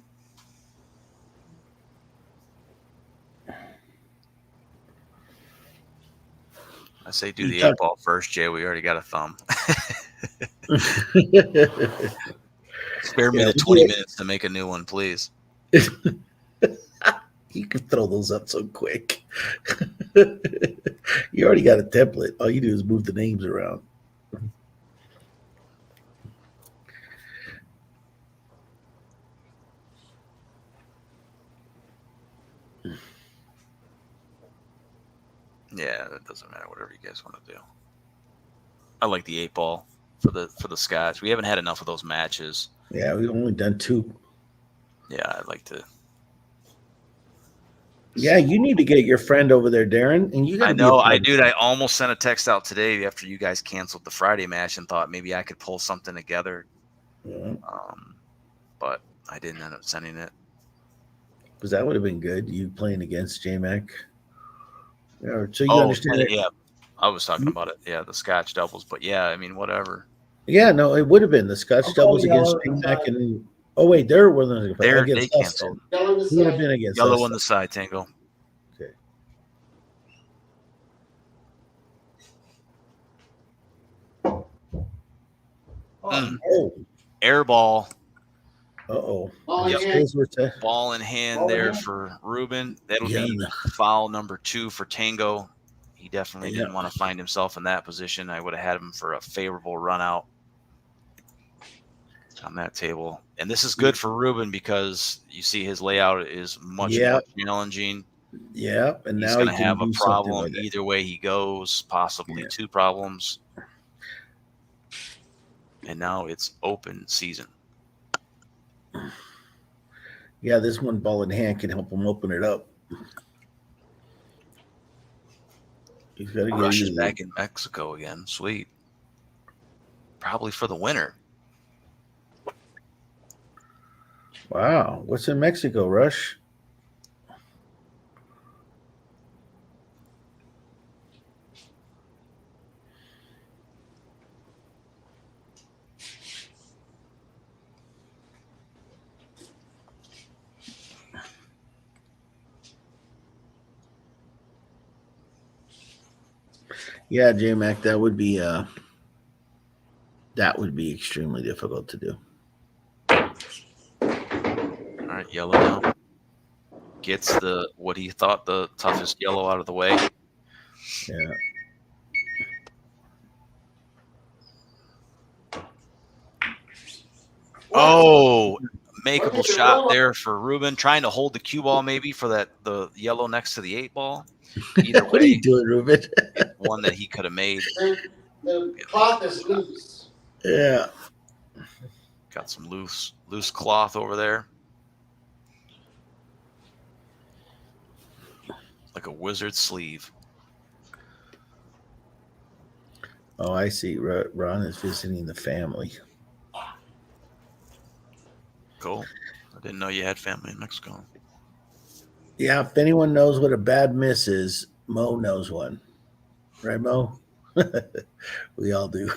Speaker 4: I say do the 8-ball first, Jay. We already got a thumb. Spare me the 20 minutes to make a new one, please.
Speaker 1: You can throw those up so quick. You already got a template. All you do is move the names around.
Speaker 4: Yeah, that doesn't matter. Whatever you guys want to do. I like the 8-ball for the Scotch. We haven't had enough of those matches.
Speaker 1: Yeah, we've only done 2.
Speaker 4: Yeah, I'd like to.
Speaker 1: Yeah, you need to get your friend over there, Darren, and you got to be.
Speaker 4: I almost sent a text out today after you guys canceled the Friday match and thought maybe I could pull something together.
Speaker 1: Yeah.
Speaker 4: But I didn't end up sending it.
Speaker 1: Because that would have been good. You playing against J-Mac. Yeah, so you
Speaker 4: Oh,
Speaker 1: understand it.
Speaker 4: yeah. I was talking about it. Yeah, the Scotch doubles. But yeah, I mean, whatever.
Speaker 1: Yeah, no, it would have been the Scotch
Speaker 3: I'll
Speaker 1: doubles
Speaker 3: call
Speaker 1: against
Speaker 3: Yellow
Speaker 1: J-Mac
Speaker 3: inside.
Speaker 1: and there wasn't
Speaker 4: They
Speaker 1: against us.
Speaker 4: canceled.
Speaker 2: Yellow the
Speaker 1: Who would have
Speaker 2: side.
Speaker 1: been against
Speaker 4: Yellow
Speaker 1: us?
Speaker 4: on the side, Tango.
Speaker 1: Okay. Oh,
Speaker 4: Air ball.
Speaker 1: uh-oh.
Speaker 2: Ball in
Speaker 1: Yep.
Speaker 2: hand.
Speaker 4: Ball in hand
Speaker 3: Ball in
Speaker 4: there
Speaker 3: hand.
Speaker 4: for Ruben. That'll
Speaker 1: Yeah.
Speaker 4: be foul number 2 for Tango. He definitely
Speaker 1: Yeah.
Speaker 4: didn't want to find himself in that position. I would have had him for a favorable run out on that table. And this is good for Ruben because you see his layout is much more challenging.
Speaker 1: Yeah, and
Speaker 4: He's
Speaker 1: now
Speaker 4: going
Speaker 1: he
Speaker 4: to
Speaker 1: can
Speaker 4: have a
Speaker 1: do something
Speaker 4: problem
Speaker 1: with it.
Speaker 4: either way he goes, possibly 2 problems. And now it's open season.
Speaker 1: Yeah, this one ball in hand can help him open it up. He's got to get
Speaker 4: Rush is back in Mexico again. Sweet. Probably for the winner.
Speaker 1: Wow, what's in Mexico, Rush? Yeah, J-Mac, that would be extremely difficult to do.
Speaker 4: All right, yellow now. Gets what he thought the toughest yellow out of the way.
Speaker 1: Yeah.
Speaker 4: Oh, makeable shot there for Ruben, trying to hold the cue ball maybe for the yellow next to the 8-ball. Either
Speaker 1: What are you doing, Ruben?
Speaker 4: one that he could have made.
Speaker 2: The cloth is loose.
Speaker 1: Yeah.
Speaker 4: Got some loose cloth over there. Like a wizard sleeve.
Speaker 1: Oh, I see. Ron is visiting the family.
Speaker 4: Cool. I didn't know you had family in Mexico.
Speaker 1: Yeah, if anyone knows what a bad miss is, Mo knows one. Right, Mo? We all do.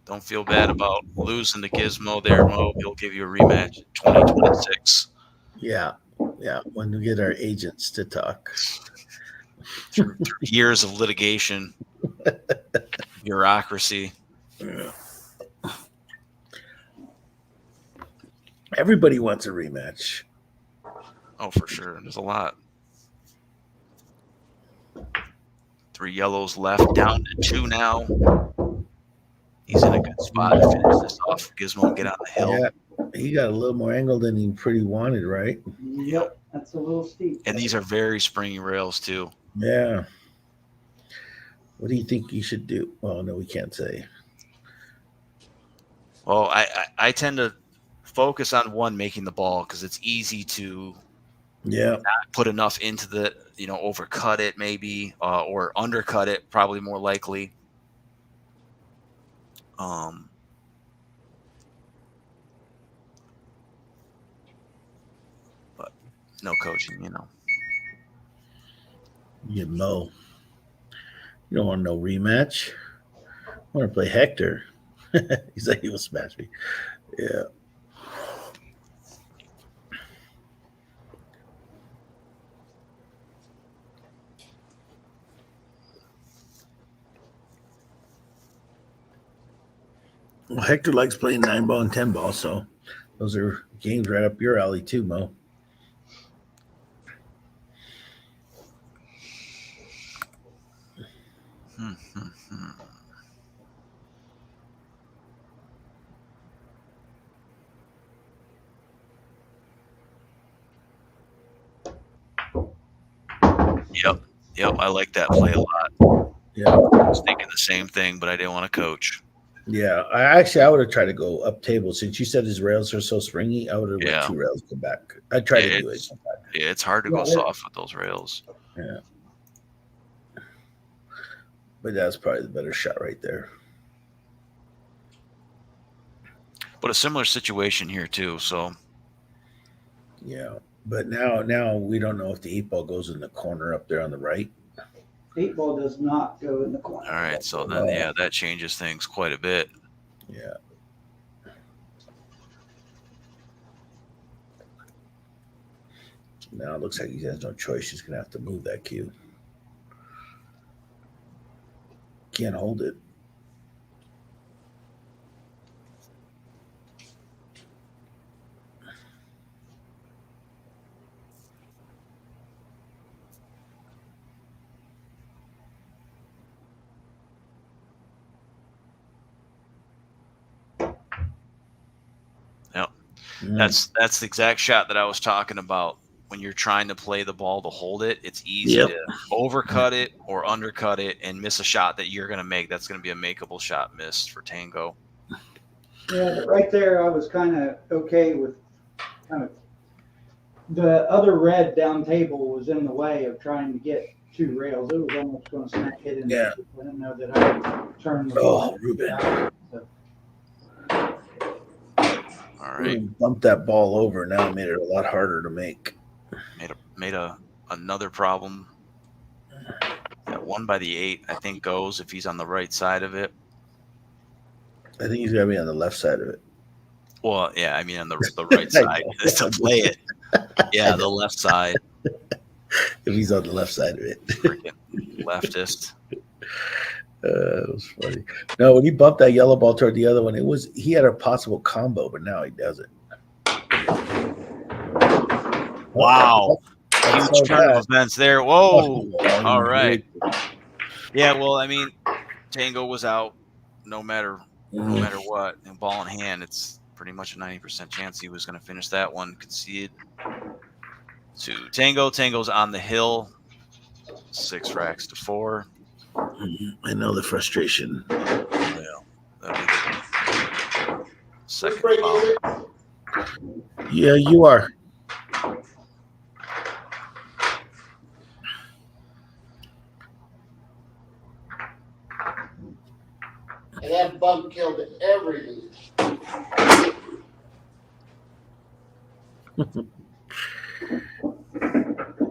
Speaker 4: Don't feel bad about losing to Gizmo there, Mo. He'll give you a rematch in 2026.
Speaker 1: Yeah. When we get our agents to talk.
Speaker 4: Through years of litigation, bureaucracy.
Speaker 1: Yeah. Everybody wants a rematch.
Speaker 4: Oh, for sure. There's a lot. 3 yellows left, down to 2 now. He's in a good spot to finish this off. Gizmo and get on the hill.
Speaker 1: Yeah, he got a little more angle than he pretty wanted, right?
Speaker 3: Yep, that's a little steep.
Speaker 4: And these are very springy rails, too.
Speaker 1: Yeah. What do you think you should do? Well, no, we can't say.
Speaker 4: Well, I tend to focus on one making the ball because it's easy to
Speaker 1: Yeah.
Speaker 4: put enough into the, overcut it maybe, or undercut it, probably more likely. But no coaching,
Speaker 1: You know, you don't want no rematch. I want to play Hector. He's like, he will smash me. Yeah. Well, Hector likes playing 9-ball and 10-ball, so those are games right up your alley too, Mo.
Speaker 4: Yep, I like that play a lot.
Speaker 1: Yeah.
Speaker 4: I was thinking the same thing, but I didn't want to coach.
Speaker 1: Yeah, I would have tried to go up table since you said his rails are so springy. I would have let 2 rails go back. I tried to do it.
Speaker 4: Yeah, it's hard to go soft with those rails.
Speaker 1: Yeah, but that's probably the better shot right there.
Speaker 4: But a similar situation here too. So
Speaker 1: yeah, but now we don't know if the 8-ball goes in the corner up there on the right.
Speaker 3: 8-ball does not go in the corner.
Speaker 4: All right, so then that changes things quite a bit.
Speaker 1: Yeah. Now it looks like he has no choice. He's gonna have to move that cue. Can't hold it.
Speaker 4: Yep. That's the exact shot that I was talking about. When you're trying to play the ball to hold it, it's easy to overcut it or undercut it and miss a shot that you're going to make. That's going to be a makeable shot missed for Tango.
Speaker 3: Yeah, but right there, I was kind of okay with kind of the other red down table was in the way of trying to get 2 rails. It was almost going to smack it in.
Speaker 1: Yeah.
Speaker 3: I didn't know that I would turn the ball.
Speaker 1: Ruben.
Speaker 3: So.
Speaker 4: All right.
Speaker 1: Bumped that ball over. Now it made it a lot harder to make.
Speaker 4: Made another problem. That 1 by the 8, I think, goes if he's on the right side of it.
Speaker 1: I think he's got to be on the left side of it.
Speaker 4: Well, yeah, I mean on the right side to play it. Yeah, the left side.
Speaker 1: If he's on the left side of it.
Speaker 4: Freaking leftist.
Speaker 1: It was funny. No, when he bumped that yellow ball toward the other one, he had a possible combo, but now he doesn't.
Speaker 4: Wow. Huge turn of events there. Whoa. All right. Yeah, well, I mean, Tango was out no matter what. And ball in hand, it's pretty much a 90% chance he was going to finish that one. Conceded to Tango. Tango's on the hill. 6 racks to 4.
Speaker 1: I know the frustration.
Speaker 4: Well, that'll be the second foul.
Speaker 1: Yeah, you are.
Speaker 2: And that bump killed everything.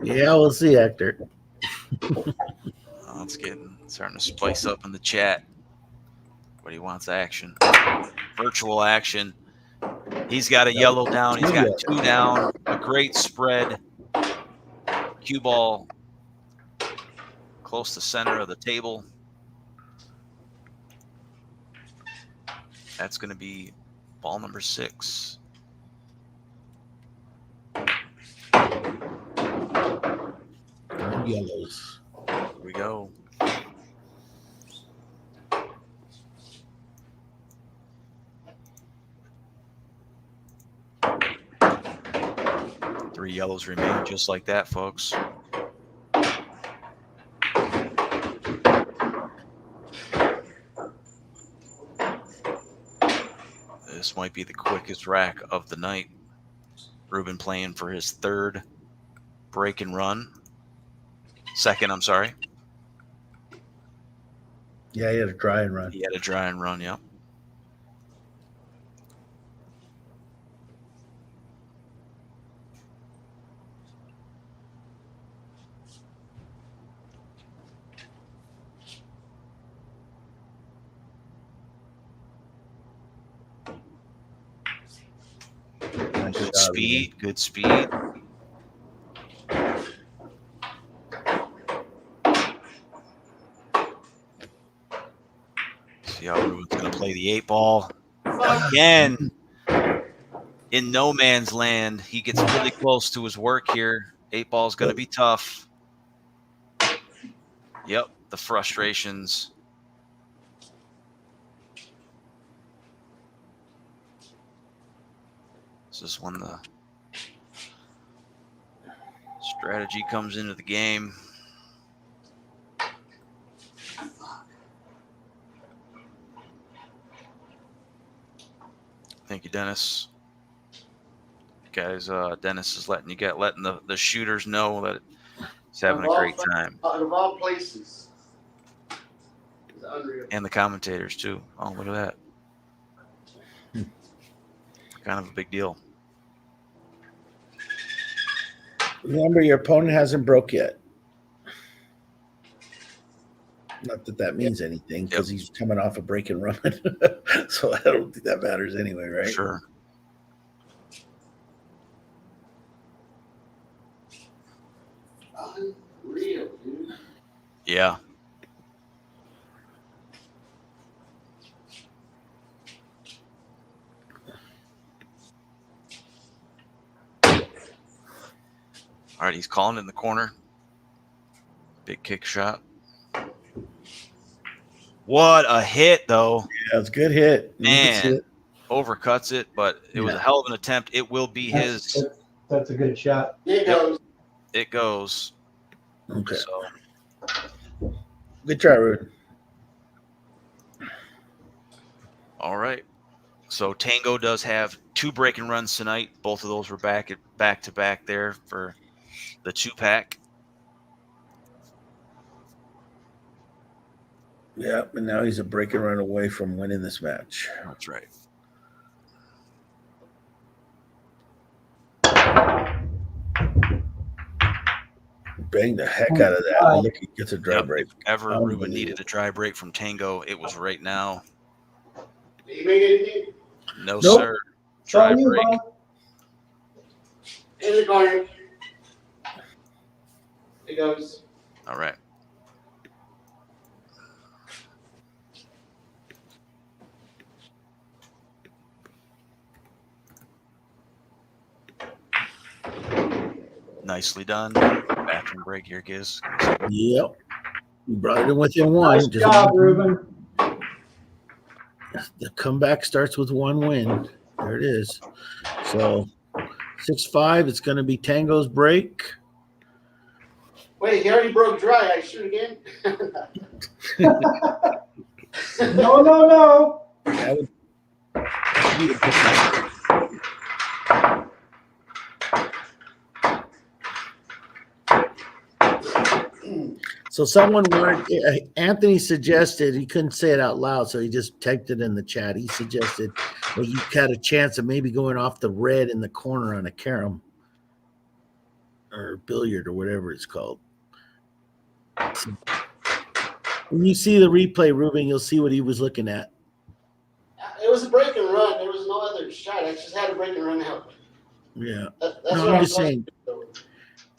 Speaker 1: Yeah, we'll see, Hector.
Speaker 4: It's starting to spice up in the chat. Everybody wants action. Virtual action. He's got a yellow down. He's got 2 down. A great spread. Cue ball close to center of the table. That's going to be ball number 6.
Speaker 1: Yellows.
Speaker 4: Here we go. Three yellows remain just like that, folks. This This might be the quickest rack of the night. Ruben playing for his third break and run. Second, I'm sorry.
Speaker 1: Yeah, he had a dry and run.
Speaker 4: He had a dry and run, yeah. Good speed, good speed. See how Ruben's going to play the 8-ball. Again, in no man's land. He gets really close to his work here. 8-ball's going to be tough. Yep, the frustrations. This is when the strategy comes into the game. Thank you, Dennis. Guys, Dennis is letting the shooters know that he's having a great time.
Speaker 2: Out of all places. It's unreal.
Speaker 4: And the commentators, too. Oh, look at that. Kind of a big deal.
Speaker 1: Remember, your opponent hasn't broke yet. Not that that means anything, because he's coming off a break and run. So I don't think that matters anyway, right?
Speaker 4: Sure.
Speaker 2: Unreal, dude.
Speaker 4: Yeah. All right, he's calling in the corner. Big kick shot. What a hit, though.
Speaker 1: Yeah, it's a good hit.
Speaker 4: Man, overcuts it, but it was a hell of an attempt. It will be his.
Speaker 3: That's a good shot.
Speaker 2: It goes.
Speaker 4: It goes.
Speaker 1: Okay.
Speaker 4: So.
Speaker 1: Good try, Ruben.
Speaker 4: All right. So Tango does have 2 break and runs tonight. Both of those were back to back there for the 2-pack.
Speaker 1: Yeah, and now he's a break and run away from winning this match.
Speaker 4: That's right.
Speaker 1: Bang the heck out of that. Look, he gets a dry break.
Speaker 4: If ever Ruben needed a dry break from Tango, it was right now.
Speaker 2: Did you make anything?
Speaker 4: No, sir. Dry break.
Speaker 2: In the corner. It goes.
Speaker 4: All right. Nicely done. Bathroom break here, Giz.
Speaker 1: Yep. You brought it in within one.
Speaker 3: Nice job, Ruben.
Speaker 1: The comeback starts with 1 win. There it is. So 6-5. It's going to be Tango's break.
Speaker 2: Wait, he already broke dry. I shoot again?
Speaker 3: No.
Speaker 1: That would be a So someone wanted, Anthony suggested, he couldn't say it out loud, so he just typed it in the chat. He suggested, well, you had a chance of maybe going off the red in the corner on a carom or billiard or whatever it's called. So when you see the replay, Ruben, you'll see what he was looking at.
Speaker 2: It was a break and run. There was no other shot. I just had a break and run out.
Speaker 1: Yeah.
Speaker 2: That's
Speaker 1: No,
Speaker 2: what
Speaker 1: I'm just saying.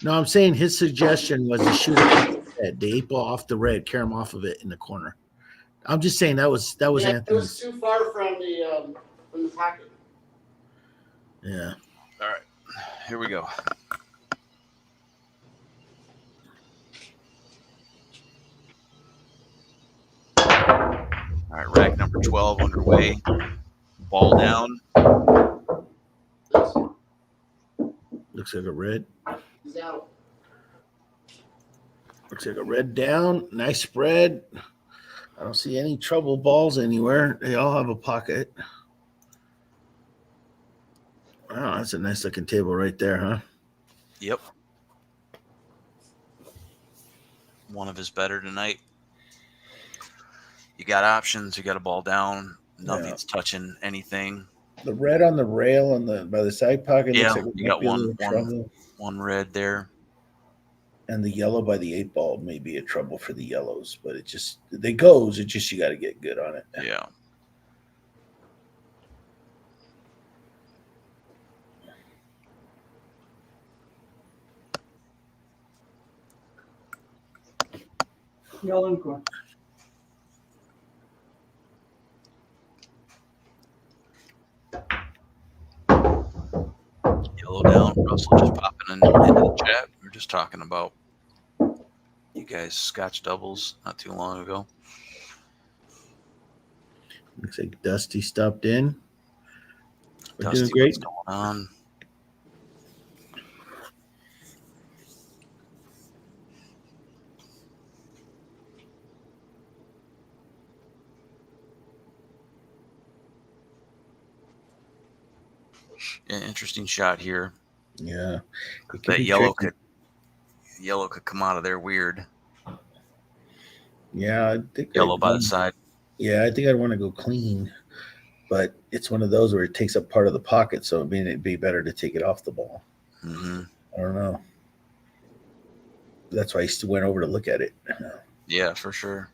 Speaker 1: No, I'm saying his suggestion was to shoot the 8-ball off the red, carom off of it in the corner. I'm just saying that was Anthony.
Speaker 2: It was too far from the pocket.
Speaker 1: Yeah.
Speaker 4: All right. Here we go. All right, rack number 12 underway. Ball down.
Speaker 1: Looks like a red.
Speaker 2: He's out.
Speaker 1: Looks like a red down. Nice spread. I don't see any trouble balls anywhere. They all have a pocket. Wow, that's a nice looking table right there, huh?
Speaker 4: Yep. One of his better tonight. You got options. You got a ball down. Nothing's touching anything.
Speaker 1: The red on the rail on the by the side pocket looks like it
Speaker 4: You
Speaker 1: might
Speaker 4: got
Speaker 1: be a little trouble.
Speaker 4: one red there.
Speaker 1: And the yellow by the 8 ball may be a trouble for the yellows, but they goes. It's just you got to get good on it.
Speaker 4: Yeah.
Speaker 3: Yellow and corn.
Speaker 4: Yellow down. Russell just popping into the chat. We were just talking about you guys scotch doubles not too long ago.
Speaker 1: Looks like Dusty stopped in. We're
Speaker 4: Dusty,
Speaker 1: doing great.
Speaker 4: what's going on? An interesting shot here.
Speaker 1: Yeah,
Speaker 4: That yellow could come out of there weird.
Speaker 1: Yeah, I think
Speaker 4: Yellow by the side.
Speaker 1: Yeah, I think I'd want to go clean, but it's one of those where it takes up part of the pocket, so it'd be better to take it off the ball.
Speaker 4: Mm-hmm.
Speaker 1: I don't know. That's why I still went over to look at it.
Speaker 4: Yeah, for sure.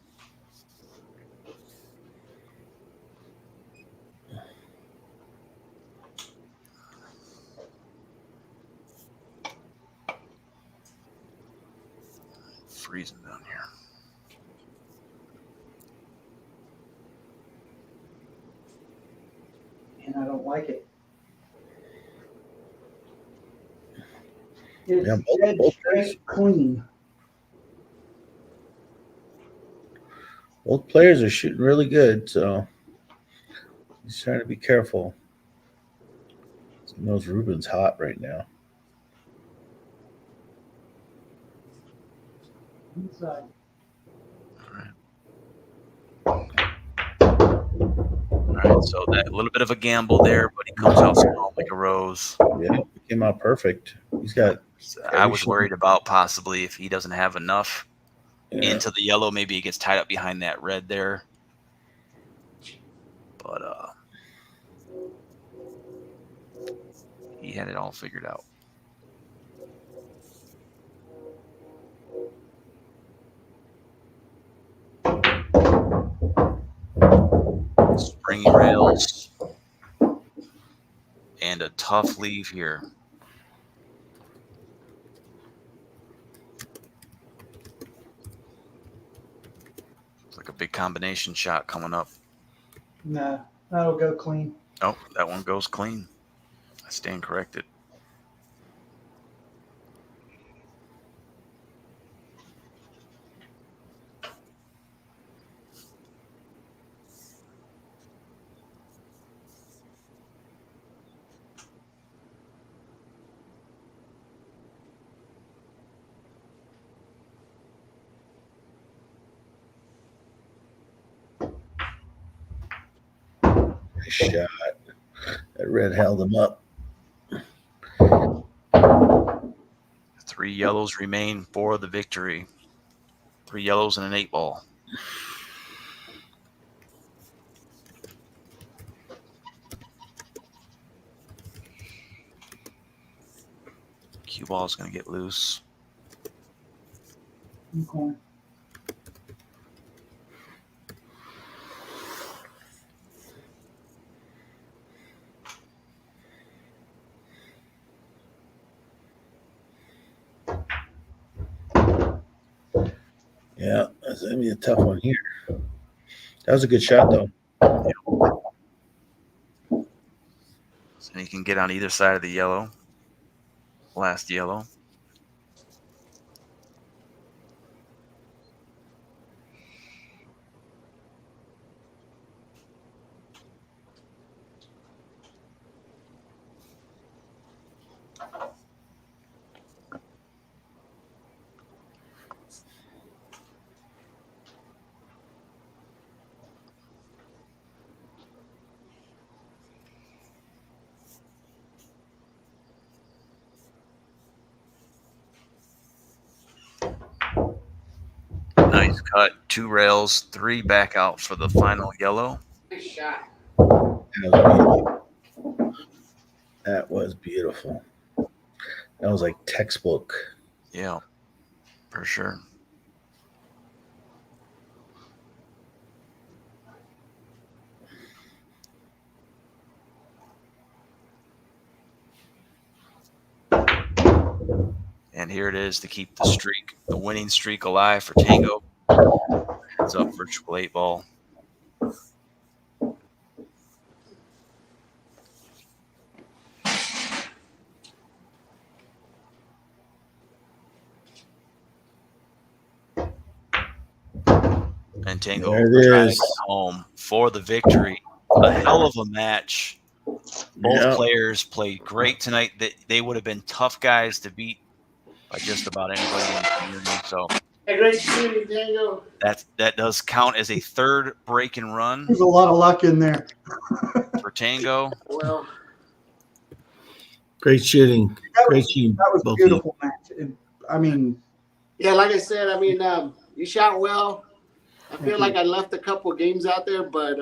Speaker 4: Freezing down here.
Speaker 3: And I don't like it. It's dead straight clean.
Speaker 1: Both players are shooting really good, so he's trying to be careful. He knows Ruben's hot right now.
Speaker 3: Inside.
Speaker 4: All right, so that little bit of a gamble there, but he comes out strong like a rose.
Speaker 1: Yeah, he came out perfect. He's got.
Speaker 4: I was worried about possibly if he doesn't have enough into the yellow, maybe he gets tied up behind that red there. But he had it all figured out. Springy rails and a tough leave here. It's like a big combination shot coming up.
Speaker 3: Nah, that'll go clean.
Speaker 4: Oh, that one goes clean. I stand corrected.
Speaker 1: Nice shot. That red held him up.
Speaker 4: 3 yellows remain for the victory. 3 yellows and an 8-ball. Cue ball is going to get loose.
Speaker 3: Okay.
Speaker 1: Yeah, that's gonna be a tough one here. That was a good shot, though.
Speaker 4: So he can get on either side of the yellow. Last yellow. cut, 2 rails, 3 back out for the final yellow.
Speaker 2: Nice shot.
Speaker 1: That was beautiful. That was like textbook.
Speaker 4: Yeah, for sure. And here it is to keep the winning streak alive for Tango. Heads up virtual 8 ball. And Tango driving home for the victory. A hell of a match. Both players played great tonight. They would have been tough guys to beat by just about anybody in the community. So
Speaker 2: great shooting, Tango.
Speaker 4: That does count as a third break and run.
Speaker 3: There's a lot of luck in there
Speaker 4: for Tango.
Speaker 2: Well,
Speaker 1: great shooting. Great shooting.
Speaker 3: That was a beautiful match.
Speaker 2: yeah, like I said, you shot well. I feel like I left a couple games out there, but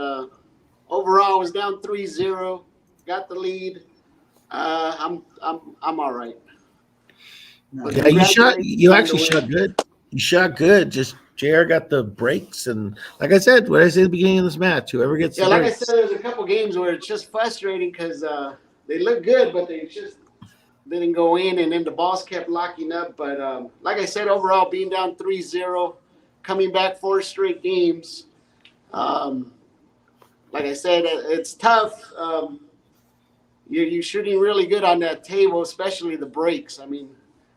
Speaker 2: overall, I was down 3-0. Got the lead. I'm all right.
Speaker 1: Yeah, you actually shot good. You shot good. Just JR got the breaks, and like I said, what I said at the beginning of this match, whoever gets the
Speaker 2: like
Speaker 1: breaks.
Speaker 2: I said, there's a couple games where it's just frustrating because they look good, but they just didn't go in, and then the balls kept locking up. But like I said, overall, being down 3-0, coming back 4 straight games. Like I said, it's tough. You're shooting really good on that table, especially the breaks.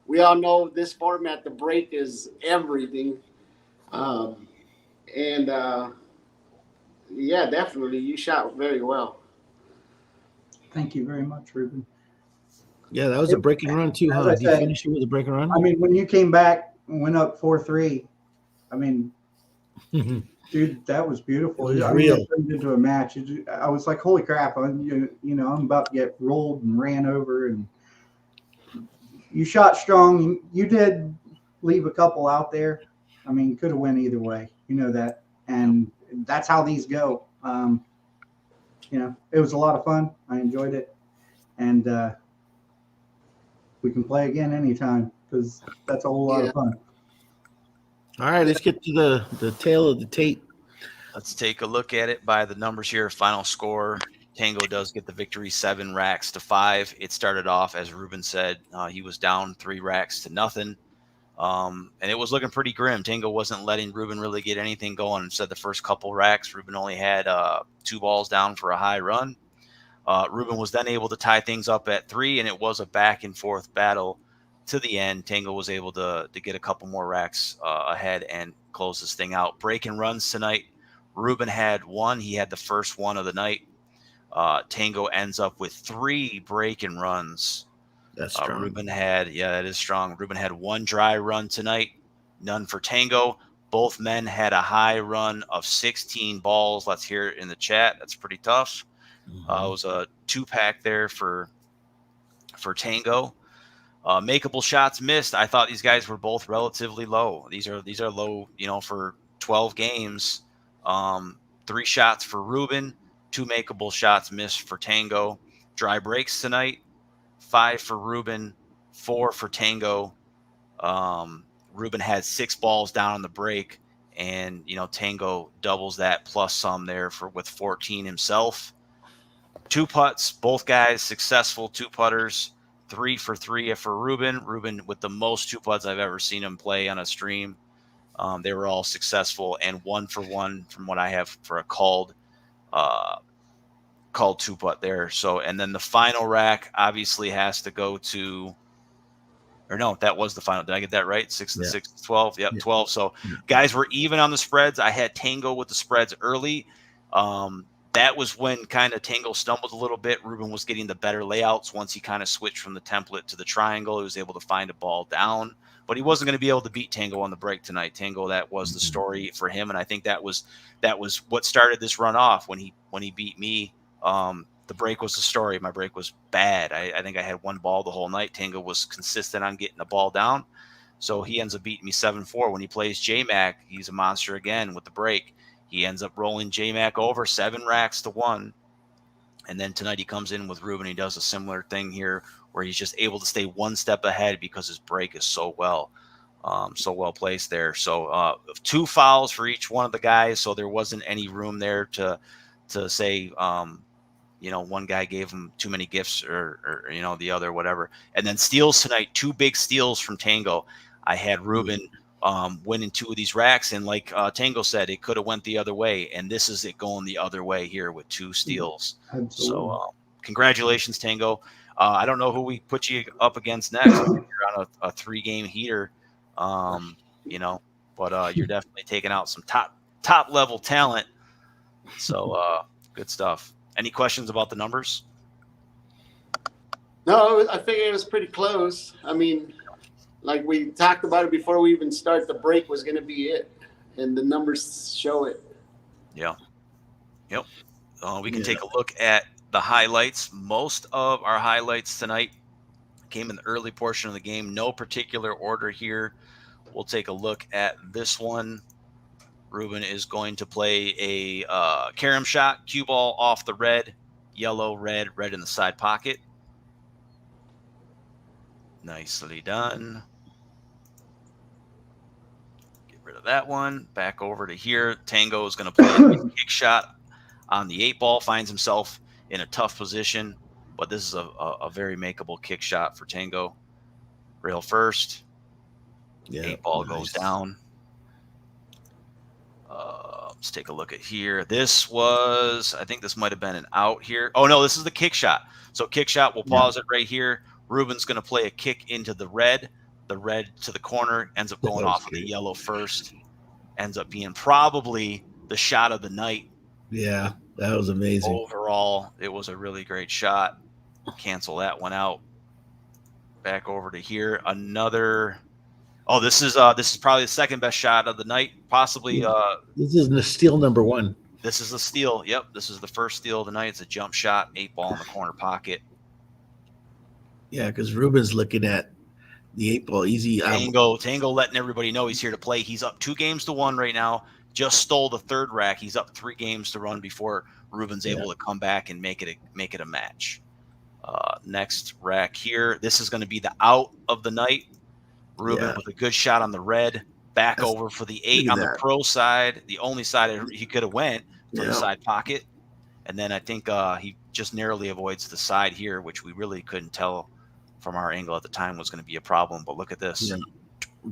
Speaker 2: We all know this format, the break is everything. Yeah, definitely, you shot very well.
Speaker 3: Thank you very much, Ruben.
Speaker 1: Yeah, that was a break and run too, huh? Did you finish it with a break and run?
Speaker 3: When you came back and went up 4-3, dude, that was beautiful.
Speaker 1: It was real.
Speaker 3: It turned into a match. I was like, holy crap! I'm about to get rolled and ran over. And you shot strong. You did leave a couple out there. Could have went either way. You know that, and that's how these go. It was a lot of fun. I enjoyed it, and we can play again anytime because that's a whole lot of fun.
Speaker 1: All right, let's get to the tail of the tape.
Speaker 4: Let's take a look at it by the numbers here. Final score, Tango does get the victory, 7 racks to 5. It started off, as Ruben said, he was down 3 racks to nothing. And it was looking pretty grim. Tango wasn't letting Ruben really get anything going. Instead, the first couple racks, Ruben only had 2 balls down for a high run. Ruben was then able to tie things up at 3, and it was a back and forth battle to the end. Tango was able to get a couple more racks ahead and close this thing out. Break and runs tonight. Ruben had 1. He had the first one of the night. Tango ends up with 3 break and runs.
Speaker 1: That's strong.
Speaker 4: Ruben had, that is strong. Ruben had 1 dry run tonight, none for Tango. Both men had a high run of 16 balls. Let's hear it in the chat. That's pretty tough. It was a 2-pack there for Tango. Makeable shots missed. I thought these guys were both relatively low. These are low, for 12 games. 3 shots for Ruben, 2 makeable shots missed for Tango. Dry breaks tonight, 5 for Ruben, 4 for Tango. Ruben had 6 balls down on the break, and Tango doubles that plus some there with 14 himself. 2 putts, both guys successful 2 putters. 3 for 3 for Ruben. Ruben with the most 2 putts I've ever seen him play on a stream. They were all successful, and 1 for 1 from what I have for a called 2-putt there. So, and then the final rack obviously has to go to, or no, that was the final. Did I get that right? 6 and 6, 12. Yep, 12. So guys were even on the spreads. I had Tango with the spreads early. That was when kind of Tango stumbled a little bit. Ruben was getting the better layouts once he kind of switched from the template to the triangle. He was able to find a ball down, but he wasn't going to be able to beat Tango on the break tonight. Tango, that was the story for him, and I think that was what started this run off when he beat me. The break was the story. My break was bad. I think I had 1 ball the whole night. Tango was consistent on getting the ball down. So he ends up beating me 7-4. When he plays J-Mac, he's a monster again with the break. He ends up rolling J-Mac over 7 racks to 1. And then tonight he comes in with Ruben. He does a similar thing here where he's just able to stay one step ahead because his break is so well placed there. So 2 fouls for each one of the guys. So there wasn't any room there to say, one guy gave him too many gifts or the other, whatever. And then steals tonight, 2 big steals from Tango. I had Ruben winning 2 of these racks. And like Tango said, it could have went the other way. And this is it going the other way here with 2 steals.
Speaker 3: Absolutely.
Speaker 4: So congratulations, Tango. I don't know who we put you up against next. You're on a 3-game heater, but you're definitely taking out some top level talent. So good stuff. Any questions about the numbers?
Speaker 2: No, I figured it was pretty close. I mean, like we talked about it before we even start, the break was going to be it, and the numbers show it.
Speaker 4: Yeah. Yep. We can take a look at the highlights. Most of our highlights tonight came in the early portion of the game. No particular order here. We'll take a look at this one. Ruben is going to play a carom shot, cue ball off the red, yellow, red in the side pocket. Nicely done. Get rid of that one. Back over to here. Tango is going to play a kick shot on the 8-ball, finds himself in a tough position, but this is a very makeable kick shot for Tango. Rail first. 8-ball goes down. Let's take a look at here. I think this might have been an out here. Oh, no, this is the kick shot. So kick shot, we'll pause it right here. Ruben's going to play a kick into the red to the corner, ends up going off of the yellow first, ends up being probably the shot of the night.
Speaker 1: Yeah, that was amazing.
Speaker 4: Overall, it was a really great shot. Cancel that one out. Back over to here. Another. Oh, this is probably the second best shot of the night, possibly.
Speaker 1: This is the steal number 1.
Speaker 4: This is the steal. Yep, this is the first steal of the night. It's a jump shot, 8-ball in the corner pocket.
Speaker 1: Yeah, because Ruben's looking at the 8-ball easy.
Speaker 4: Tango letting everybody know he's here to play. He's up 2-1 right now. Just stole the 3rd rack. He's up 3 games to run before Ruben's able to come back and make it a match. Next rack here. This is going to be the out of the night. Ruben with a good shot on the red, over for the 8 on the pro side, the only side he could have went for the side pocket. And then I think he just narrowly avoids the side here, which we really couldn't tell from our angle at the time was going to be a problem. But look at this.
Speaker 1: Yeah.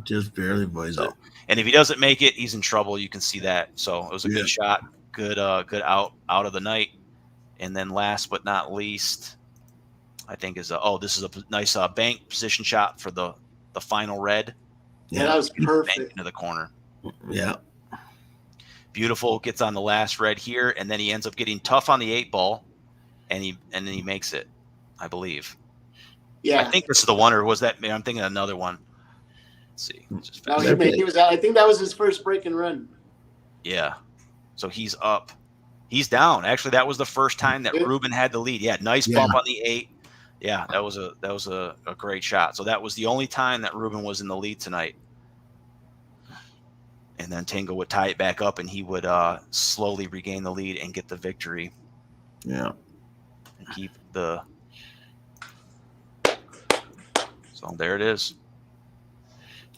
Speaker 1: Just barely avoids it.
Speaker 4: And if he doesn't make it, he's in trouble. You can see that. So it was a good shot, good out of the night. And then last but not least, I think this is a nice bank position shot for the final red.
Speaker 2: Yeah, that was perfect.
Speaker 4: Into the corner.
Speaker 1: Yeah.
Speaker 4: Beautiful. Gets on the last red here, and then he ends up getting tough on the 8-ball, and then he makes it, I believe.
Speaker 2: Yeah.
Speaker 4: I think this is the one, or was that? I'm thinking another one. Let's see.
Speaker 2: I think that was his first break and run.
Speaker 4: Yeah. So he's up. He's down. Actually, that was the first time that Ruben had the lead. Yeah, nice bump on the 8. Yeah, that was a great shot. So that was the only time that Ruben was in the lead tonight. And then Tango would tie it back up, and he would slowly regain the lead and get the victory.
Speaker 1: Yeah.
Speaker 4: And keep the. So there it is.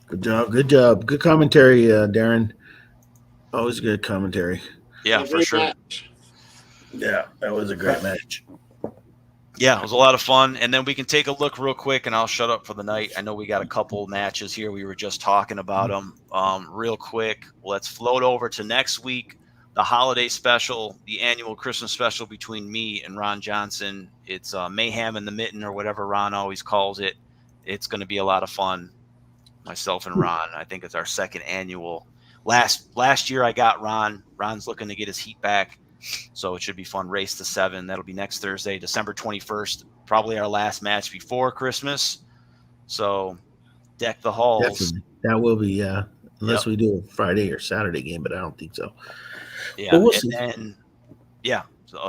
Speaker 1: Good job. Good commentary, Darren. Always good commentary.
Speaker 4: Yeah, for sure.
Speaker 2: Match.
Speaker 1: Yeah, that was a great match.
Speaker 4: Yeah, it was a lot of fun. And then we can take a look real quick, and I'll shut up for the night. I know we got a couple matches here. We were just talking about them. Real quick, let's float over to next week, the holiday special, the annual Christmas special between me and Ron Johnson. It's Mayhem in the Mitten, or whatever Ron always calls it. It's going to be a lot of fun, myself and Ron. I think it's our second annual. Last year I got Ron. Ron's looking to get his heat back. So it should be fun. Race to 7. That'll be next Thursday, December 21st. Probably our last match before Christmas. So deck the halls.
Speaker 1: Definitely. That will be, unless we do a Friday or Saturday game, but I don't think so.
Speaker 4: Yeah.
Speaker 1: But we'll see.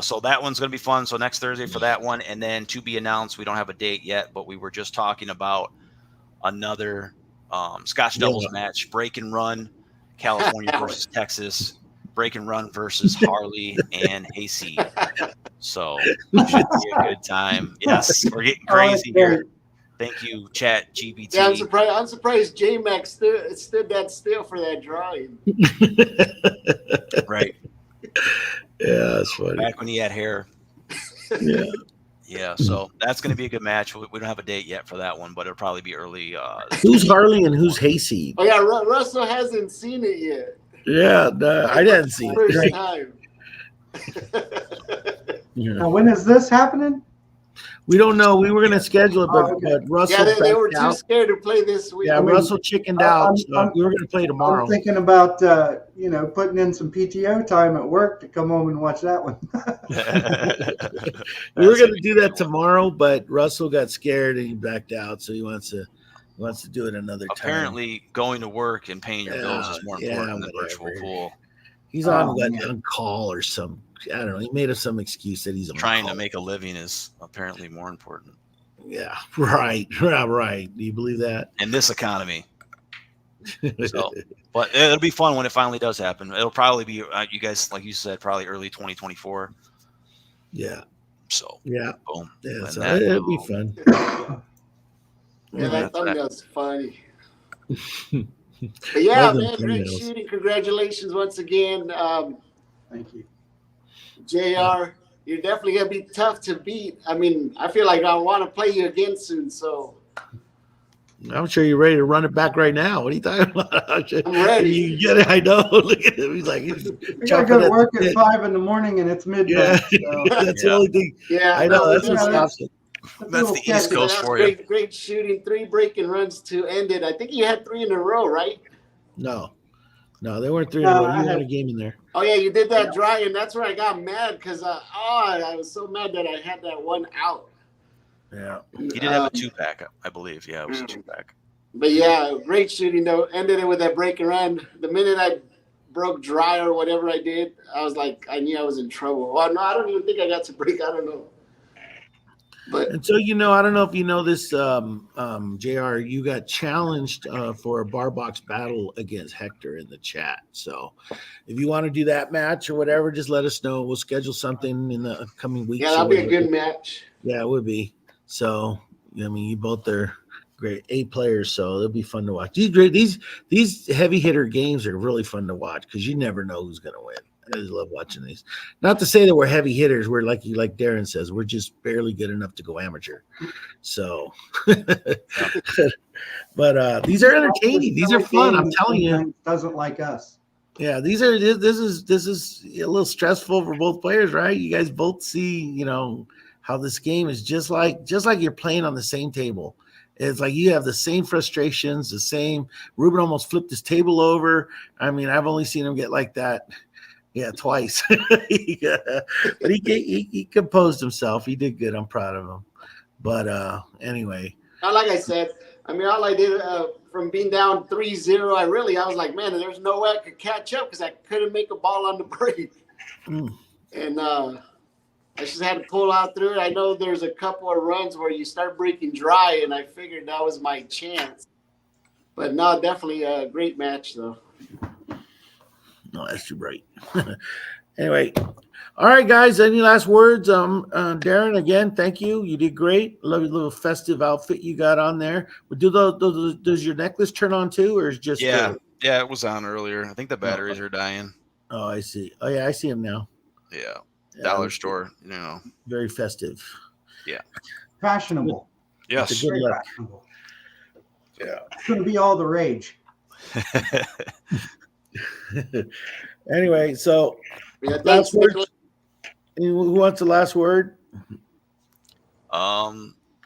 Speaker 4: So that one's going to be fun. So next Thursday for that one. And then to be announced, we don't have a date yet, but we were just talking about another Scotch doubles match, break and run, California versus Texas, break and run versus Harley and Hayseed. So it should be a good time. Yes, we're getting crazy here. Thank you, Chat GBT.
Speaker 2: Yeah, I'm surprised J-Mac stood that still for that drawing.
Speaker 4: Right.
Speaker 1: Yeah, that's funny.
Speaker 4: Back when he had hair.
Speaker 1: Yeah.
Speaker 4: Yeah, so that's going to be a good match. We don't have a date yet for that one, but it'll probably be early.
Speaker 1: Who's Harley and who's Hayseed?
Speaker 2: Oh yeah, Russell hasn't seen it yet.
Speaker 1: Yeah, I didn't see it.
Speaker 2: First time.
Speaker 3: Now, when is this happening?
Speaker 1: We don't know. We were going to schedule it, but Russell.
Speaker 2: Yeah, they were too scared to play this week.
Speaker 1: Yeah, Russell chickened out. So we were going to play tomorrow.
Speaker 3: I'm thinking about putting in some PTO time at work to come home and watch that one.
Speaker 1: We were going to do that tomorrow, but Russell got scared and he backed out. So he wants to do it another time.
Speaker 4: Apparently, going to work and paying your bills is more important than virtual pool.
Speaker 1: He's on call or some. I don't know. He made up some excuse that he's on
Speaker 4: trying
Speaker 1: call.
Speaker 4: to make a living is apparently more important.
Speaker 1: Yeah, right. Do you believe that?
Speaker 4: In this economy. So, but it'll be fun when it finally does happen. It'll probably be, you guys, like you said, probably early 2024.
Speaker 1: Yeah.
Speaker 4: So,
Speaker 1: yeah.
Speaker 4: Boom.
Speaker 1: Yeah, so it'll be fun.
Speaker 2: Yeah, that thumbnail's funny. But yeah, man, great shooting. Congratulations once again.
Speaker 3: Thank you.
Speaker 2: JR, you're definitely going to be tough to beat. I mean, I feel like I want to play you again soon, so.
Speaker 1: I'm sure you're ready to run it back right now. What are you talking about?
Speaker 2: I'm ready.
Speaker 1: You get it? I know. Look at him. He's like,
Speaker 3: I got to go to work at 5 in the morning and it's midnight.
Speaker 1: Yeah, so. That's the only thing.
Speaker 2: Yeah,
Speaker 1: I know. That's what stops it.
Speaker 4: That's the East Coast for you.
Speaker 2: Great shooting. 3 breaking runs to end it. I think you had 3 in a row, right?
Speaker 1: No, they weren't 3 in a row. You had a game in there.
Speaker 2: Oh, yeah, you did that dry, and that's where I got mad because I was so mad that I had that one out.
Speaker 1: Yeah.
Speaker 4: He did have a 2-pack, I believe. Yeah, it was a 2-pack.
Speaker 2: But, yeah, great shooting, though. Ended it with that break and run. The minute I broke dry or whatever I did, I was like, I knew I was in trouble. Well, no, I don't even think I got to break. I don't know. But
Speaker 1: and so, I don't know if you know this, JR, you got challenged for a bar box battle against Hector in the chat. So if you want to do that match or whatever, just let us know. We'll schedule something in the coming weeks.
Speaker 2: Yeah, that'll be a good match.
Speaker 1: Yeah, it would be. So, I mean, you both are great A players, so it'll be fun to watch. These heavy hitter games are really fun to watch because you never know who's going to win. I just love watching these. Not to say that we're heavy hitters. We're like Darren says, we're just barely good enough to go amateur. So, but these are entertaining. These are fun. I'm telling you.
Speaker 3: Doesn't like us.
Speaker 1: Yeah, this is a little stressful for both players, right? You guys both see, how this game is just like you're playing on the same table. It's like you have the same frustrations, the same. Ruben almost flipped his table over. I mean, I've only seen him get like that. Yeah, twice. Yeah. But he composed himself. He did good. I'm proud of him. But anyway.
Speaker 2: Like I said, I mean, all I did from being down 3-0, I was like, man, there's no way I could catch up because I couldn't make a ball on the break. And I just had to pull out through it. I know there's a couple of runs where you start breaking dry, and I figured that was my chance. But no, definitely a great match, though.
Speaker 1: No, that's too bright. Anyway, all right, guys. Any last words? Darren, again, thank you. You did great. Love your little festive outfit you got on there. But does your necklace turn on too, or is just?
Speaker 4: Yeah, it was on earlier. I think the batteries are dying.
Speaker 1: Oh, I see. Oh, yeah, I see them now.
Speaker 4: Yeah, dollar store.
Speaker 1: Very festive.
Speaker 4: Yeah,
Speaker 3: fashionable.
Speaker 4: Yes,
Speaker 3: very fashionable.
Speaker 1: Yeah,
Speaker 3: it's going to be all the rage.
Speaker 1: Anyway, so last word. Who wants the last word?
Speaker 4: Yeah,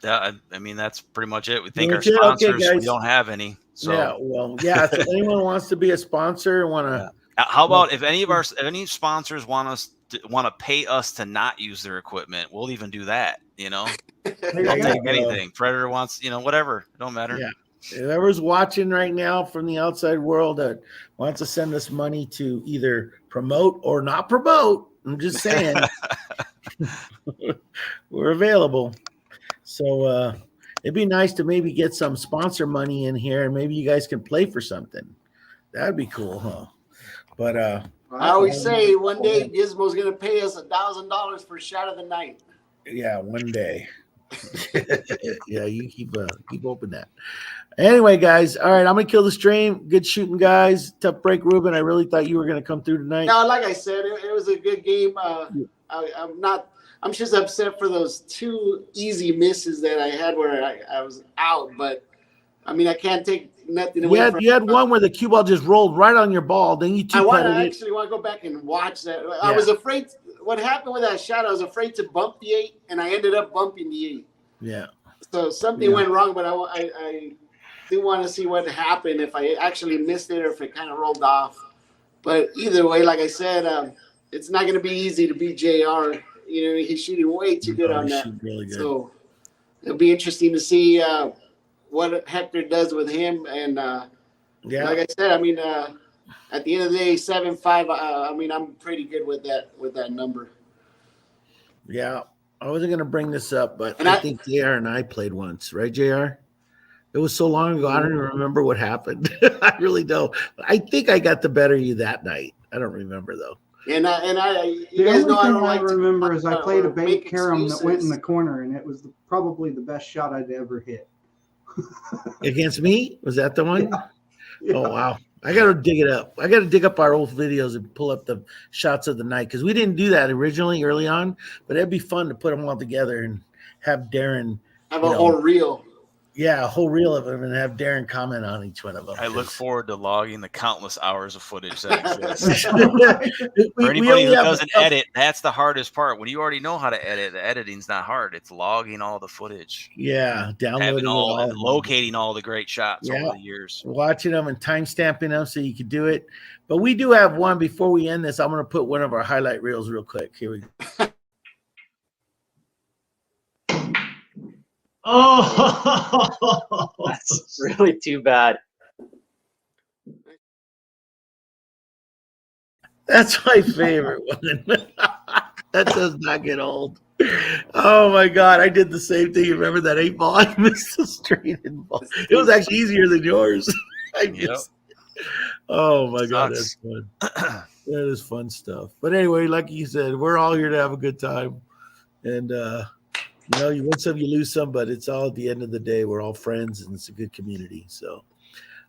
Speaker 4: I mean that's pretty much it. We thank our sponsors. We don't have any. So
Speaker 1: yeah, well, yeah. So if anyone wants to be a sponsor,
Speaker 4: how about if any sponsors want to pay us to not use their equipment, we'll even do that. I'll take anything. Predator wants, whatever. It don't matter.
Speaker 1: Yeah. Whoever's watching right now from the outside world that wants to send us money to either promote or not promote, I'm just saying, we're available. So it'd be nice to maybe get some sponsor money in here, and maybe you guys can play for something. That'd be cool, huh? But
Speaker 2: I always say one day Gizmo's gonna pay us $1,000 for shot of the night.
Speaker 1: yeah, one day. Yeah, you keep open that. Anyway, guys, all right, I'm gonna kill the stream. Good shooting, guys. Tough break, Ruben. I really thought you were gonna come through tonight.
Speaker 2: No, like I said, it was a good game. I'm just upset for those 2 easy misses that I had where I was out, but I mean I can't take nothing away from
Speaker 1: you had one where the cue ball just rolled right on your ball. Then you
Speaker 2: I actually want to go back and watch that. Yeah. I was afraid. What happened with that shot? I was afraid to bump the 8, and I ended up bumping the 8.
Speaker 1: Yeah.
Speaker 2: So something went wrong, but I do want to see what happened if I actually missed it or if it kind of rolled off. But either way, like I said, it's not going to be easy to beat JR. You know, he's shooting way too good on that.
Speaker 1: Really good.
Speaker 2: So it'll be interesting to see what Hector does with him. And like I said, I mean, at the end of the day, 7-5. I mean, I'm pretty good with that number.
Speaker 1: Yeah, I wasn't gonna bring this up, but I think JR and I played once, right, JR? It was so long ago, I don't even remember what happened. I really don't. I think I got the better of you that night. I don't remember though.
Speaker 2: And you guys know I don't like.
Speaker 3: I remember is I played a bait carom that went in the corner, and it was probably the best shot I'd ever hit.
Speaker 1: Against me? Was that the one?
Speaker 3: Yeah.
Speaker 1: Oh wow. I gotta dig it up. I gotta dig up our old videos and pull up the shots of the night because we didn't do that originally early on, but it'd be fun to put them all together and have Darren
Speaker 2: have a whole reel.
Speaker 1: Yeah, a whole reel of them and have Darren comment on each one of them.
Speaker 4: I look forward to logging the countless hours of footage that exists. For anybody who doesn't edit, that's the hardest part. When you already know how to edit, the editing's not hard. It's logging all the footage.
Speaker 1: Yeah, downloading
Speaker 4: locating all the great shots over the years.
Speaker 1: Watching them and time stamping them so you can do it. But we do have one before we end this. I'm going to put one of our highlight reels real quick. Here we go.
Speaker 5: Oh, that's really too bad.
Speaker 1: That's my favorite one. That does not get old. Oh my God, I did the same thing. You remember that 8 ball? I missed the straight in ball. It was actually easier than yours. Oh my God, that's fun. That is fun stuff. But anyway, like you said, we're all here to have a good time. And you win some, you lose some, but it's all at the end of the day. We're all friends, and it's a good community. So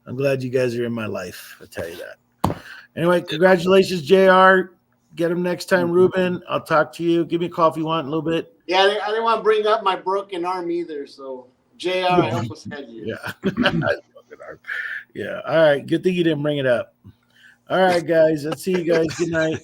Speaker 1: I'm glad you guys are in my life. I'll tell you that. Anyway, congratulations, JR. Get him next time, Ruben. I'll talk to you. Give me a call if you want in a little bit.
Speaker 2: Yeah, I didn't want to bring up my broken arm either. So, JR, I almost had you.
Speaker 1: Yeah. Broken arm. Yeah. All right. Good thing you didn't bring it up. All right, guys. Let's see you guys. Good night.